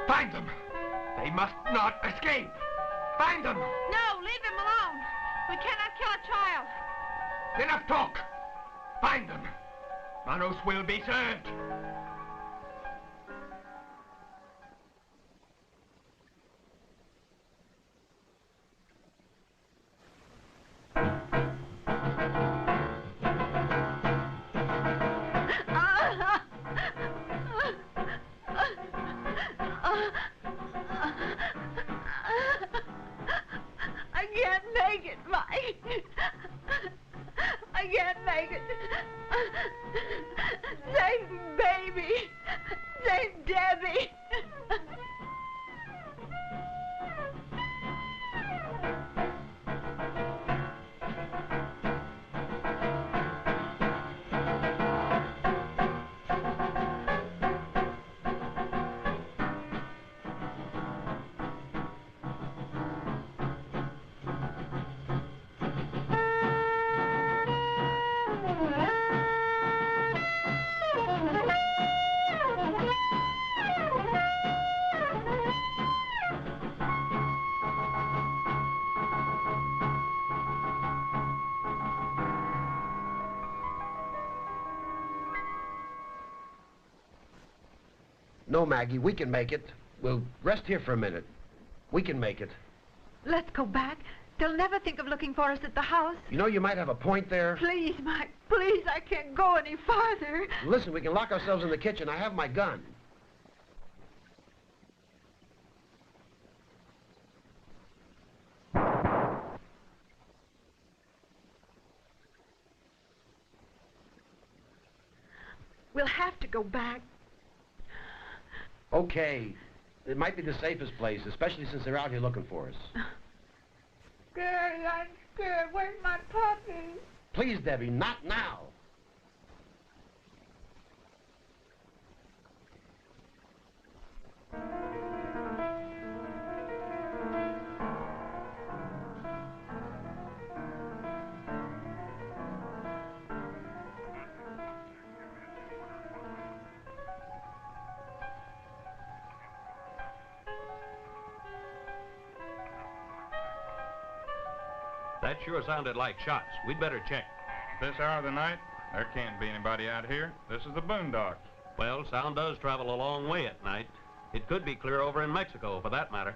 Find them. They must not escape. Find them. No, leave him alone. We cannot kill a child. Enough talk. Find them. Manos will be served. I can't make it, Mike. I can't make it. Save baby. Save Debbie. No, Maggie, we can make it. We'll rest here for a minute. We can make it. Let's go back. They'll never think of looking for us at the house. You know, you might have a point there. Please, Mike, please, I can't go any farther. Listen, we can lock ourselves in the kitchen. I have my gun. We'll have to go back. Okay. It might be the safest place, especially since they're out here looking for us. Scared, I'm scared. Where's my puppy? Please, Debbie, not now. That sure sounded like shots. We'd better check. This hour of the night, there can't be anybody out here. This is the boondocks. Well, sound does travel a long way at night. It could be clear over in Mexico, for that matter.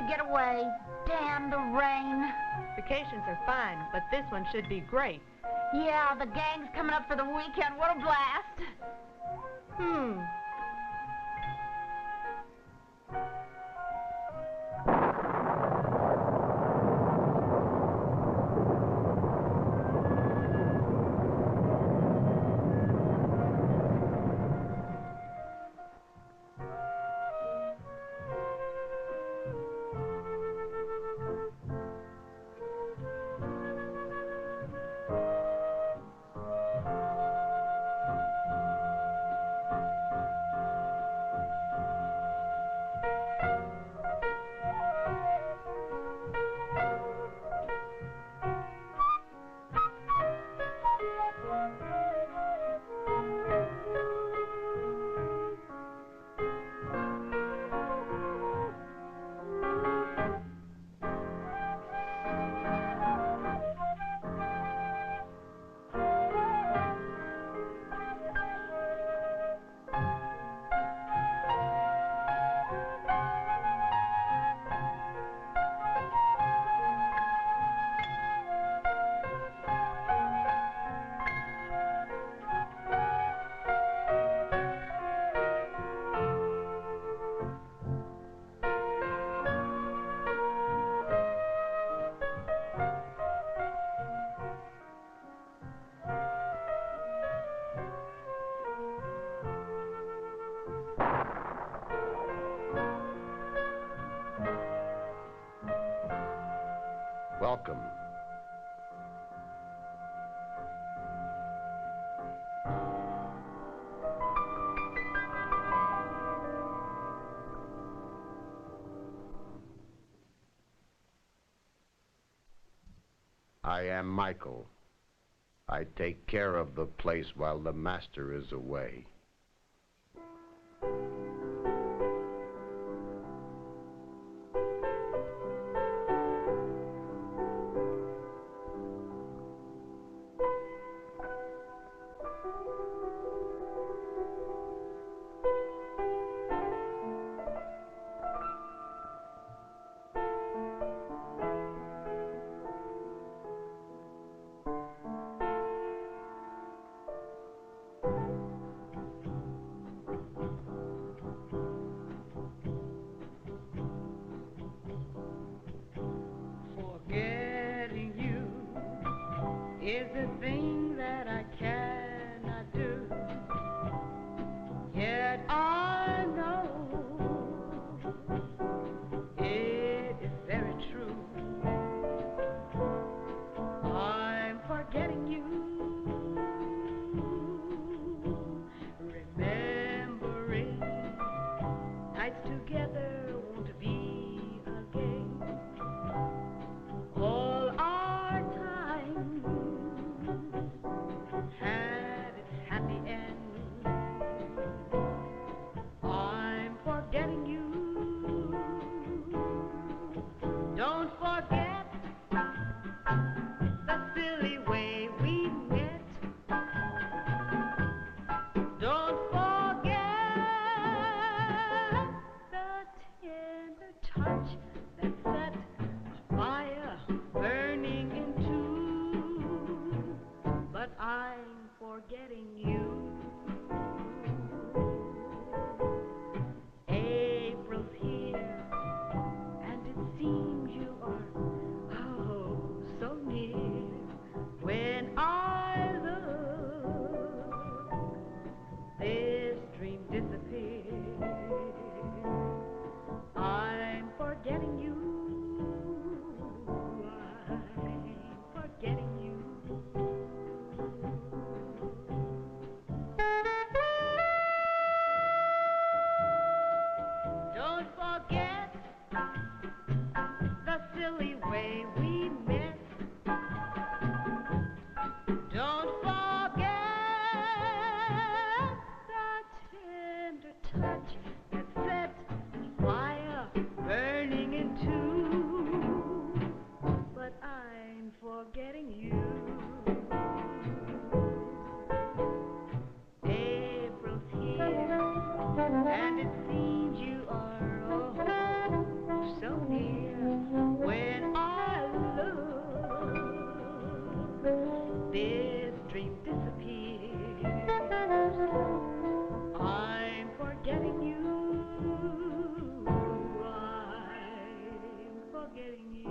Get away. Damn the rain. Vacations are fine, but this one should be great. Yeah, the gang's coming up for the weekend. What a blast. Welcome. I am Michael. I take care of the place while the master is away. Forgetting you is a thing that I cannot do. Yet I know it is very true. I'm forgetting you. Remembering nights together won't be again. All our time had its happy end. I'm forgetting you. Don't forget the silly way we met. Don't forget the tender touch that set a fire burning into. But I'm forgetting you. April's here, and it seems you are oh so near. When I look, this dream disappears. I'm forgetting you. I'm forgetting you. Don't forget the silly way we met. Don't forget the tender touch that set the fire burning in two. But I'm forgetting you. April's here, and it seems you are oh so near. When I look, this dream disappears. I'm forgetting you. I'm forgetting you.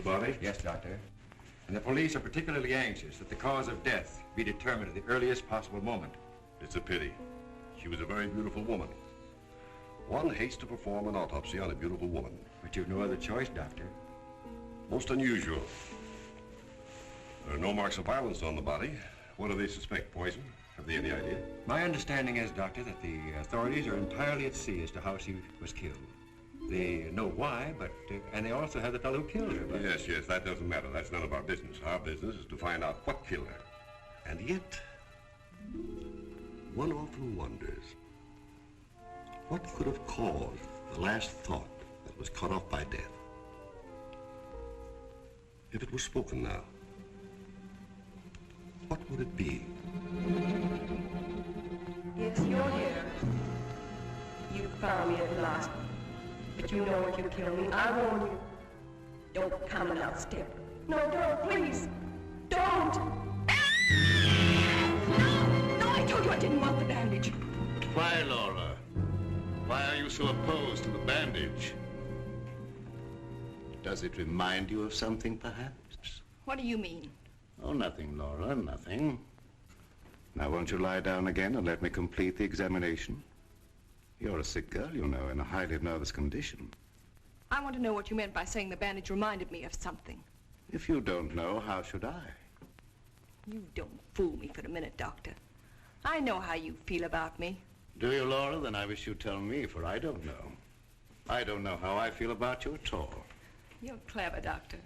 the body? Yes, Doctor. And the police are particularly anxious that the cause of death be determined at the earliest possible moment. It's a pity. She was a very beautiful woman. One hates to perform an autopsy on a beautiful woman. But you've no other choice, Doctor. Most unusual. There are no marks of violence on the body. What do they suspect? Poison? Have they any idea? My understanding is, Doctor, that the authorities are entirely at sea as to how she was killed. They know why, but, and they also have the fellow who killed her. But... Yes, that doesn't matter. That's none of our business. Our business is to find out what killed her. And yet, one often wonders, what could have caused the last thought that was cut off by death? If it was spoken now, what would it be? Yes, you're here. You found me at last. But you know what you killed me. I warn you. Don't come and outstep. No, don't, please. Don't! No, I told you I didn't want the bandage. Why, Laura? Why are you so opposed to the bandage? Does it remind you of something, perhaps? What do you mean? Oh, nothing, Laura, nothing. Now, won't you lie down again and let me complete the examination? You're a sick girl, you know, in a highly nervous condition. I want to know what you meant by saying the bandage reminded me of something. If you don't know, how should I? You don't fool me for a minute, Doctor. I know how you feel about me. Do you, Laura? Then I wish you'd tell me, for I don't know. I don't know how I feel about you at all. You're clever, Doctor.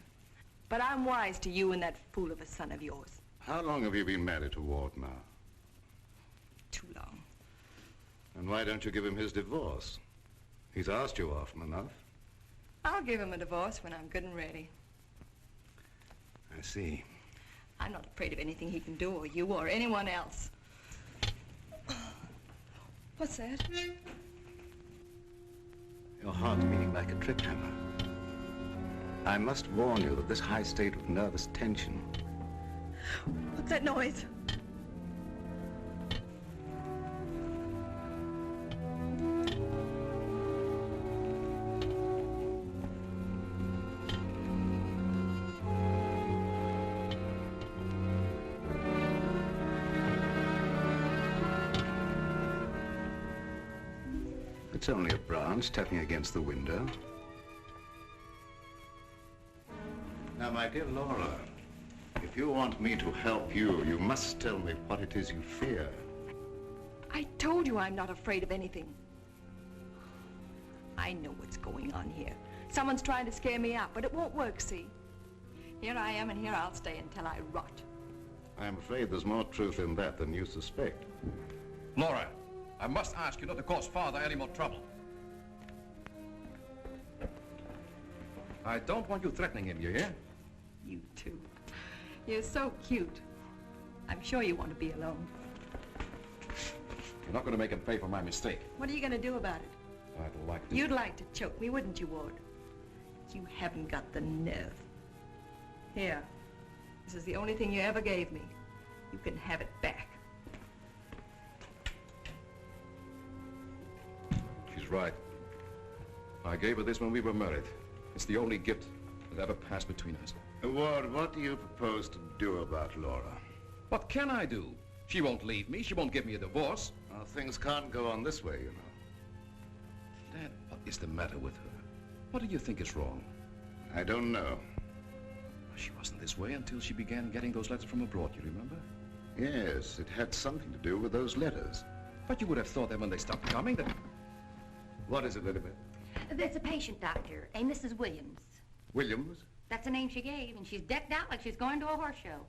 But I'm wise to you and that fool of a son of yours. How long have you been married to Ward now? Too long. And why don't you give him his divorce? He's asked you often enough. I'll give him a divorce when I'm good and ready. I see. I'm not afraid of anything he can do, or you, or anyone else. What's that? Your heart's beating like a trip hammer. I must warn you that this high state of nervous tension... What's that noise? It's only a branch tapping against the window. Now, my dear Laura, if you want me to help you, you must tell me what it is you fear. I told you I'm not afraid of anything. I know what's going on here. Someone's trying to scare me out, but it won't work, see? Here I am, and here I'll stay until I rot. I'm afraid there's more truth in that than you suspect. Laura, I must ask you not to cause Father any more trouble. I don't want you threatening him, you hear? You too. You're so cute. I'm sure you want to be alone. You're not going to make him pay for my mistake. What are you going to do about it? I'd like to... You'd like to choke me, wouldn't you, Ward? You haven't got the nerve. Here. This is the only thing you ever gave me. You can have it back. She's right. I gave her this when we were married. It's the only gift that ever passed between us. Ward, what do you propose to do about Laura? What can I do? She won't leave me. She won't give me a divorce. Well, things can't go on this way, you know. Dad, what is the matter with her? What do you think is wrong? I don't know. She wasn't this way until she began getting those letters from abroad, you remember? Yes, it had something to do with those letters. But you would have thought that when they stopped coming, that... What is it, Elizabeth? There's a patient, Doctor, a Mrs. Williams. Williams? That's the name she gave, and she's decked out like she's going to a horse show.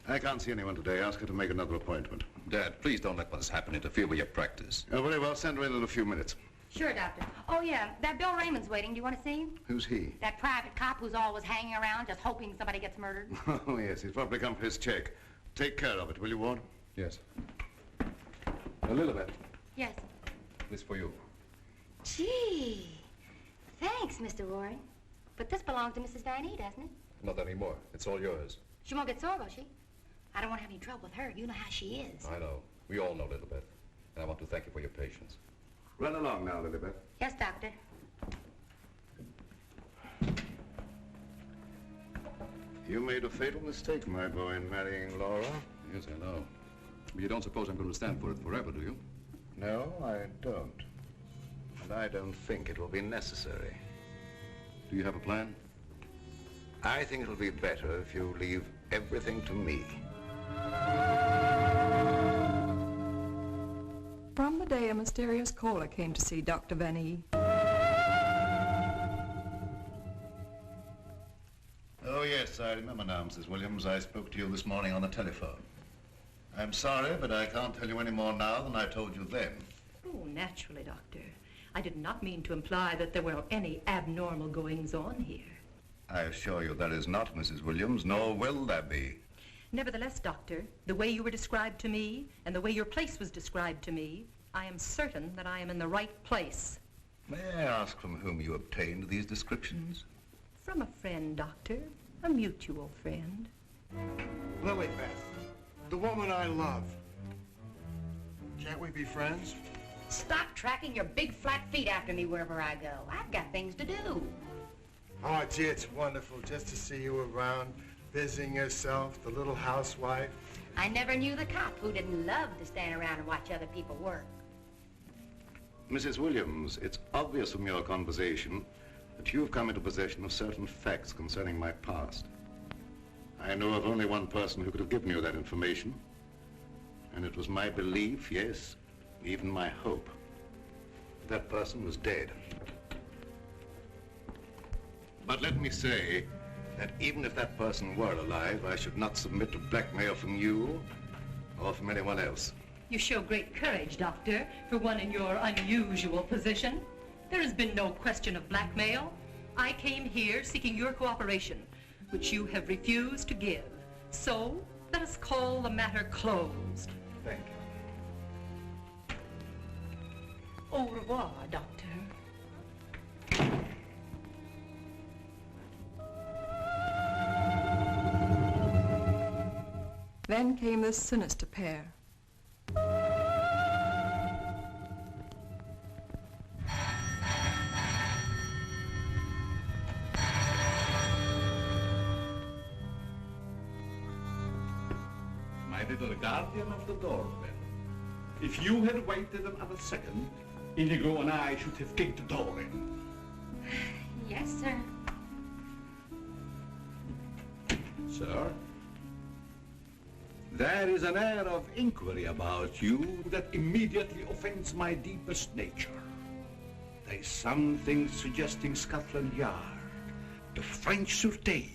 I can't see anyone today. Ask her to make another appointment. Dad, please don't let what has happened interfere with your practice. Oh, very well. Send her in a few minutes. Sure, Doctor. Oh, yeah, that Bill Raymond's waiting. Do you want to see him? Who's he? That private cop who's always hanging around just hoping somebody gets murdered. Oh, yes. He's probably come for his check. Take care of it, will you, Ward? Yes. Elizabeth. Yes. This for you. Gee. Thanks, Mr. Rory. But this belongs to Mrs. Van E, doesn't it? Not anymore. It's all yours. She won't get sore, will she? I don't want to have any trouble with her. You know how she is. I know. We all know, Elizabeth. And I want to thank you for your patience. Run along now, Elizabeth. Yes, Doctor. You made a fatal mistake, my boy, in marrying Laura. Yes, I know. But you don't suppose I'm going to stand for it forever, do you? No, I don't. And I don't think it will be necessary. Do you have a plan? I think it'll be better if you leave everything to me. From the day a mysterious caller came to see Dr. Van E. Oh, yes, I remember now, Mrs. Williams. I spoke to you this morning on the telephone. I'm sorry, but I can't tell you any more now than I told you then. Oh, naturally, Doctor. I did not mean to imply that there were any abnormal goings-on here. I assure you there is not, Mrs. Williams, nor will there be. Nevertheless, Doctor, the way you were described to me and the way your place was described to me, I am certain that I am in the right place. May I ask from whom you obtained these descriptions? From a friend, Doctor. A mutual friend. Lilybeth, the woman I love. Can't we be friends? Stop tracking your big flat feet after me wherever I go. I've got things to do. Oh, gee, it's wonderful just to see you around, busying yourself, the little housewife. I never knew the cop who didn't love to stand around and watch other people work. Mrs. Williams, it's obvious from your conversation that you've come into possession of certain facts concerning my past. I know of only one person who could have given you that information, and it was my belief, yes, even my hope, that person was dead. But let me say that even if that person were alive, I should not submit to blackmail from you or from anyone else. You show great courage, Doctor, for one in your unusual position. There has been no question of blackmail. I came here seeking your cooperation, which you have refused to give. So, let us call the matter closed. Thank you. Au revoir, Doctor. Then came this sinister pair. My little guardian of the doorbell. If you had waited another second, Inigo and I should have kicked the door in. Yes, sir. Sir, there is an air of inquiry about you that immediately offends my deepest nature. There is something suggesting Scotland Yard, the French Sûreté,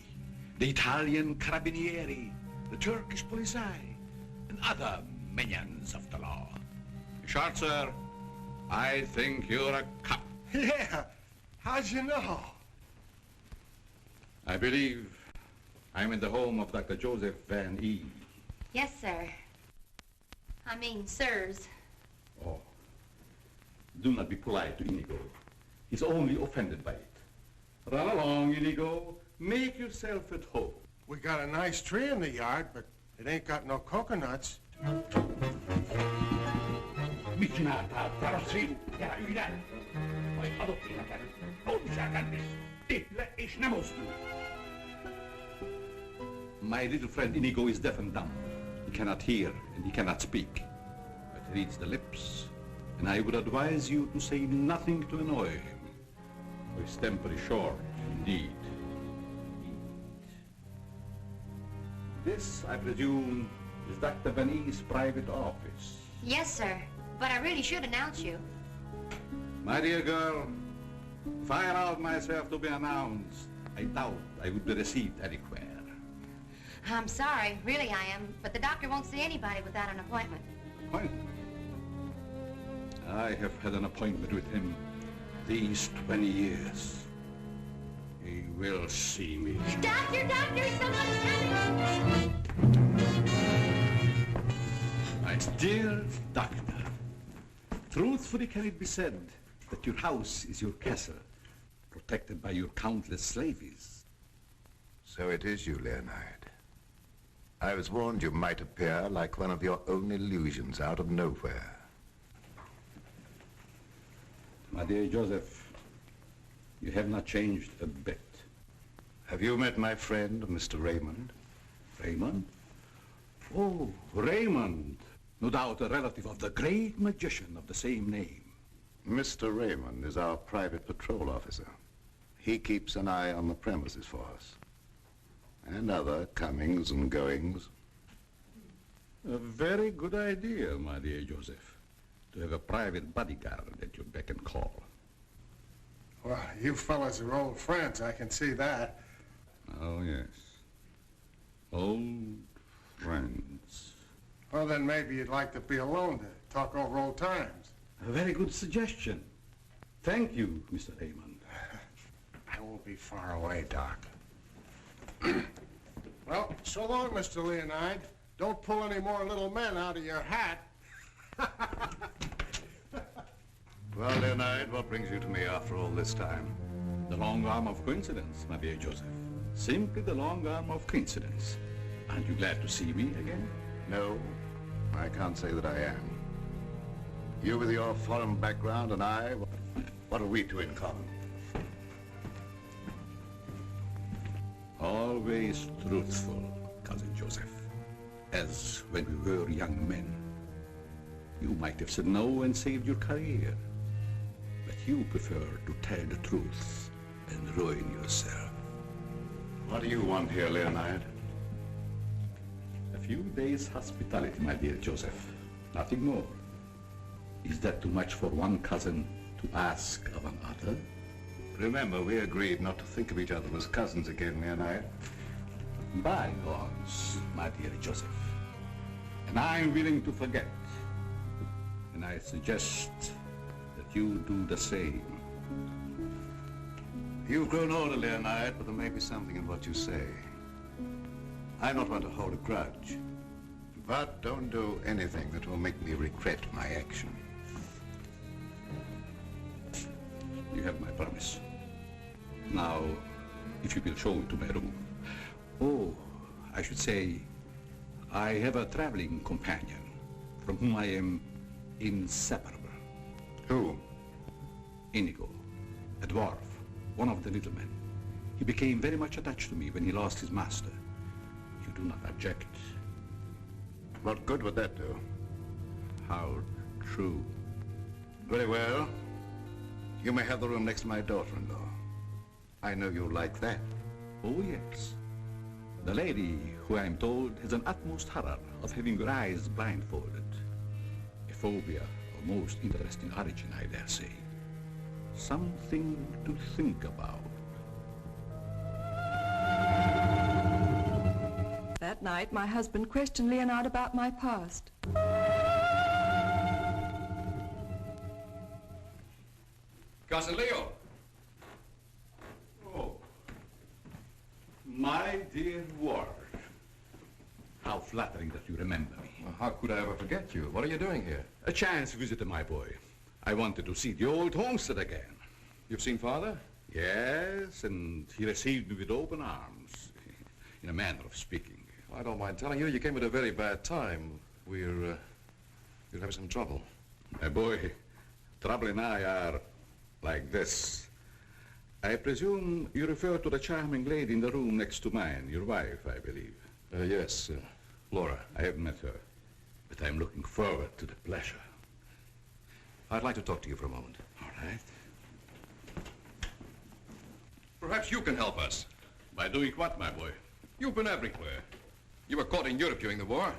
the Italian Carabinieri, the Turkish Police, and other minions of the law. In short, sir, I think you're a cop. Yeah, how'd you know? I believe I'm in the home of Dr. Joseph Van E. Yes, sir. I mean, sirs. Oh, do not be polite to Inigo. He's only offended by it. Run along, Inigo. Make yourself at home. We got a nice tree in the yard, but it ain't got no coconuts. My little friend Inigo is deaf and dumb. He cannot hear and he cannot speak, but he reads the lips, and I would advise you to say nothing to annoy him. His temper is short, indeed. This, I presume, is Dr. Van E.'s private office. Yes, sir. But I really should announce you. My dear girl, if I allowed myself to be announced, I doubt I would be received anywhere. I'm sorry, really I am, but the doctor won't see anybody without an appointment. Appointment? I have had an appointment with him these 20 years. He will see me. Doctor, someone's coming! My dear doctor, truthfully can it be said that your house is your castle, protected by your countless slaves? So it is you, Leonard. I was warned you might appear like one of your own illusions out of nowhere. My dear Joseph, you have not changed a bit. Have you met my friend, Mr. Raymond? Raymond? Oh, Raymond. No doubt a relative of the great magician of the same name. Mr. Raymond is our private patrol officer. He keeps an eye on the premises for us. and other comings and goings. A very good idea, my dear Joseph, to have a private bodyguard at your beck and call. Well, you fellas are old friends, I can see that. Oh, yes. Old friends. Well, then maybe you'd like to be alone to talk over old times. A very good suggestion. Thank you, Mr. Raymond. I won't be far away, Doc. Well, so long, Mr. Leonide. Don't pull any more little men out of your hat. Well, Leonide, what brings you to me after all this time? The long arm of coincidence, my dear Joseph. Simply the long arm of coincidence. Aren't you glad to see me again? No, I can't say that I am. You with your foreign background and I, what have we two in common? Always truthful, Cousin Joseph. As when we were young men. You might have said no and saved your career. But you prefer to tell the truth and ruin yourself. What do you want here, Leonide? A few days' hospitality, my dear Joseph. Nothing more. Is that too much for one cousin to ask of another? Remember, we agreed not to think of each other as cousins again, Leonide. Bygones, my dear Joseph. And I'm willing to forget. And I suggest that you do the same. You've grown older, Leonide, but there may be something in what you say. I'm not one to hold a grudge. But don't do anything that will make me regret my action. You have my promise. Now, if you will show me to my room. Oh, I should say, I have a traveling companion from whom I am inseparable. Who? Inigo, a dwarf, one of the little men. He became very much attached to me when he lost his master. You do not object? What good would that do? How true. Very well. You may have the room next to my daughter-in-law. I know you'll like that. Oh, yes. The lady, who I am told has an utmost horror of having your eyes blindfolded. A phobia of most interesting origin, I dare say. Something to think about. That night, my husband questioned Leonard about my past. Cousin Leo. Oh. My dear Ward. How flattering that you remember me. Well, how could I ever forget you? What are you doing here? A chance visitor, my boy. I wanted to see the old homestead again. You've seen Father? Yes, and he received me with open arms, in a manner of speaking. I don't mind telling you, you came at a very bad time. We're having some trouble. My boy, trouble and I are like this. I presume you refer to the charming lady in the room next to mine, your wife, I believe. Yes, Laura. I haven't met her, but I'm looking forward to the pleasure. I'd like to talk to you for a moment. All right. Perhaps you can help us. By doing what, my boy? You've been everywhere. You were caught in Europe during the war.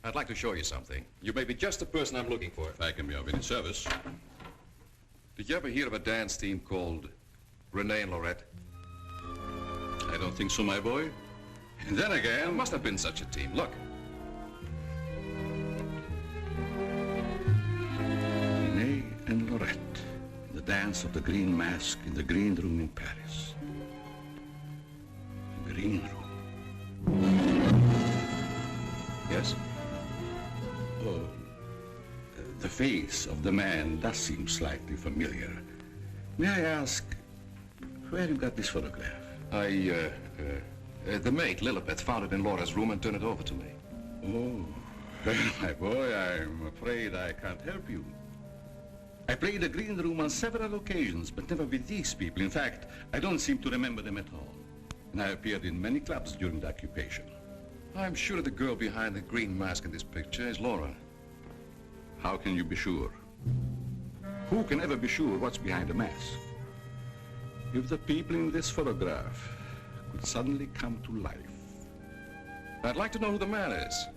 I'd like to show you something. You may be just the person I'm looking for. If I can be of any service. Did you ever hear of a dance team called Renee and Lorette? I don't think so, my boy. And then again... There must have been such a team. Look. Renee and Lorette. The dance of the green mask in the green room in Paris. The green room. Yes? Oh, the face of the man does seem slightly familiar. May I ask, where you got this photograph? The maid, Lilibet, found it in Laura's room and turned it over to me. Oh, my boy, I'm afraid I can't help you. I played the green room on several occasions, but never with these people. In fact, I don't seem to remember them at all. And I appeared in many clubs during the occupation. I'm sure the girl behind the green mask in this picture is Laura. How can you be sure? Who can ever be sure what's behind the mask? If the people in this photograph would suddenly come to life. I'd like to know who the man is.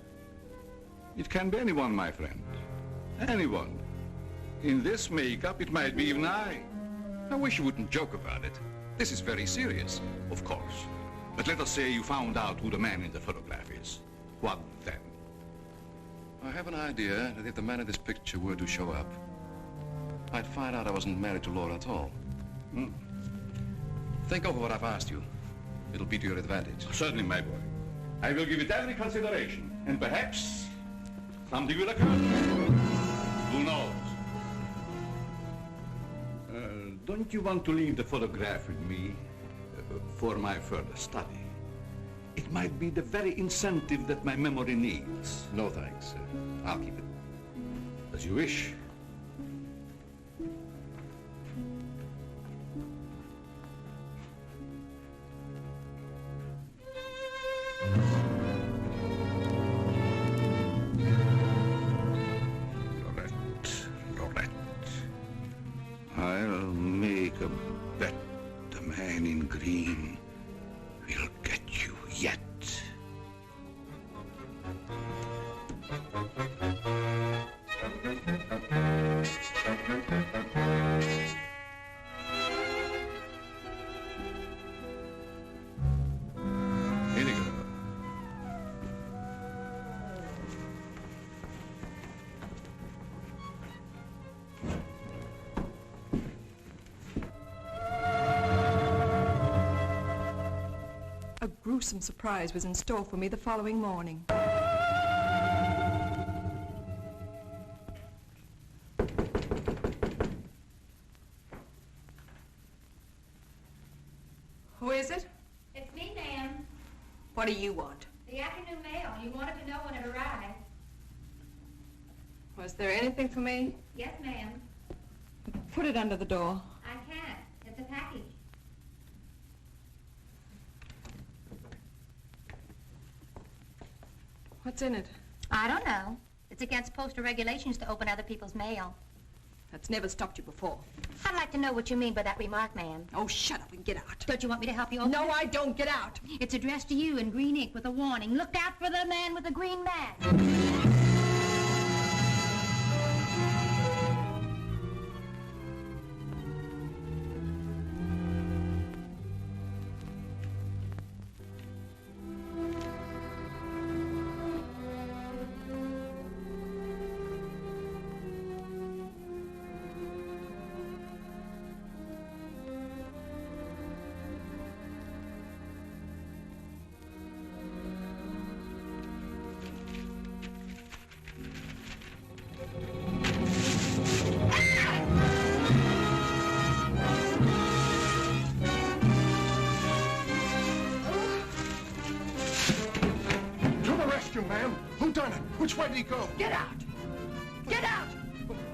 It can be anyone, my friend. Anyone. In this makeup, it might be even I. I wish you wouldn't joke about it. This is very serious. Of course. But let us say you found out who the man in the photograph is. What then? I have an idea that if the man in this picture were to show up, I'd find out I wasn't married to Laura at all. Think over what I've asked you. It'll be to your advantage. Certainly, my boy. I will give it every consideration. And perhaps something will occur. Who knows? Don't you want to leave the photograph with me for my further study? It might be the very incentive that my memory needs. No, thanks. I'll keep it. As you wish. Lorette. I'll make a bet the man in green will get you yet. A gruesome surprise was in store for me the following morning. Who is it? It's me, ma'am. What do you want? The afternoon mail. You wanted to know when it arrived. Was there anything for me? Yes, ma'am. Put it under the door. I can't. It's a package. What's in it? I don't know. It's against postal regulations to open other people's mail. That's never stopped you before. I'd like to know what you mean by that remark, ma'am. Oh, shut up and get out. Don't you want me to help you open it? No, I don't. Get out. It's addressed to you in green ink with a warning. Look out for the man with the green mask. Ma'am, who done it? Which way did he go? Get out! Get out!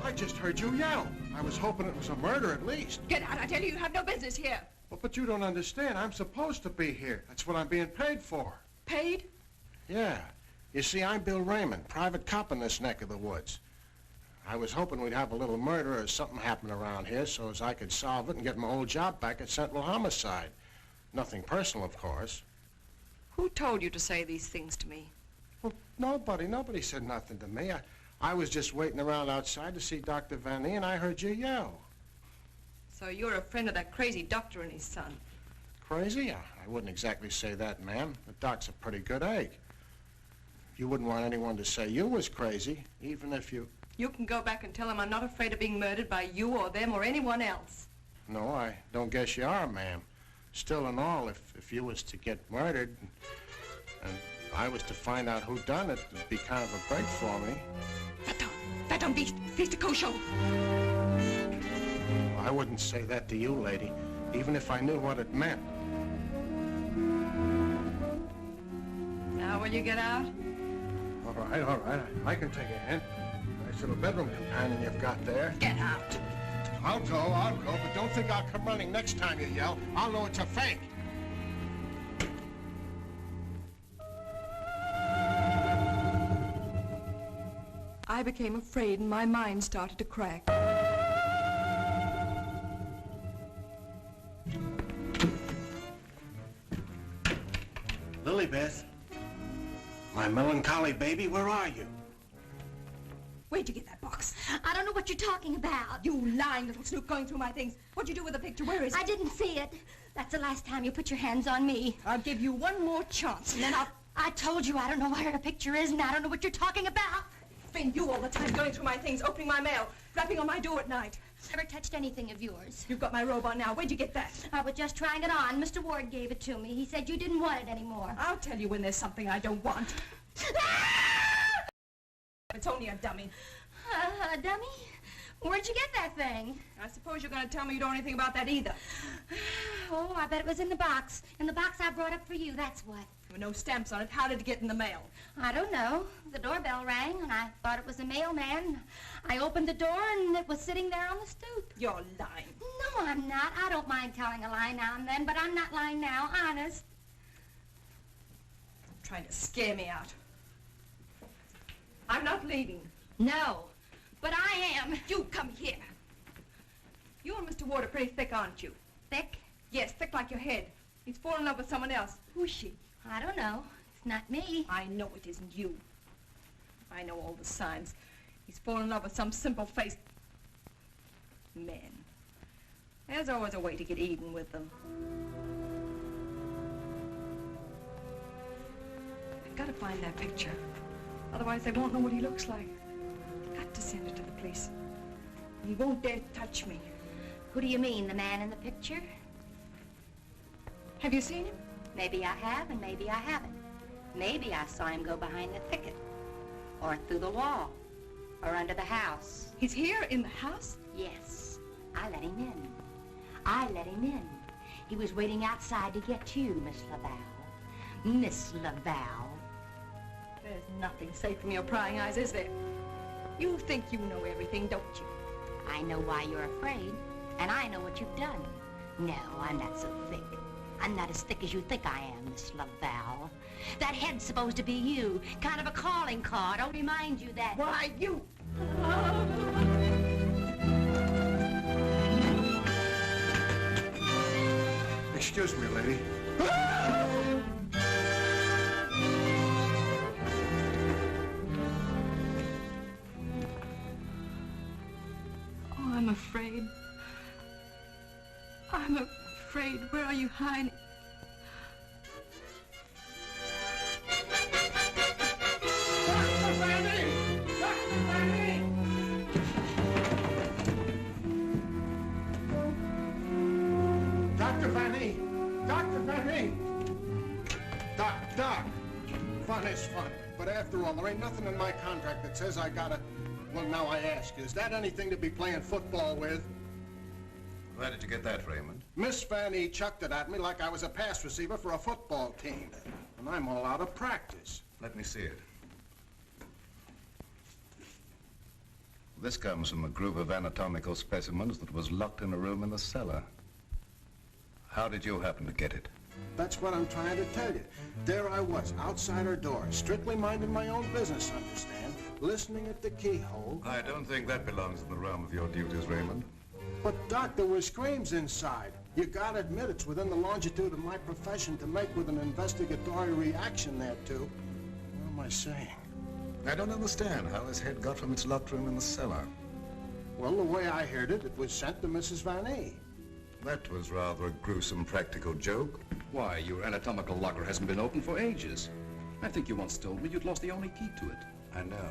I just heard you yell. I was hoping it was a murder at least. Get out! I tell you, you have no business here. Well, but you don't understand. I'm supposed to be here. That's what I'm being paid for. Paid? Yeah. You see, I'm Bill Raymond, private cop in this neck of the woods. I was hoping we'd have a little murder or something happen around here so as I could solve it and get my old job back at Central Homicide. Nothing personal, of course. Who told you to say these things to me? Well, nobody said nothing to me. I was just waiting around outside to see Dr. Van E, and I heard you yell. So you're a friend of that crazy doctor and his son? Crazy? I wouldn't exactly say that, ma'am. The doc's a pretty good egg. You wouldn't want anyone to say you was crazy, even if you... You can go back and tell them I'm not afraid of being murdered by you or them or anyone else. No, I don't guess you are, ma'am. Still and all, if you was to get murdered and I was to find out who done it, it'd be kind of a break for me. Va-t'en, fils de cochon! I wouldn't say that to you, lady, even if I knew what it meant. Now will you get out? All right. I can take a hint. Nice little bedroom companion you've got there. Get out. I'll go, but don't think I'll come running next time you yell. I'll know it's a fake. I became afraid and my mind started to crack. Golly, baby, where are you? Where'd you get that box? I don't know what you're talking about. You lying little snoop going through my things. What'd you do with the picture? Where is it? I didn't see it. That's the last time you put your hands on me. I'll give you one more chance, and then I told you I don't know where the picture is, and I don't know what you're talking about. Been you all the time going through my things, opening my mail, rapping on my door at night. Never touched anything of yours. You've got my robe on now. Where'd you get that? I was just trying it on. Mr. Ward gave it to me. He said you didn't want it anymore. I'll tell you when there's something I don't want. It's only a dummy. A dummy? Where'd you get that thing? I suppose you're going to tell me you don't know anything about that either. Oh, I bet it was in the box. In the box I brought up for you, that's what. There were no stamps on it. How did it get in the mail? I don't know. The doorbell rang, and I thought it was a mailman. I opened the door, and it was sitting there on the stoop. You're lying. No, I'm not. I don't mind telling a lie now and then, but I'm not lying now, honest. Trying to scare me out. I'm not leaving. No, but I am. You come here. You and Mr. Ward are pretty thick, aren't you? Thick? Yes, thick like your head. He's fallen in love with someone else. Who's she? I don't know. It's not me. I know it isn't you. I know all the signs. He's fallen in love with some simple-faced man. There's always a way to get even with them. I've got to find that picture. Otherwise, they won't know what he looks like. I've got to send it to the police. He won't dare touch me. Who do you mean, the man in the picture? Have you seen him? Maybe I have, and maybe I haven't. Maybe I saw him go behind the thicket, or through the wall, or under the house. He's here in the house? Yes. I let him in. I let him in. He was waiting outside to get you, Miss Laval. Miss Laval. There's nothing safe from your prying eyes, is there? You think you know everything, don't you? I know why you're afraid, and I know what you've done. No, I'm not so thick. I'm not as thick as you think I am, Miss Laval. That head's supposed to be you, kind of a calling card. I'll remind you that... Why, you... Excuse me, lady. Oh, I'm afraid. I'm afraid. Where are you hiding? Dr. Vanny! Dr. Vanny! Doc! Fun is fun. But after all, there ain't nothing in my contract that says I gotta... Well, now I ask, is that anything to be playing football with? Where did you get that, Raymond? Miss Vanny chucked it at me like I was a pass receiver for a football team. And I'm all out of practice. Let me see it. This comes from a group of anatomical specimens that was locked in a room in the cellar. How did you happen to get it? That's what I'm trying to tell you. There I was, outside her door, strictly minding my own business, understand? Listening at the keyhole. I don't think that belongs in the realm of your duties, Raymond. But, Doc, there were screams inside. You gotta admit it's within the longitude of my profession to make with an investigatory reaction thereto. What am I saying? I don't understand how his head got from its locked room in the cellar. Well, the way I heard it, it was sent to Mrs. Vanny. That was rather a gruesome practical joke. Why, your anatomical locker hasn't been opened for ages. I think you once told me you'd lost the only key to it. I know.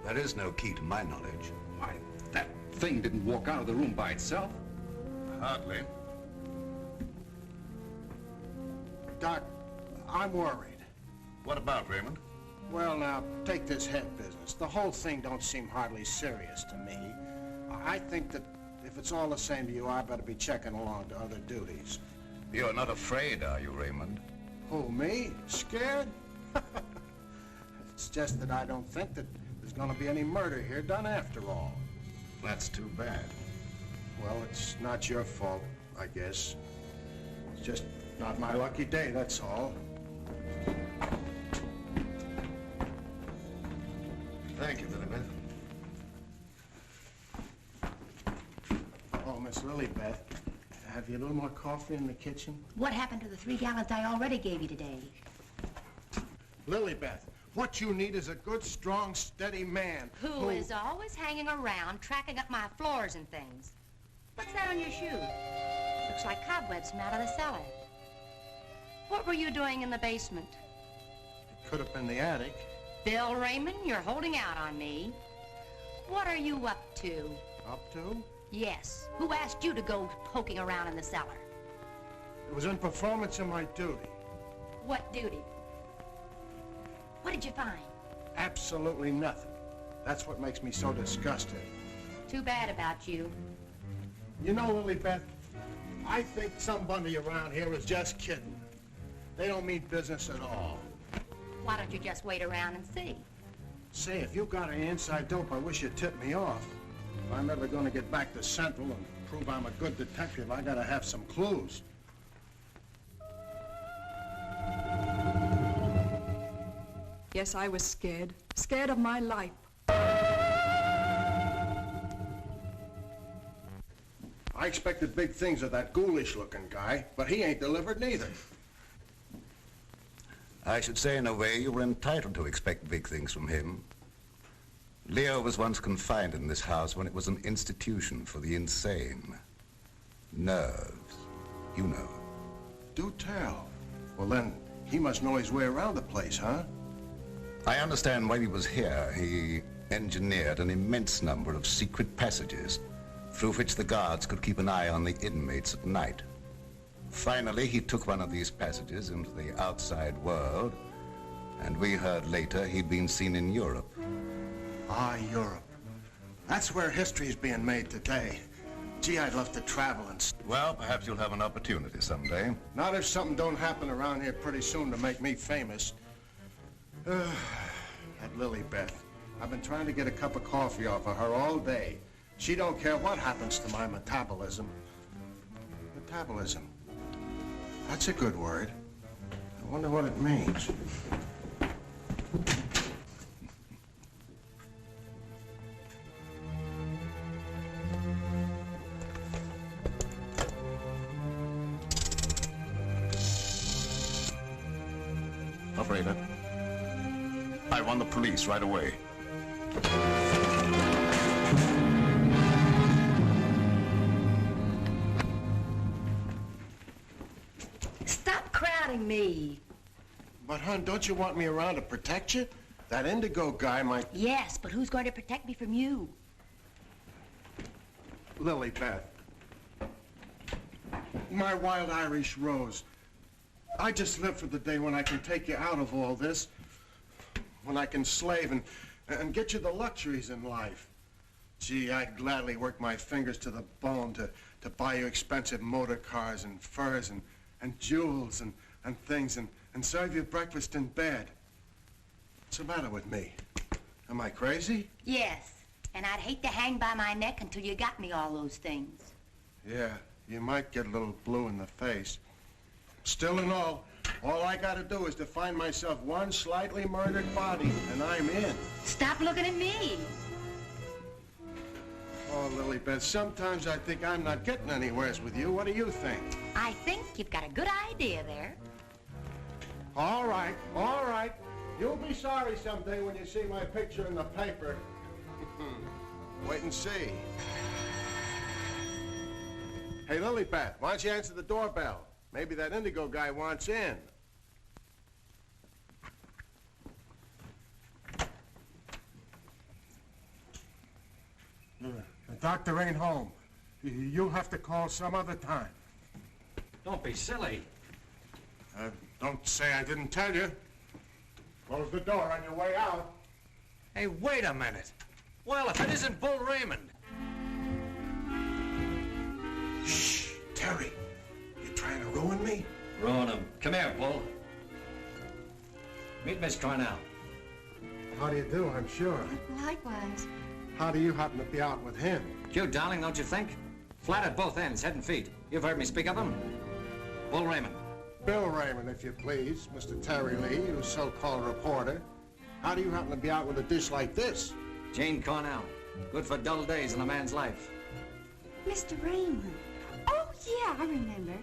There is no key to my knowledge. Why, that thing didn't walk out of the room by itself. Hardly. Doc, I'm worried. What about, Raymond? Well, now, take this head business. The whole thing don't seem hardly serious to me. I think that if it's all the same to you, I better be checking along to other duties. You're not afraid, are you, Raymond? Who, me? Scared? It's just that I don't think that there's going to be any murder here done after all. That's too bad. Well, it's not your fault, I guess. It's just not my lucky day, that's all. Thank you, Lilybeth. Oh, Miss Lilybeth, have you a little more coffee in the kitchen? What happened to the 3 gallons I already gave you today? Lilybeth, What you need is a good, strong, steady man. Who is always hanging around, tracking up my floors and things. What's that on your shoe? Looks like cobwebs from out of the cellar. What were you doing in the basement? It could have been the attic. Bill Raymond, you're holding out on me. What are you up to? Up to? Yes. Who asked you to go poking around in the cellar? It was in performance of my duty. What duty? What did you find? Absolutely nothing. That's what makes me so disgusted. Too bad about you. You know, Lily Beth, I think somebody around here is just kidding. They don't mean business at all. Why don't you just wait around and see? Say, if you got any inside dope, I wish you'd tip me off. If I'm ever going to get back to Central and prove I'm a good detective, I gotta have some clues. Yes, I was scared. Scared of my life. I expected big things of that ghoulish-looking guy, but he ain't delivered neither. I should say, in a way, you were entitled to expect big things from him. Leo was once confined in this house when it was an institution for the insane. Nerves, you know. Do tell. Well, then, he must know his way around the place, huh? I understand while he was here, he engineered an immense number of secret passages through which the guards could keep an eye on the inmates at night. Finally, he took one of these passages into the outside world, and we heard later he'd been seen in Europe. Ah, Europe. That's where history's being made today. Gee, I'd love to travel and... Well, perhaps you'll have an opportunity someday. Not if something don't happen around here pretty soon to make me famous. That Lily Beth. I've been trying to get a cup of coffee off of her all day. She don't care what happens to my metabolism. Metabolism. That's a good word. I wonder what it means. Operator, I want the police right away. Stop crowding me. But, hon, don't you want me around to protect you? That indigo guy might... Yes, but who's going to protect me from you? Lily Beth. My wild Irish rose. I just live for the day when I can take you out of all this. When I can slave and get you the luxuries in life. Gee, I'd gladly work my fingers to the bone to buy you expensive motor cars and furs and jewels and things and serve you breakfast in bed. What's the matter with me? Am I crazy? Yes, and I'd hate to hang by my neck until you got me all those things. Yeah, you might get a little blue in the face. Still and all I gotta do is to find myself one slightly murdered body, and I'm in. Stop looking at me. Oh, Lily Beth, sometimes I think I'm not getting anywheres with you. What do you think? I think you've got a good idea there. All right, all right. You'll be sorry someday when you see my picture in the paper. Wait and see. Hey, Lily Beth, why don't you answer the doorbell? Maybe that indigo guy wants in. The doctor ain't home. You'll have to call some other time. Don't be silly. Don't say I didn't tell you. Close the door on your way out. Hey, wait a minute. Well, if it isn't Bull Raymond. Shh, Terry. You trying to ruin me? Ruin him. Come here, Bull. Meet Miss Cornell. How do you do, I'm sure. Likewise. How do you happen to be out with him? Cute, darling, don't you think? Flat at both ends, head and feet. You've heard me speak of him. Bull Raymond. Bill Raymond, if you please, Mr. Terry Lee, you so-called reporter. How do you happen to be out with a dish like this? Jane Cornell. Good for dull days in a man's life. Mr. Raymond. Oh, yeah, I remember.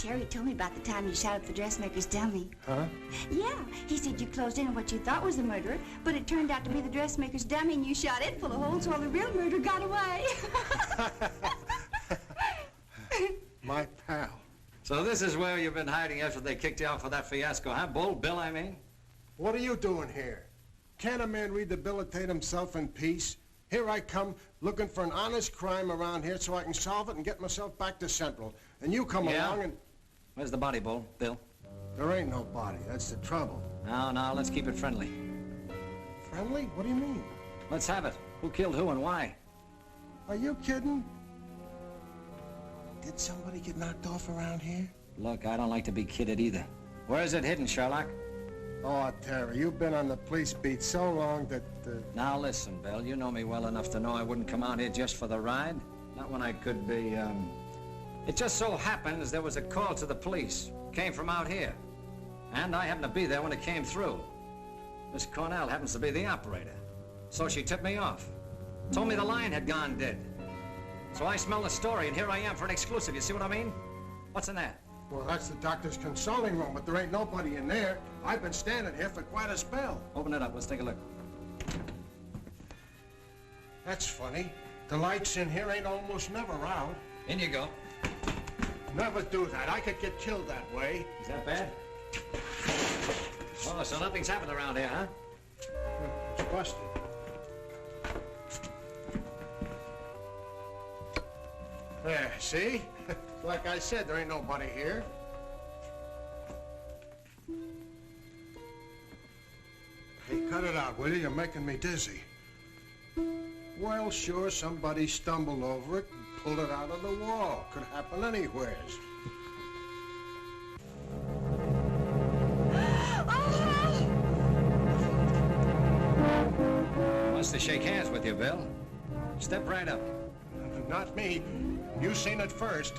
Terry told me about the time you shot up the dressmaker's dummy. Huh? Yeah, he said you closed in on what you thought was the murderer, but it turned out to be the dressmaker's dummy, and you shot it full of holes while the real murderer got away. My pal. So this is where you've been hiding after they kicked you out for that fiasco, huh? Bold Bill, I mean? What are you doing here? Can't a man rehabilitate himself in peace? Here I come, looking for an honest crime around here so I can solve it and get myself back to Central. And you come along and... Where's the body, Bull? Bill? There ain't no body. That's the trouble. No, let's keep it friendly. Friendly? What do you mean? Let's have it. Who killed who and why? Are you kidding? Did somebody get knocked off around here? Look, I don't like to be kidded either. Where is it hidden, Sherlock? Oh, Terry, you've been on the police beat so long that... Now listen, Bill, you know me well enough to know I wouldn't come out here just for the ride. Not when I could be, It just so happens there was a call to the police. Came from out here. And I happened to be there when it came through. Miss Cornell happens to be the operator. So she tipped me off. Told me the line had gone dead. So I smelled the story, and here I am for an exclusive. You see what I mean? What's in there? Well, that's the doctor's consulting room, but there ain't nobody in there. I've been standing here for quite a spell. Open it up. Let's take a look. That's funny. The lights in here ain't almost never out. In you go. Never do that. I could get killed that way. Is that bad? Oh, so nothing's happened around here, huh? It's busted. There, see? Like I said, there ain't nobody here. Hey, cut it out, will you? You're making me dizzy. Well, sure, somebody stumbled over it and pulled it out of the wall. Could happen anywheres. Wants to shake hands with you, Bill. Step right up. Not me. You seen it first.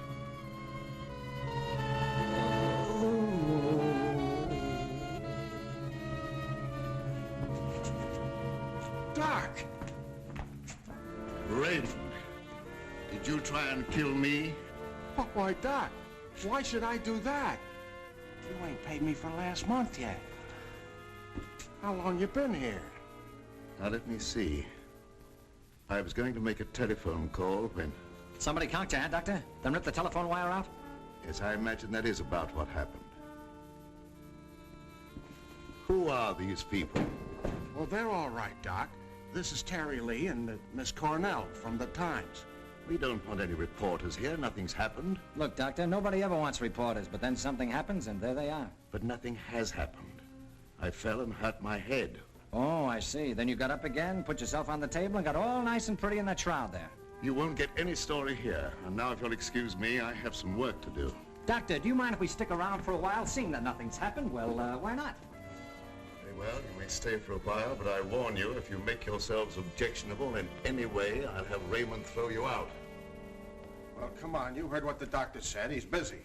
Doc! Raymond, did you try and kill me? Oh, why, Doc, why should I do that? You ain't paid me for last month yet. How long you been here? Now, let me see. I was going to make a telephone call when... Somebody conked you, huh, Doctor? Then ripped the telephone wire out? Yes, I imagine that is about what happened. Who are these people? Well, they're all right, Doc. This is Terry Lee and Miss Cornell from the Times. We don't want any reporters here. Nothing's happened. Look, Doctor, nobody ever wants reporters, but then something happens and there they are. But nothing has happened. I fell and hurt my head. Oh, I see. Then you got up again, put yourself on the table, and got all nice and pretty in that shroud there. You won't get any story here. And now, if you'll excuse me, I have some work to do. Doctor, do you mind if we stick around for a while? Seeing that nothing's happened, well, why not? Very well, you may stay for a while, but I warn you, if you make yourselves objectionable in any way, I'll have Raymond throw you out. Well, come on. You heard what the doctor said. He's busy.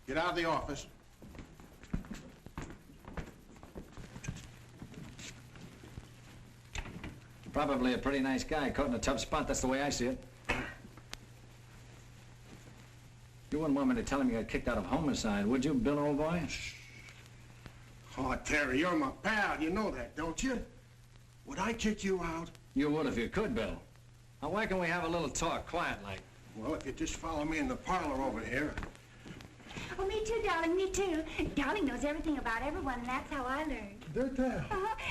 Get out of the office. Probably a pretty nice guy, caught in a tough spot. That's the way I see it. You wouldn't want me to tell him you got kicked out of homicide, would you, Bill, old boy? Oh, Terry, you're my pal. You know that, don't you? Would I kick you out? You would if you could, Bill. Now, why can't we have a little talk, quiet like? Well, if you just follow me in the parlor over here. Oh, me too, darling, me too. Darling knows everything about everyone, and that's how I learned. Did that?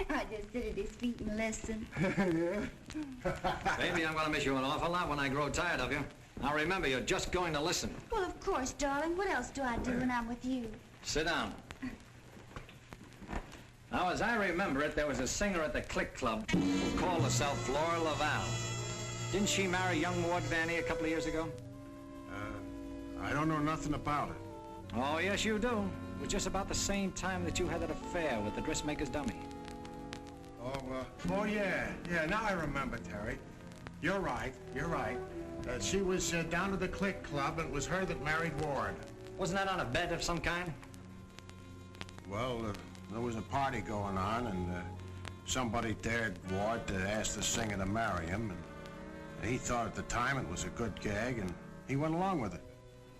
I just sit at his feet and listen. Yeah? Baby, I'm going to miss you an awful lot when I grow tired of you. Now, remember, you're just going to listen. Well, of course, darling. What else do I do when I'm with you? Sit down. Now, as I remember it, there was a singer at the Click Club who called herself Flora Laval. Didn't she marry young Ward Vanny a couple of years ago? I don't know nothing about it. Oh, yes, you do. It was just about the same time that you had that affair with the dressmaker's dummy. Oh, yeah. Yeah, now I remember, Terry. You're right. She was down to the Click Club, and it was her that married Ward. Wasn't that on a bet of some kind? Well, there was a party going on, and somebody dared Ward to ask the singer to marry him, and he thought at the time it was a good gag, and he went along with it.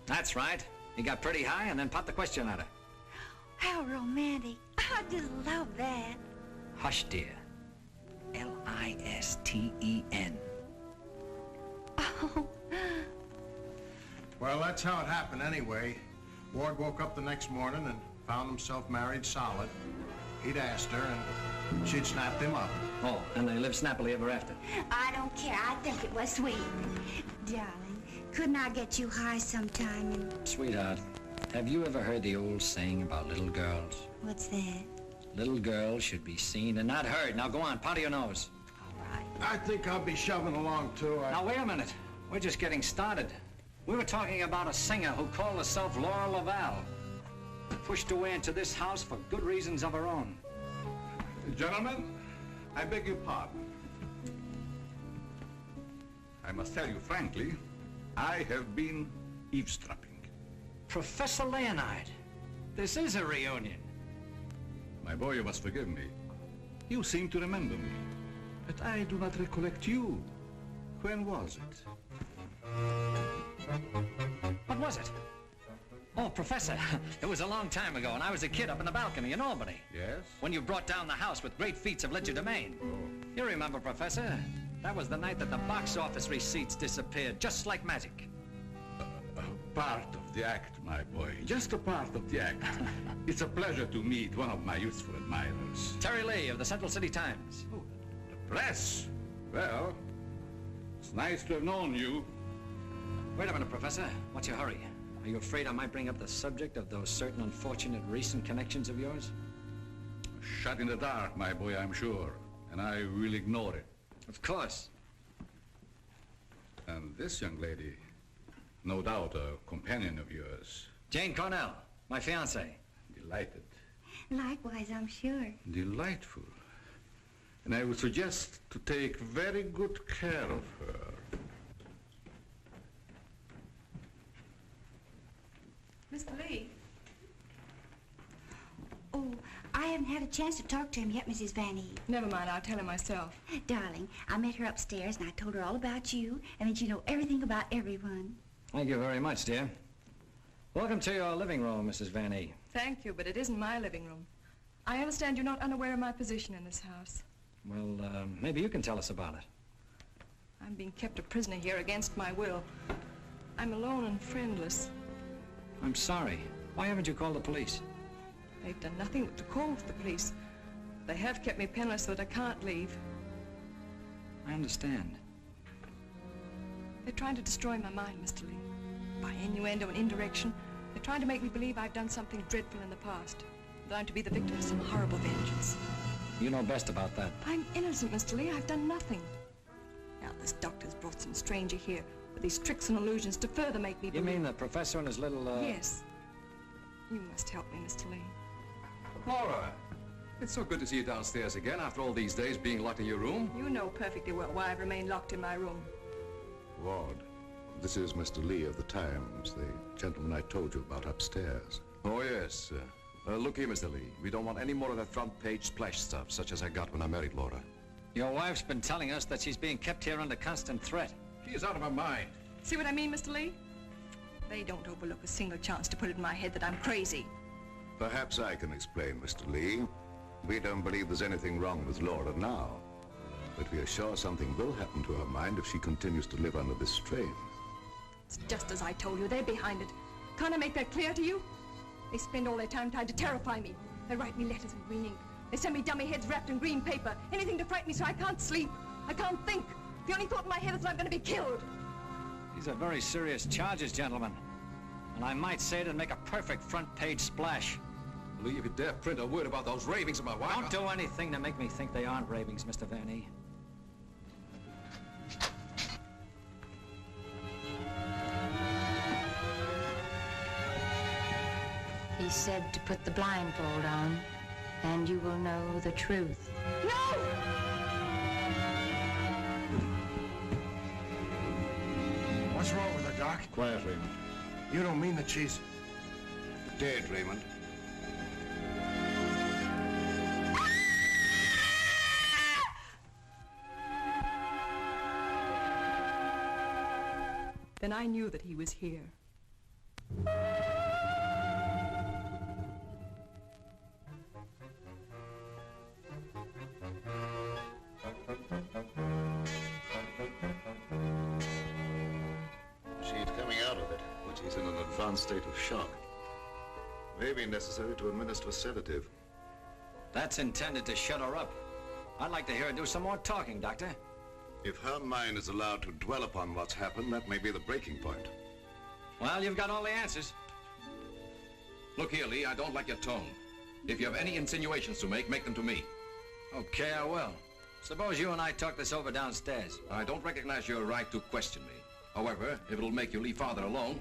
That's right. He got pretty high and then popped the question at her. How romantic. I just love that. Hush, dear. L-I-S-T-E-N. Oh. Well, that's how it happened anyway. Ward woke up the next morning and found himself married solid. He'd asked her, and she'd snapped him up. Oh, and they lived snappily ever after. I don't care. I think it was sweet. Darling, couldn't I get you high sometime and... Sweetheart, have you ever heard the old saying about little girls? What's that? Little girls should be seen and not heard. Now go on, powder your nose. I think I'll be shoving along, too. Now, wait a minute. We're just getting started. We were talking about a singer who called herself Laura Laval. Pushed her way into this house for good reasons of her own. Gentlemen, I beg your pardon. I must tell you frankly, I have been eavesdropping. Professor Leonard, this is a reunion. My boy, you must forgive me. You seem to remember me, but I do not recollect you. When was it? What was it? Oh, Professor, it was a long time ago, and I was a kid up in the balcony in Albany. Yes? When you brought down the house with great feats of legerdemain. Oh. You remember, Professor? That was the night that the box office receipts disappeared, just like magic. Part of the act, my boy. Just a part of the act. It's a pleasure to meet one of my youthful admirers. Terry Lee of the Central City Times. Oh, the press? Well, it's nice to have known you. Wait a minute, Professor. What's your hurry? Are you afraid I might bring up the subject of those certain unfortunate recent connections of yours? Shut in the dark, my boy, I'm sure. And I will ignore it. Of course. And this young lady, no doubt a companion of yours. Jane Cornell, my fiancée. Delighted. Likewise, I'm sure. Delightful. And I would suggest to take very good care of her. Mr. Lee. Oh, I haven't had a chance to talk to him yet, Mrs. Van Eve. Never mind, I'll tell him myself. Darling, I met her upstairs and I told her all about you and that you know everything about everyone. Thank you very much, dear. Welcome to your living room, Mrs. Van Eve. Thank you, but it isn't my living room. I understand you're not unaware of my position in this house. Well, maybe you can tell us about it. I'm being kept a prisoner here against my will. I'm alone and friendless. I'm sorry. Why haven't you called the police? They've done nothing but to call for the police. They have kept me penniless so that I can't leave. I understand. They're trying to destroy my mind, Mr. Lee. By innuendo and indirection, they're trying to make me believe I've done something dreadful in the past. That I'm to be the victim of some horrible vengeance. You know best about that. I'm innocent, Mr. Lee. I've done nothing. Now, this doctor's brought some stranger here with these tricks and illusions to further make me believe... You mean the professor and his little, Yes. You must help me, Mr. Lee. Laura, it's so good to see you downstairs again after all these days being locked in your room. You know perfectly well why I've remained locked in my room. Ward, this is Mr. Lee of the Times, the gentleman I told you about upstairs. Oh, yes. Look here, Mr. Lee. We don't want any more of that front-page splash stuff, such as I got when I married Laura. Your wife's been telling us that she's being kept here under constant threat. She is out of her mind. See what I mean, Mr. Lee? They don't overlook a single chance to put it in my head that I'm crazy. Perhaps I can explain, Mr. Lee. We don't believe there's anything wrong with Laura now. But we are sure something will happen to her mind if she continues to live under this strain. It's just as I told you. They're behind it. Can't I make that clear to you? They spend all their time trying to terrify me. They write me letters in green ink. They send me dummy heads wrapped in green paper. Anything to frighten me so I can't sleep. I can't think. The only thought in my head is that I'm going to be killed. These are very serious charges, gentlemen. And I might say it'd make a perfect front-page splash. Lee, if you dare print a word about those ravings of my wife... Don't do anything to make me think they aren't ravings, Mr. Van Eve. He said to put the blindfold on, and you will know the truth. No! What's wrong with her, Doc? Quiet, Raymond. You don't mean that she's... Dead, Raymond. Then I knew that he was here. is in an advanced state of shock. May be necessary to administer a sedative. That's intended to shut her up. I'd like to hear her do some more talking, Doctor. If her mind is allowed to dwell upon what's happened, that may be the breaking point. Well, you've got all the answers. Look here, Lee, I don't like your tone. If you have any insinuations to make them to me. Okay, I will. Suppose you and I talk this over downstairs. I don't recognize your right to question me. However, if it'll make you leave Father alone...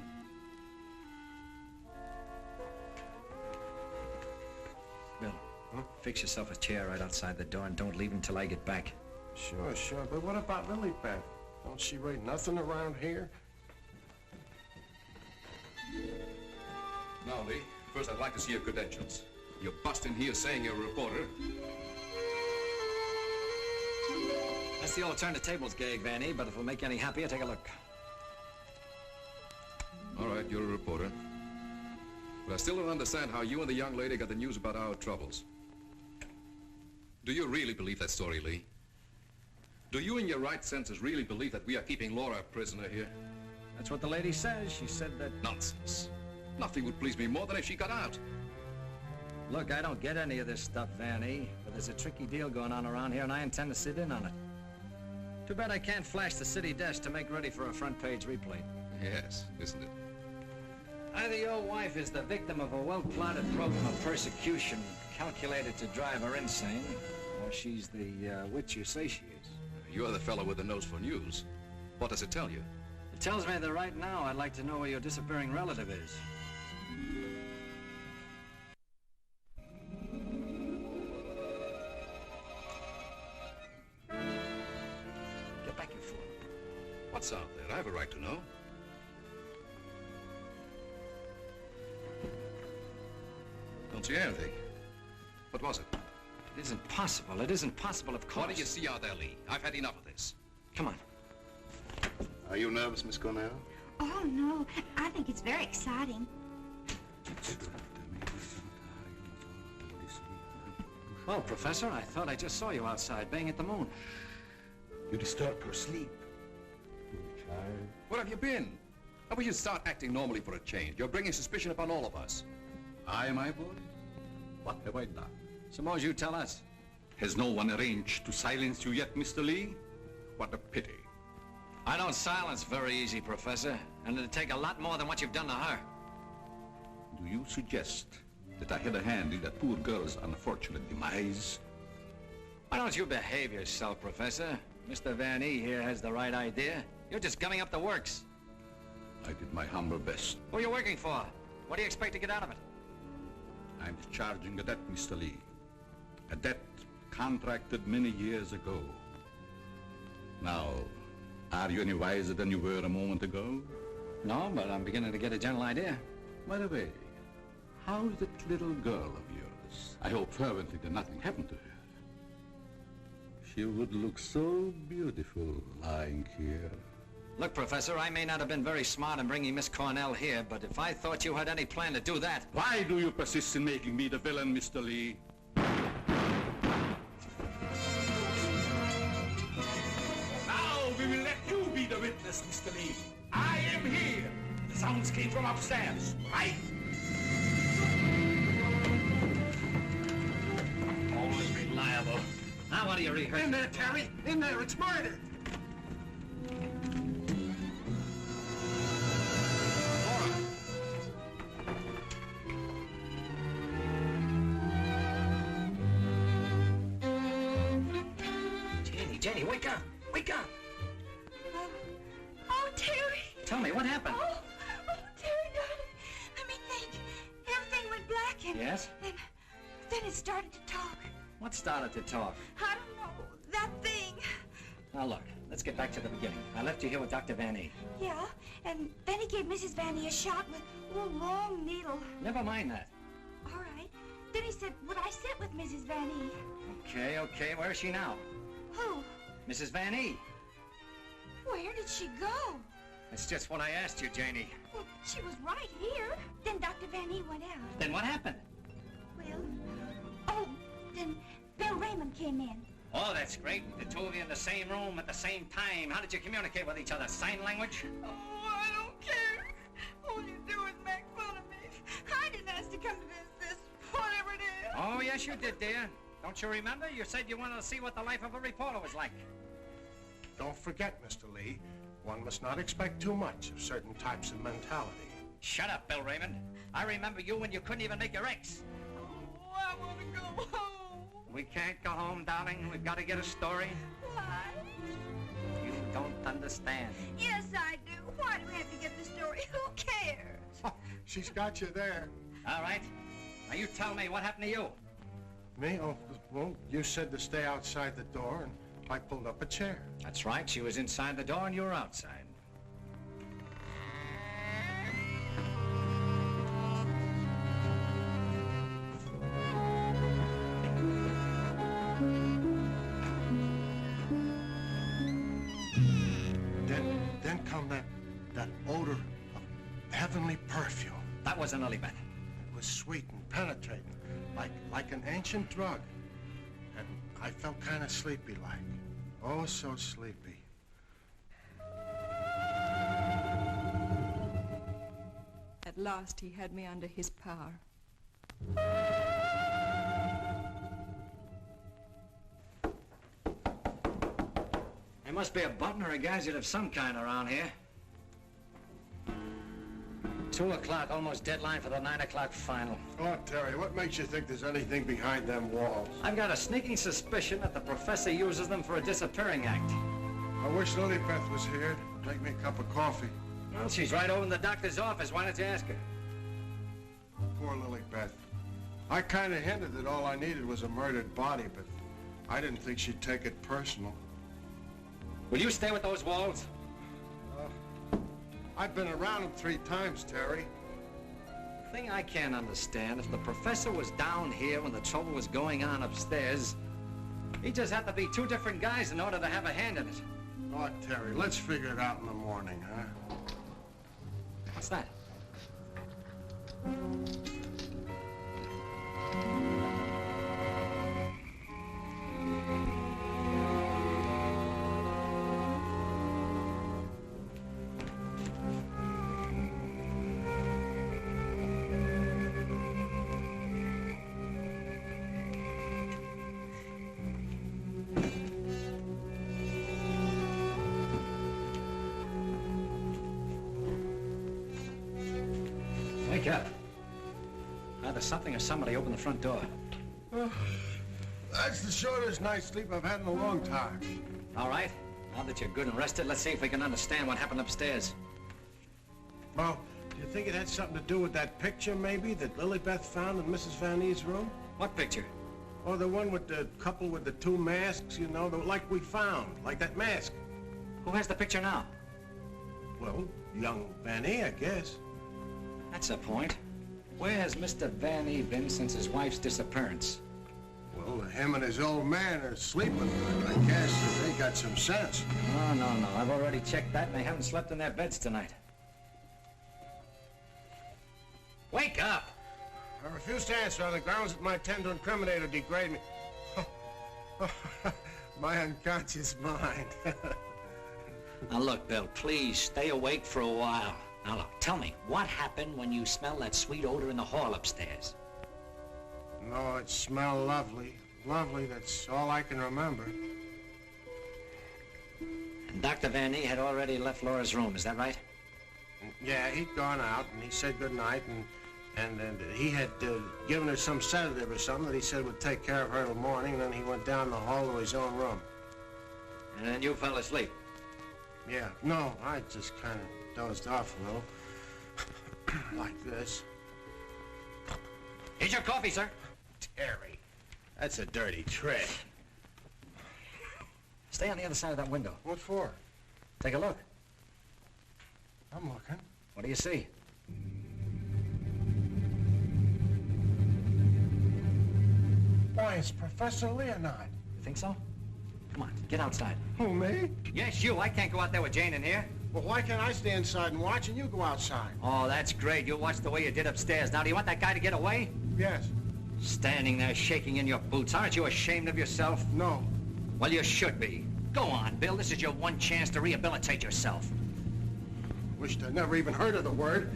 Bill, fix yourself a chair right outside the door and don't leave until I get back. Sure, sure. But what about Lilybeth? Don't she rate nothing around here? Now, Lee, first I'd like to see your credentials. You're busting here saying you're a reporter. That's the old turn the tables gag, Vanny, but if it'll make you any happier, take a look. All right, you're a reporter. But I still don't understand how you and the young lady got the news about our troubles. Do you really believe that story, Lee? Do you in your right senses really believe that we are keeping Laura a prisoner here? That's what the lady says. She said that... Nonsense. Nothing would please me more than if she got out. Look, I don't get any of this stuff, Vanny, but there's a tricky deal going on around here and I intend to sit in on it. Too bad I can't flash the city desk to make ready for a front page replay. Yes, isn't it? Either your wife is the victim of a well-plotted program of persecution calculated to drive her insane, or she's the witch you say she is. You're the fellow with the nose for news. What does it tell you? It tells me that right now I'd like to know where your disappearing relative is. Get back, you fool. What's out there? I have a right to know. Don't see anything. What was it? It isn't possible. It isn't possible, of course. What do you see out there, Lee? I've had enough of this. Come on. Are you nervous, Miss Cornell? Oh, no. I think it's very exciting. Well, Professor, I thought I just saw you outside, banging at the moon. You disturb her sleep. Where have you been? How about you start acting normally for a change? You're bringing suspicion upon all of us. I, my boy? What have I done? Suppose you tell us. Has no one arranged to silence you yet, Mr. Lee? What a pity. I don't silence very easy, Professor, and it'd take a lot more than what you've done to her. Do you suggest that I had a hand in that poor girl's unfortunate demise? Why don't you behave yourself, Professor? Mr. Van E here has the right idea. You're just gumming up the works. I did my humble best. Who are you working for? What do you expect to get out of it? I'm discharging a debt, Mr. Lee. A debt contracted many years ago. Now, are you any wiser than you were a moment ago? No, but I'm beginning to get a general idea. By the way, how's that little girl of yours? I hope fervently that nothing happened to her. She would look so beautiful lying here. Look, Professor, I may not have been very smart in bringing Miss Cornell here, but if I thought you had any plan to do that... Why do you persist in making me the villain, Mr. Lee? Now we will let you be the witness, Mr. Lee. I am here. The sounds came from upstairs, right? Always reliable. Now what do you rehearse? In there, Terry! In there, it's murder! Jenny, wake up! Wake up! Oh, Terry! Tell me, what happened? Oh, Terry, darling. Let me think. Everything went black and... Yes? Then it started to talk. What started to talk? I don't know. That thing. Now look, let's get back to the beginning. I left you here with Dr. Van E. Yeah, and then he gave Mrs. Van E a shot with a long needle. Never mind that. All right. Then he said, would I sit with Mrs. Van E? Okay. Where is she now? Who? Mrs. Van E. Where did she go? That's just what I asked you, Janie. Well, she was right here. Then Dr. Van E went out. Then what happened? Well, then Bill Raymond came in. Oh, that's great. The two of you in the same room at the same time. How did you communicate with each other? Sign language? Oh, I don't care. All you do is make fun of me. I didn't ask to come to this, whatever it is. Oh, yes, you did, dear. Don't you remember? You said you wanted to see what the life of a reporter was like. Don't forget, Mr. Lee, one must not expect too much of certain types of mentality. Shut up, Bill Raymond. I remember you when you couldn't even make your X. Oh, I want to go home. We can't go home, darling. We've got to get a story. Why? You don't understand. Yes, I do. Why do we have to get the story? Who cares? She's got you there. All right. Now you tell me, what happened to you? Me? Oh, well, you said to stay outside the door, and I pulled up a chair. That's right. She was inside the door and you were outside. Then come that odor of heavenly perfume. That wasn't Lily Beth. It was sweet and penetrating, like an ancient drug. And I felt kind of sleepy-like. Oh, so sleepy. At last he had me under his power. There must be a button or a gadget of some kind around here. 2 o'clock, almost deadline for the 9 o'clock final. Oh, Terry, what makes you think there's anything behind them walls? I've got a sneaking suspicion that the professor uses them for a disappearing act. I wish Lily Beth was here. Make me a cup of coffee. Well, she's right over in the doctor's office. Why don't you ask her? Poor Lily Beth. I kind of hinted that all I needed was a murdered body, but I didn't think she'd take it personal. Will you stay with those walls? I've been around them 3 times, Terry. Thing I can't understand, if the professor was down here when the trouble was going on upstairs, he just had to be 2 different guys in order to have a hand in it. Oh, Terry, let's figure it out in the morning, huh? What's that? Wake up. Either something or somebody opened the front door. Oh, that's the shortest night's sleep I've had in a long time. All right. Now that you're good and rested, let's see if we can understand what happened upstairs. Well, do you think it had something to do with that picture, maybe, that Lily Beth found in Mrs. Van Ee's room? What picture? Oh, the one with the couple with the 2 masks, you know, like we found, like that mask. Who has the picture now? Well, young Van Ee, I guess. That's the point. Where has Mr. Van Ee been since his wife's disappearance? Well, him and his old man are sleeping, but I guess they got some sense. No. I've already checked that, and they haven't slept in their beds tonight. Wake up! I refuse to answer on the grounds that my attempt to incriminate or degrade me. My unconscious mind. Now look, Bill, please stay awake for a while. Now look, tell me, what happened when you smelled that sweet odor in the hall upstairs? No, it smelled lovely. Lovely, that's all I can remember. And Dr. Van Ee had already left Laura's room, is that right? Yeah, he'd gone out, and he said goodnight, and he had given her some sedative or something that he said would take care of her till morning, and then he went down the hall to his own room. And then you fell asleep? Yeah, no, I just kind of dozed off a little. Like this. Here's your coffee, sir. Terry, that's a dirty trick. Stay on the other side of that window. What for? Take a look. I'm looking. What do you see? Why, it's Professor Leonard. You think so? Come on, get outside. Who, me? Yes, you. I can't go out there with Jane in here. Well, why can't I stay inside and watch and you go outside? Oh, that's great. You'll watch the way you did upstairs. Now, do you want that guy to get away? Yes. Standing there shaking in your boots. Aren't you ashamed of yourself? No. Well, you should be. Go on, Bill. This is your one chance to rehabilitate yourself. Wished I'd never even heard of the word.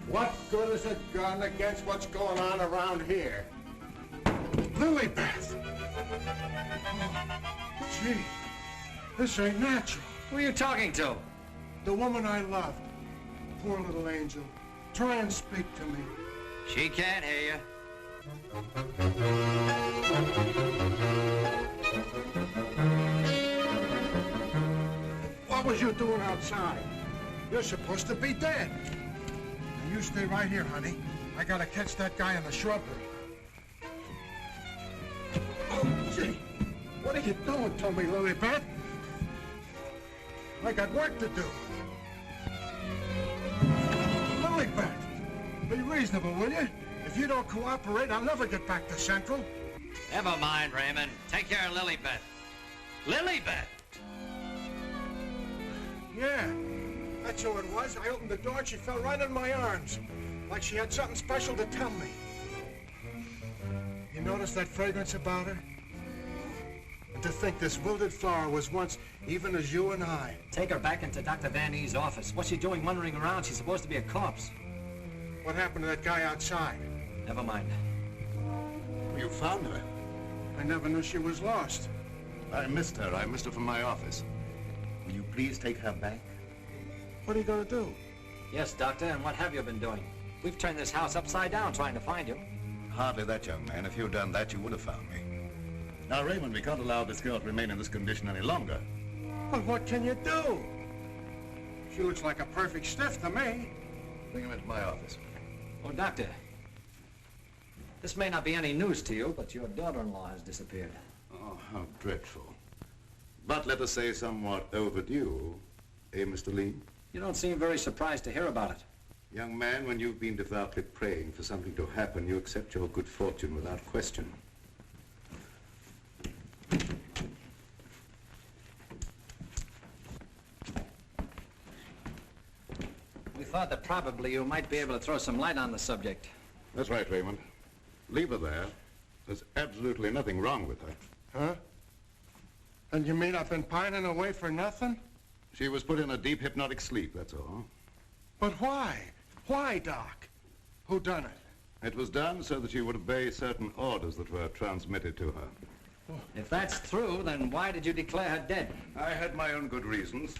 What good is a gun against what's going on around here? Lilybeth! Gee, this ain't natural. Who are you talking to? The woman I loved. Poor little angel. Try and speak to me. She can't hear you. What was you doing outside? You're supposed to be dead. Now you stay right here, honey. I gotta catch that guy in the shrubbery. Oh, gee. What are you doing to me, Lilybeth? I got work to do. Lilybeth, be reasonable, will you? If you don't cooperate, I'll never get back to Central. Never mind, Raymond. Take care of Lilybeth. Lilybeth! Yeah, that's who it was. I opened the door and she fell right in my arms. Like she had something special to tell me. You notice that fragrance about her? And to think this wilted flower was once even as you and I. Take her back into Dr. Van E's office. What's she doing wandering around? She's supposed to be a corpse. What happened to that guy outside? Never mind. You found her. I never knew she was lost. I missed her. I missed her from my office. Will you please take her back? What are you going to do? Yes, Doctor, and what have you been doing? We've turned this house upside down trying to find you. Hardly that, young man. If you'd done that, you would have found me. Now, Raymond, we can't allow this girl to remain in this condition any longer. But what can you do? She looks like a perfect stiff to me. Bring him into my office. Oh, Doctor. This may not be any news to you, but your daughter-in-law has disappeared. Oh, how dreadful. But let us say somewhat overdue, eh, Mr. Lee? You don't seem very surprised to hear about it. Young man, when you've been devoutly praying for something to happen, you accept your good fortune without question. We thought that probably you might be able to throw some light on the subject. That's right, Raymond. Leave her there. There's absolutely nothing wrong with her. Huh? And you mean I've been pining away for nothing? She was put in a deep hypnotic sleep, that's all. But why? Why, Doc? Who done it? It was done so that she would obey certain orders that were transmitted to her. If that's true, then why did you declare her dead? I had my own good reasons.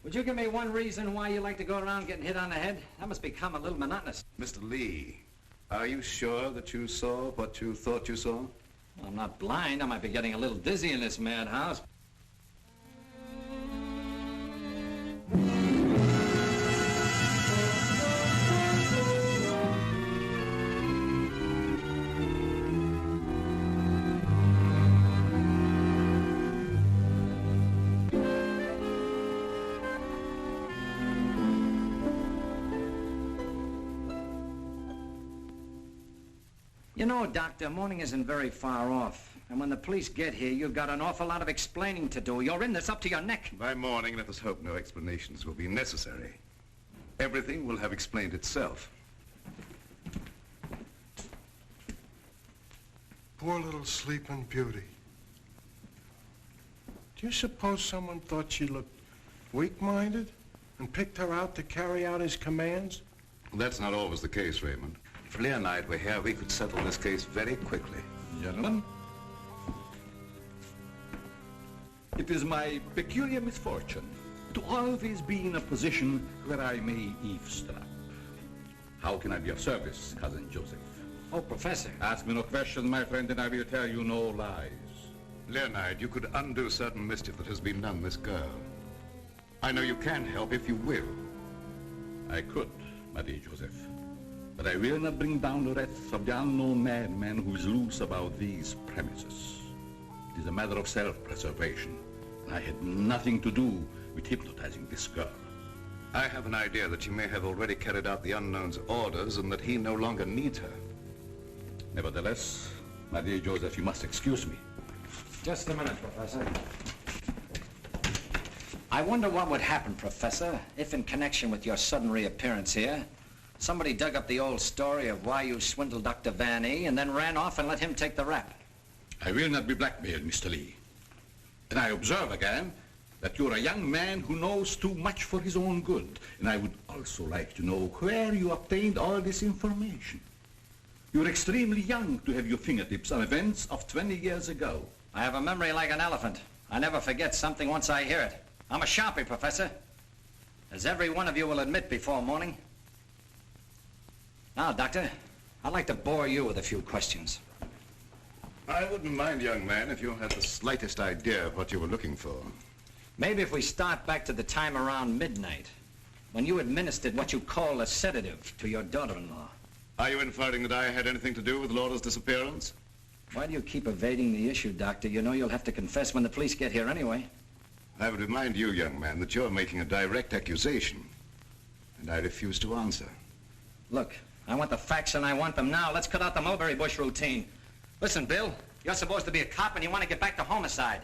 Would you give me one reason why you like to go around getting hit on the head? That must become a little monotonous. Mr. Lee, are you sure that you saw what you thought you saw? Well, I'm not blind. I might be getting a little dizzy in this madhouse. You know, Doctor, morning isn't very far off. And when the police get here, you've got an awful lot of explaining to do. You're in this up to your neck. By morning, let us hope no explanations will be necessary. Everything will have explained itself. Poor little sleeping beauty. Do you suppose someone thought she looked weak-minded and picked her out to carry out his commands? That's not always the case, Raymond. If Lee and I were here, we could settle this case very quickly. Gentlemen, it is my peculiar misfortune to always be in a position where I may eavesdrop. How can I be of service, Cousin Joseph? Oh, Professor. Ask me no questions, my friend, and I will tell you no lies. Leonard, you could undo certain mischief that has been done this girl. I know you can help if you will. I could, my dear Joseph. But I will not bring down the wrath of the unknown madman who is loose about these premises. It is a matter of self-preservation, and I had nothing to do with hypnotizing this girl. I have an idea that she may have already carried out the unknown's orders and that he no longer needs her. Nevertheless, my dear Joseph, you must excuse me. Just a minute, Professor. I wonder what would happen, Professor, if in connection with your sudden reappearance here, somebody dug up the old story of why you swindled Dr. Van E and then ran off and let him take the rap. I will not be blackmailed, Mr. Lee. And I observe again that you're a young man who knows too much for his own good. And I would also like to know where you obtained all this information. You're extremely young to have your fingertips on events of 20 years ago. I have a memory like an elephant. I never forget something once I hear it. I'm a sharpie, Professor. As every one of you will admit before morning. Now, Doctor, I'd like to bore you with a few questions. I wouldn't mind, young man, if you had the slightest idea of what you were looking for. Maybe if we start back to the time around midnight, when you administered what you call a sedative to your daughter-in-law. Are you inferring that I had anything to do with Laura's disappearance? Why do you keep evading the issue, Doctor? You know you'll have to confess when the police get here anyway. I would remind you, young man, that you're making a direct accusation, and I refuse to answer. Look, I want the facts and I want them now. Let's cut out the mulberry bush routine. Listen, Bill, you're supposed to be a cop and you want to get back to homicide.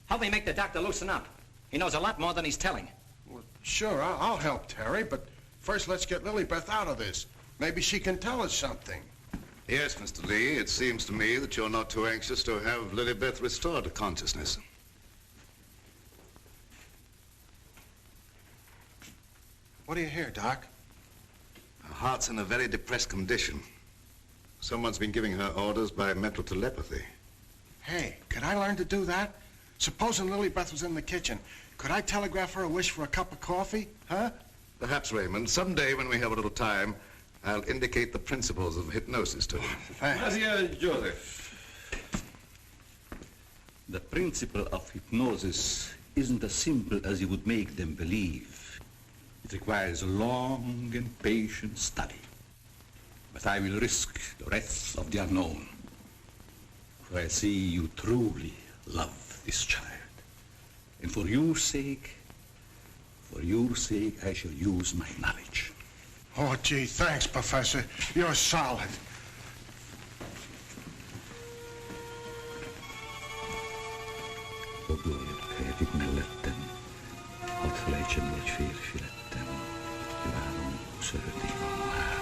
Help me make the doctor loosen up. He knows a lot more than he's telling. Well, sure, I'll help Terry, but first let's get Lilybeth out of this. Maybe she can tell us something. Yes, Mr. Lee, it seems to me that you're not too anxious to have Lilybeth restored to consciousness. What do you hear, Doc? Her heart's in a very depressed condition. Someone's been giving her orders by mental telepathy. Hey, could I learn to do that? Supposing Lilybeth was in the kitchen, could I telegraph her a wish for a cup of coffee, huh? Perhaps, Raymond, someday when we have a little time, I'll indicate the principles of hypnosis to you. Maria Joseph. The principle of hypnosis isn't as simple as you would make them believe. It requires a long and patient study. But I will risk the rest of the unknown. For I see you truly love this child. And for your sake, I shall use my knowledge. Oh, gee, thanks, Professor. You're solid. Och då är färdigt med lätten. Allt flächen var felfiletten. Varom söt i här.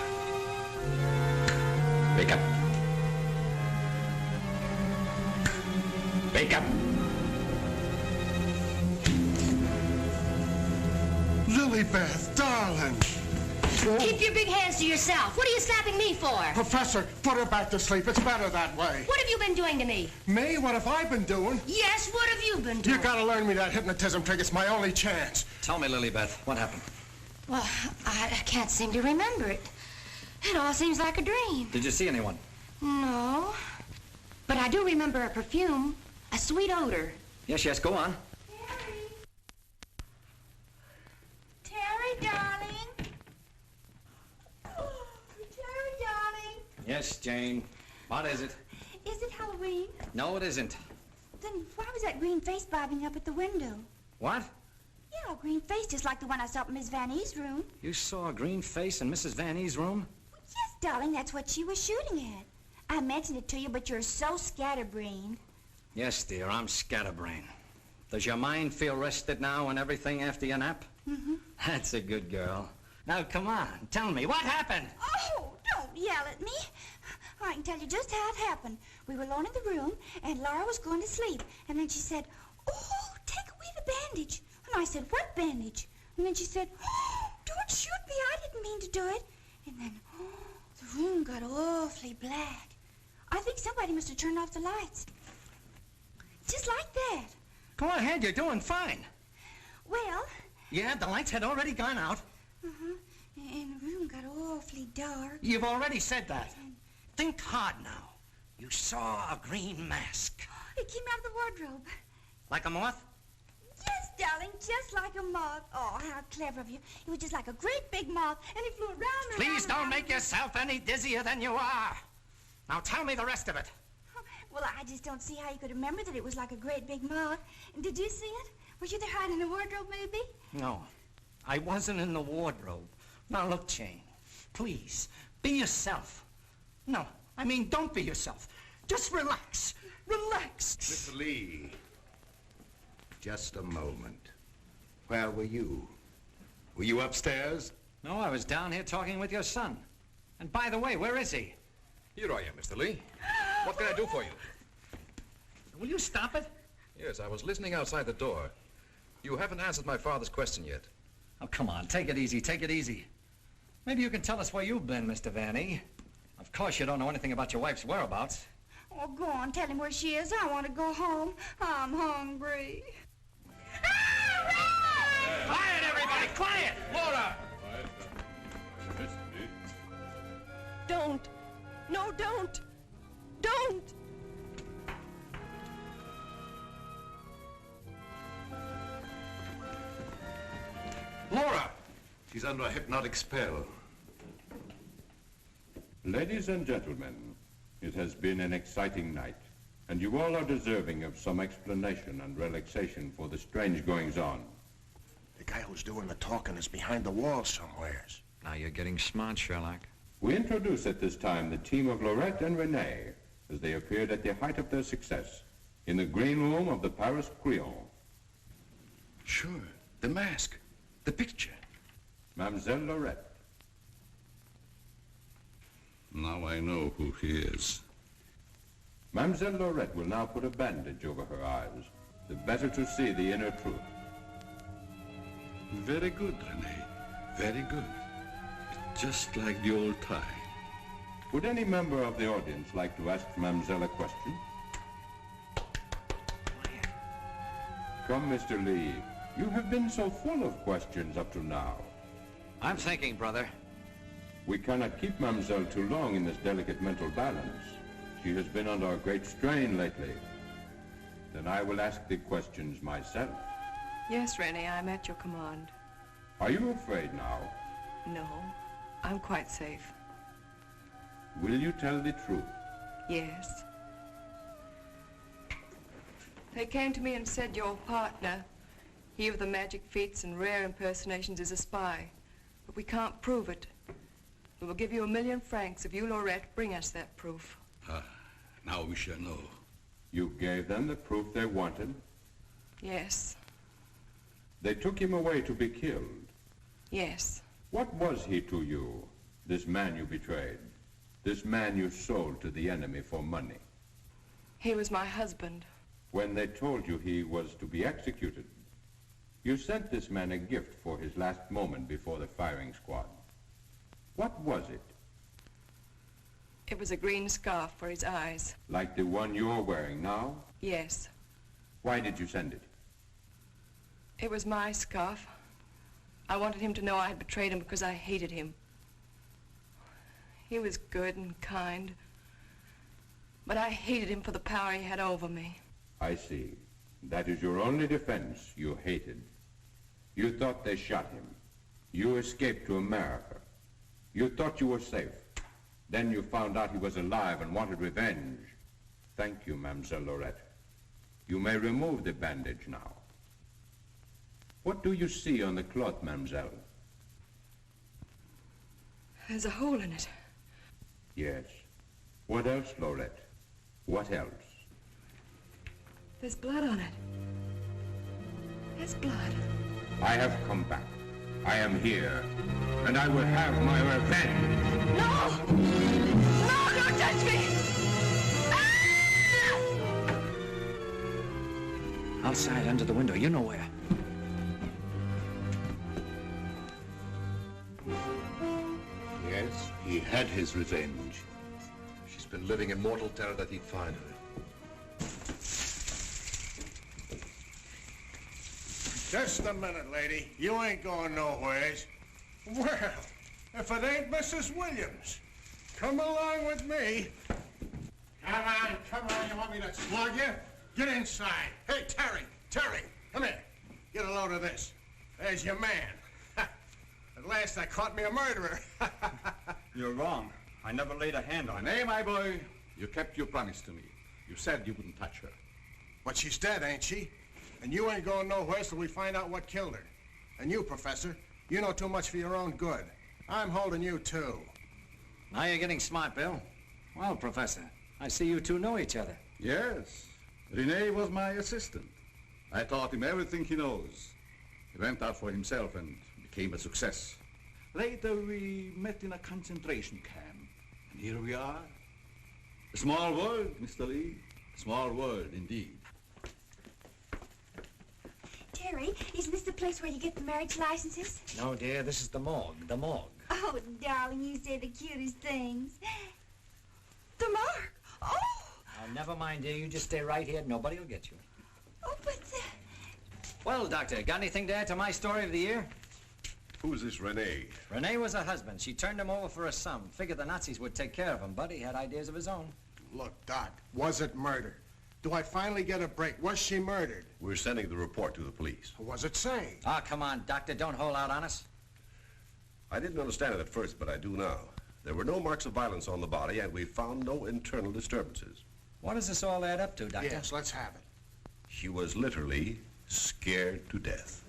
Wake up. Wake up. Lilybeth, darling. Keep your big hands to yourself. What are you slapping me for? Professor, put her back to sleep. It's better that way. What have you been doing to me? Me? What have I been doing? Yes, what have you been doing? You gotta learn me that hypnotism trick. It's my only chance. Tell me, Lilybeth, what happened? Well, I can't seem to remember it. It all seems like a dream. Did you see anyone? No. But I do remember a perfume, a sweet odor. Yes, go on. Terry, darling. Oh, Terry, darling. Yes, Jane. What is it? Is it Halloween? No, it isn't. Then why was that green face bobbing up at the window? What? Yeah, a green face just like the one I saw in Miss Van E's room. You saw a green face in Mrs. Van E's room? Yes, darling, that's what she was shooting at. I mentioned it to you, but you're so scatterbrained. Yes, dear, I'm scatterbrained. Does your mind feel rested now and everything after your nap? Mm-hmm. That's a good girl. Now, come on, tell me, what happened? Oh, don't yell at me. I can tell you just how it happened. We were alone in the room, and Laura was going to sleep. And then she said, oh, take away the bandage. And I said, what bandage? And then she said, oh, don't shoot me. I didn't mean to do it. And then, the room got awfully black. I think somebody must have turned off the lights. Just like that. Go ahead, you're doing fine. Well... Yeah, the lights had already gone out. Uh-huh. And the room got awfully dark. You've already said that. Think hard now. You saw a green mask. It came out of the wardrobe. Like a moth? Yes, darling, just like a moth. Oh, how clever of you. It was just like a great big moth, and it flew around and Please around don't make yourself any dizzier than you are. Now tell me the rest of it. Well, I just don't see how you could remember that it was like a great big moth. And did you see it? Were you there hiding in the wardrobe, maybe? No, I wasn't in the wardrobe. Now look, Jane, please, be yourself. No, I mean, don't be yourself. Just relax. Relax. Mr. Lee, just a moment. Where were you? Were you upstairs? No, I was down here talking with your son. And by the way, where is he? Here I am, Mr. Lee. What can I do for you? Will you stop it? Yes, I was listening outside the door. You haven't answered my father's question yet. Oh, come on, take it easy, take it easy. Maybe you can tell us where you've been, Mr. Vanny. Of course you don't know anything about your wife's whereabouts. Oh, go on, tell him where she is. I want to go home. I'm hungry. Quiet, everybody, quiet! Laura! Don't. No, don't. Don't. Laura! She's under a hypnotic spell. Ladies and gentlemen, it has been an exciting night, and you all are deserving of some explanation and relaxation for the strange goings-on. The guy who's doing the talking is behind the wall somewheres. Now you're getting smart, Sherlock. We introduce at this time the team of Lorette and Renee as they appeared at the height of their success in the green room of the Paris Creole. Sure, the mask, the picture. Mademoiselle Lorette. Now I know who he is. Mademoiselle Lorette will now put a bandage over her eyes, the better to see the inner truth. Very good, Renee. Very good. Just like the old time. Would any member of the audience like to ask Mademoiselle a question? Come, Mr. Lee. You have been so full of questions up to now. I'm thinking, brother. We cannot keep Mademoiselle too long in this delicate mental balance. She has been under a great strain lately. Then I will ask the questions myself. Yes, Rennie, I'm at your command. Are you afraid now? No, I'm quite safe. Will you tell the truth? Yes. They came to me and said your partner, he of the magic feats and rare impersonations, is a spy. But we can't prove it. We will give you 1,000,000 francs if you, Lorette, bring us that proof. Now we shall know. You gave them the proof they wanted? Yes. They took him away to be killed? Yes. What was he to you, this man you betrayed? This man you sold to the enemy for money? He was my husband. When they told you he was to be executed, you sent this man a gift for his last moment before the firing squad. What was it? It was a green scarf for his eyes. Like the one you're wearing now? Yes. Why did you send it? It was my scarf. I wanted him to know I had betrayed him because I hated him. He was good and kind, but I hated him for the power he had over me. I see. That is your only defense. You hated. You thought they shot him. You escaped to America. You thought you were safe. Then you found out he was alive and wanted revenge. Thank you, Mademoiselle Lorette. You may remove the bandage now. What do you see on the cloth, Mademoiselle? There's a hole in it. Yes. What else, Lorette? What else? There's blood on it. There's blood. I have come back. I am here. And I will have my revenge. No! No, don't touch me! Outside, under the window, you know where. Yes, he had his revenge. She's been living in mortal terror that he'd find her. Just a minute, lady. You ain't going nowheres. Well, if it ain't Mrs. Williams, come along with me. Come on, you want me to slug you? Get inside. Hey, Terry, come here. Get a load of this. There's your man. At last I caught me a murderer. You're wrong. I never laid a hand on her. Nay, my boy, you kept your promise to me. You said you wouldn't touch her. But she's dead, ain't she? And you ain't going nowhere till we find out what killed her. And you, Professor, you know too much for your own good. I'm holding you, too. Now you're getting smart, Bill. Well, Professor, I see you two know each other. Yes. Rene was my assistant. I taught him everything he knows. He went out for himself and became a success. Later, we met in a concentration camp. And here we are. A small world, Mr. Lee. A small world, indeed. Terry, Harry, isn't this the place where you get the marriage licenses? No, dear, this is the morgue, the morgue. Oh, darling, you say the cutest things. The mark. Oh! Oh, never mind, dear. You just stay right here. Nobody will get you. Oh, but Well, Doctor, got anything to add to my story of the year? Who's this Renee? Renee was her husband. She turned him over for a sum. Figured the Nazis would take care of him, but he had ideas of his own. Look, Doc, was it murder? Do I finally get a break? Was she murdered? We're sending the report to the police. What does it say? Ah, come on, Doctor. Don't hold out on us. I didn't understand it at first, but I do now. There were no marks of violence on the body, and we found no internal disturbances. What does this all add up to, Doctor? Yes, let's have it. She was literally scared to death.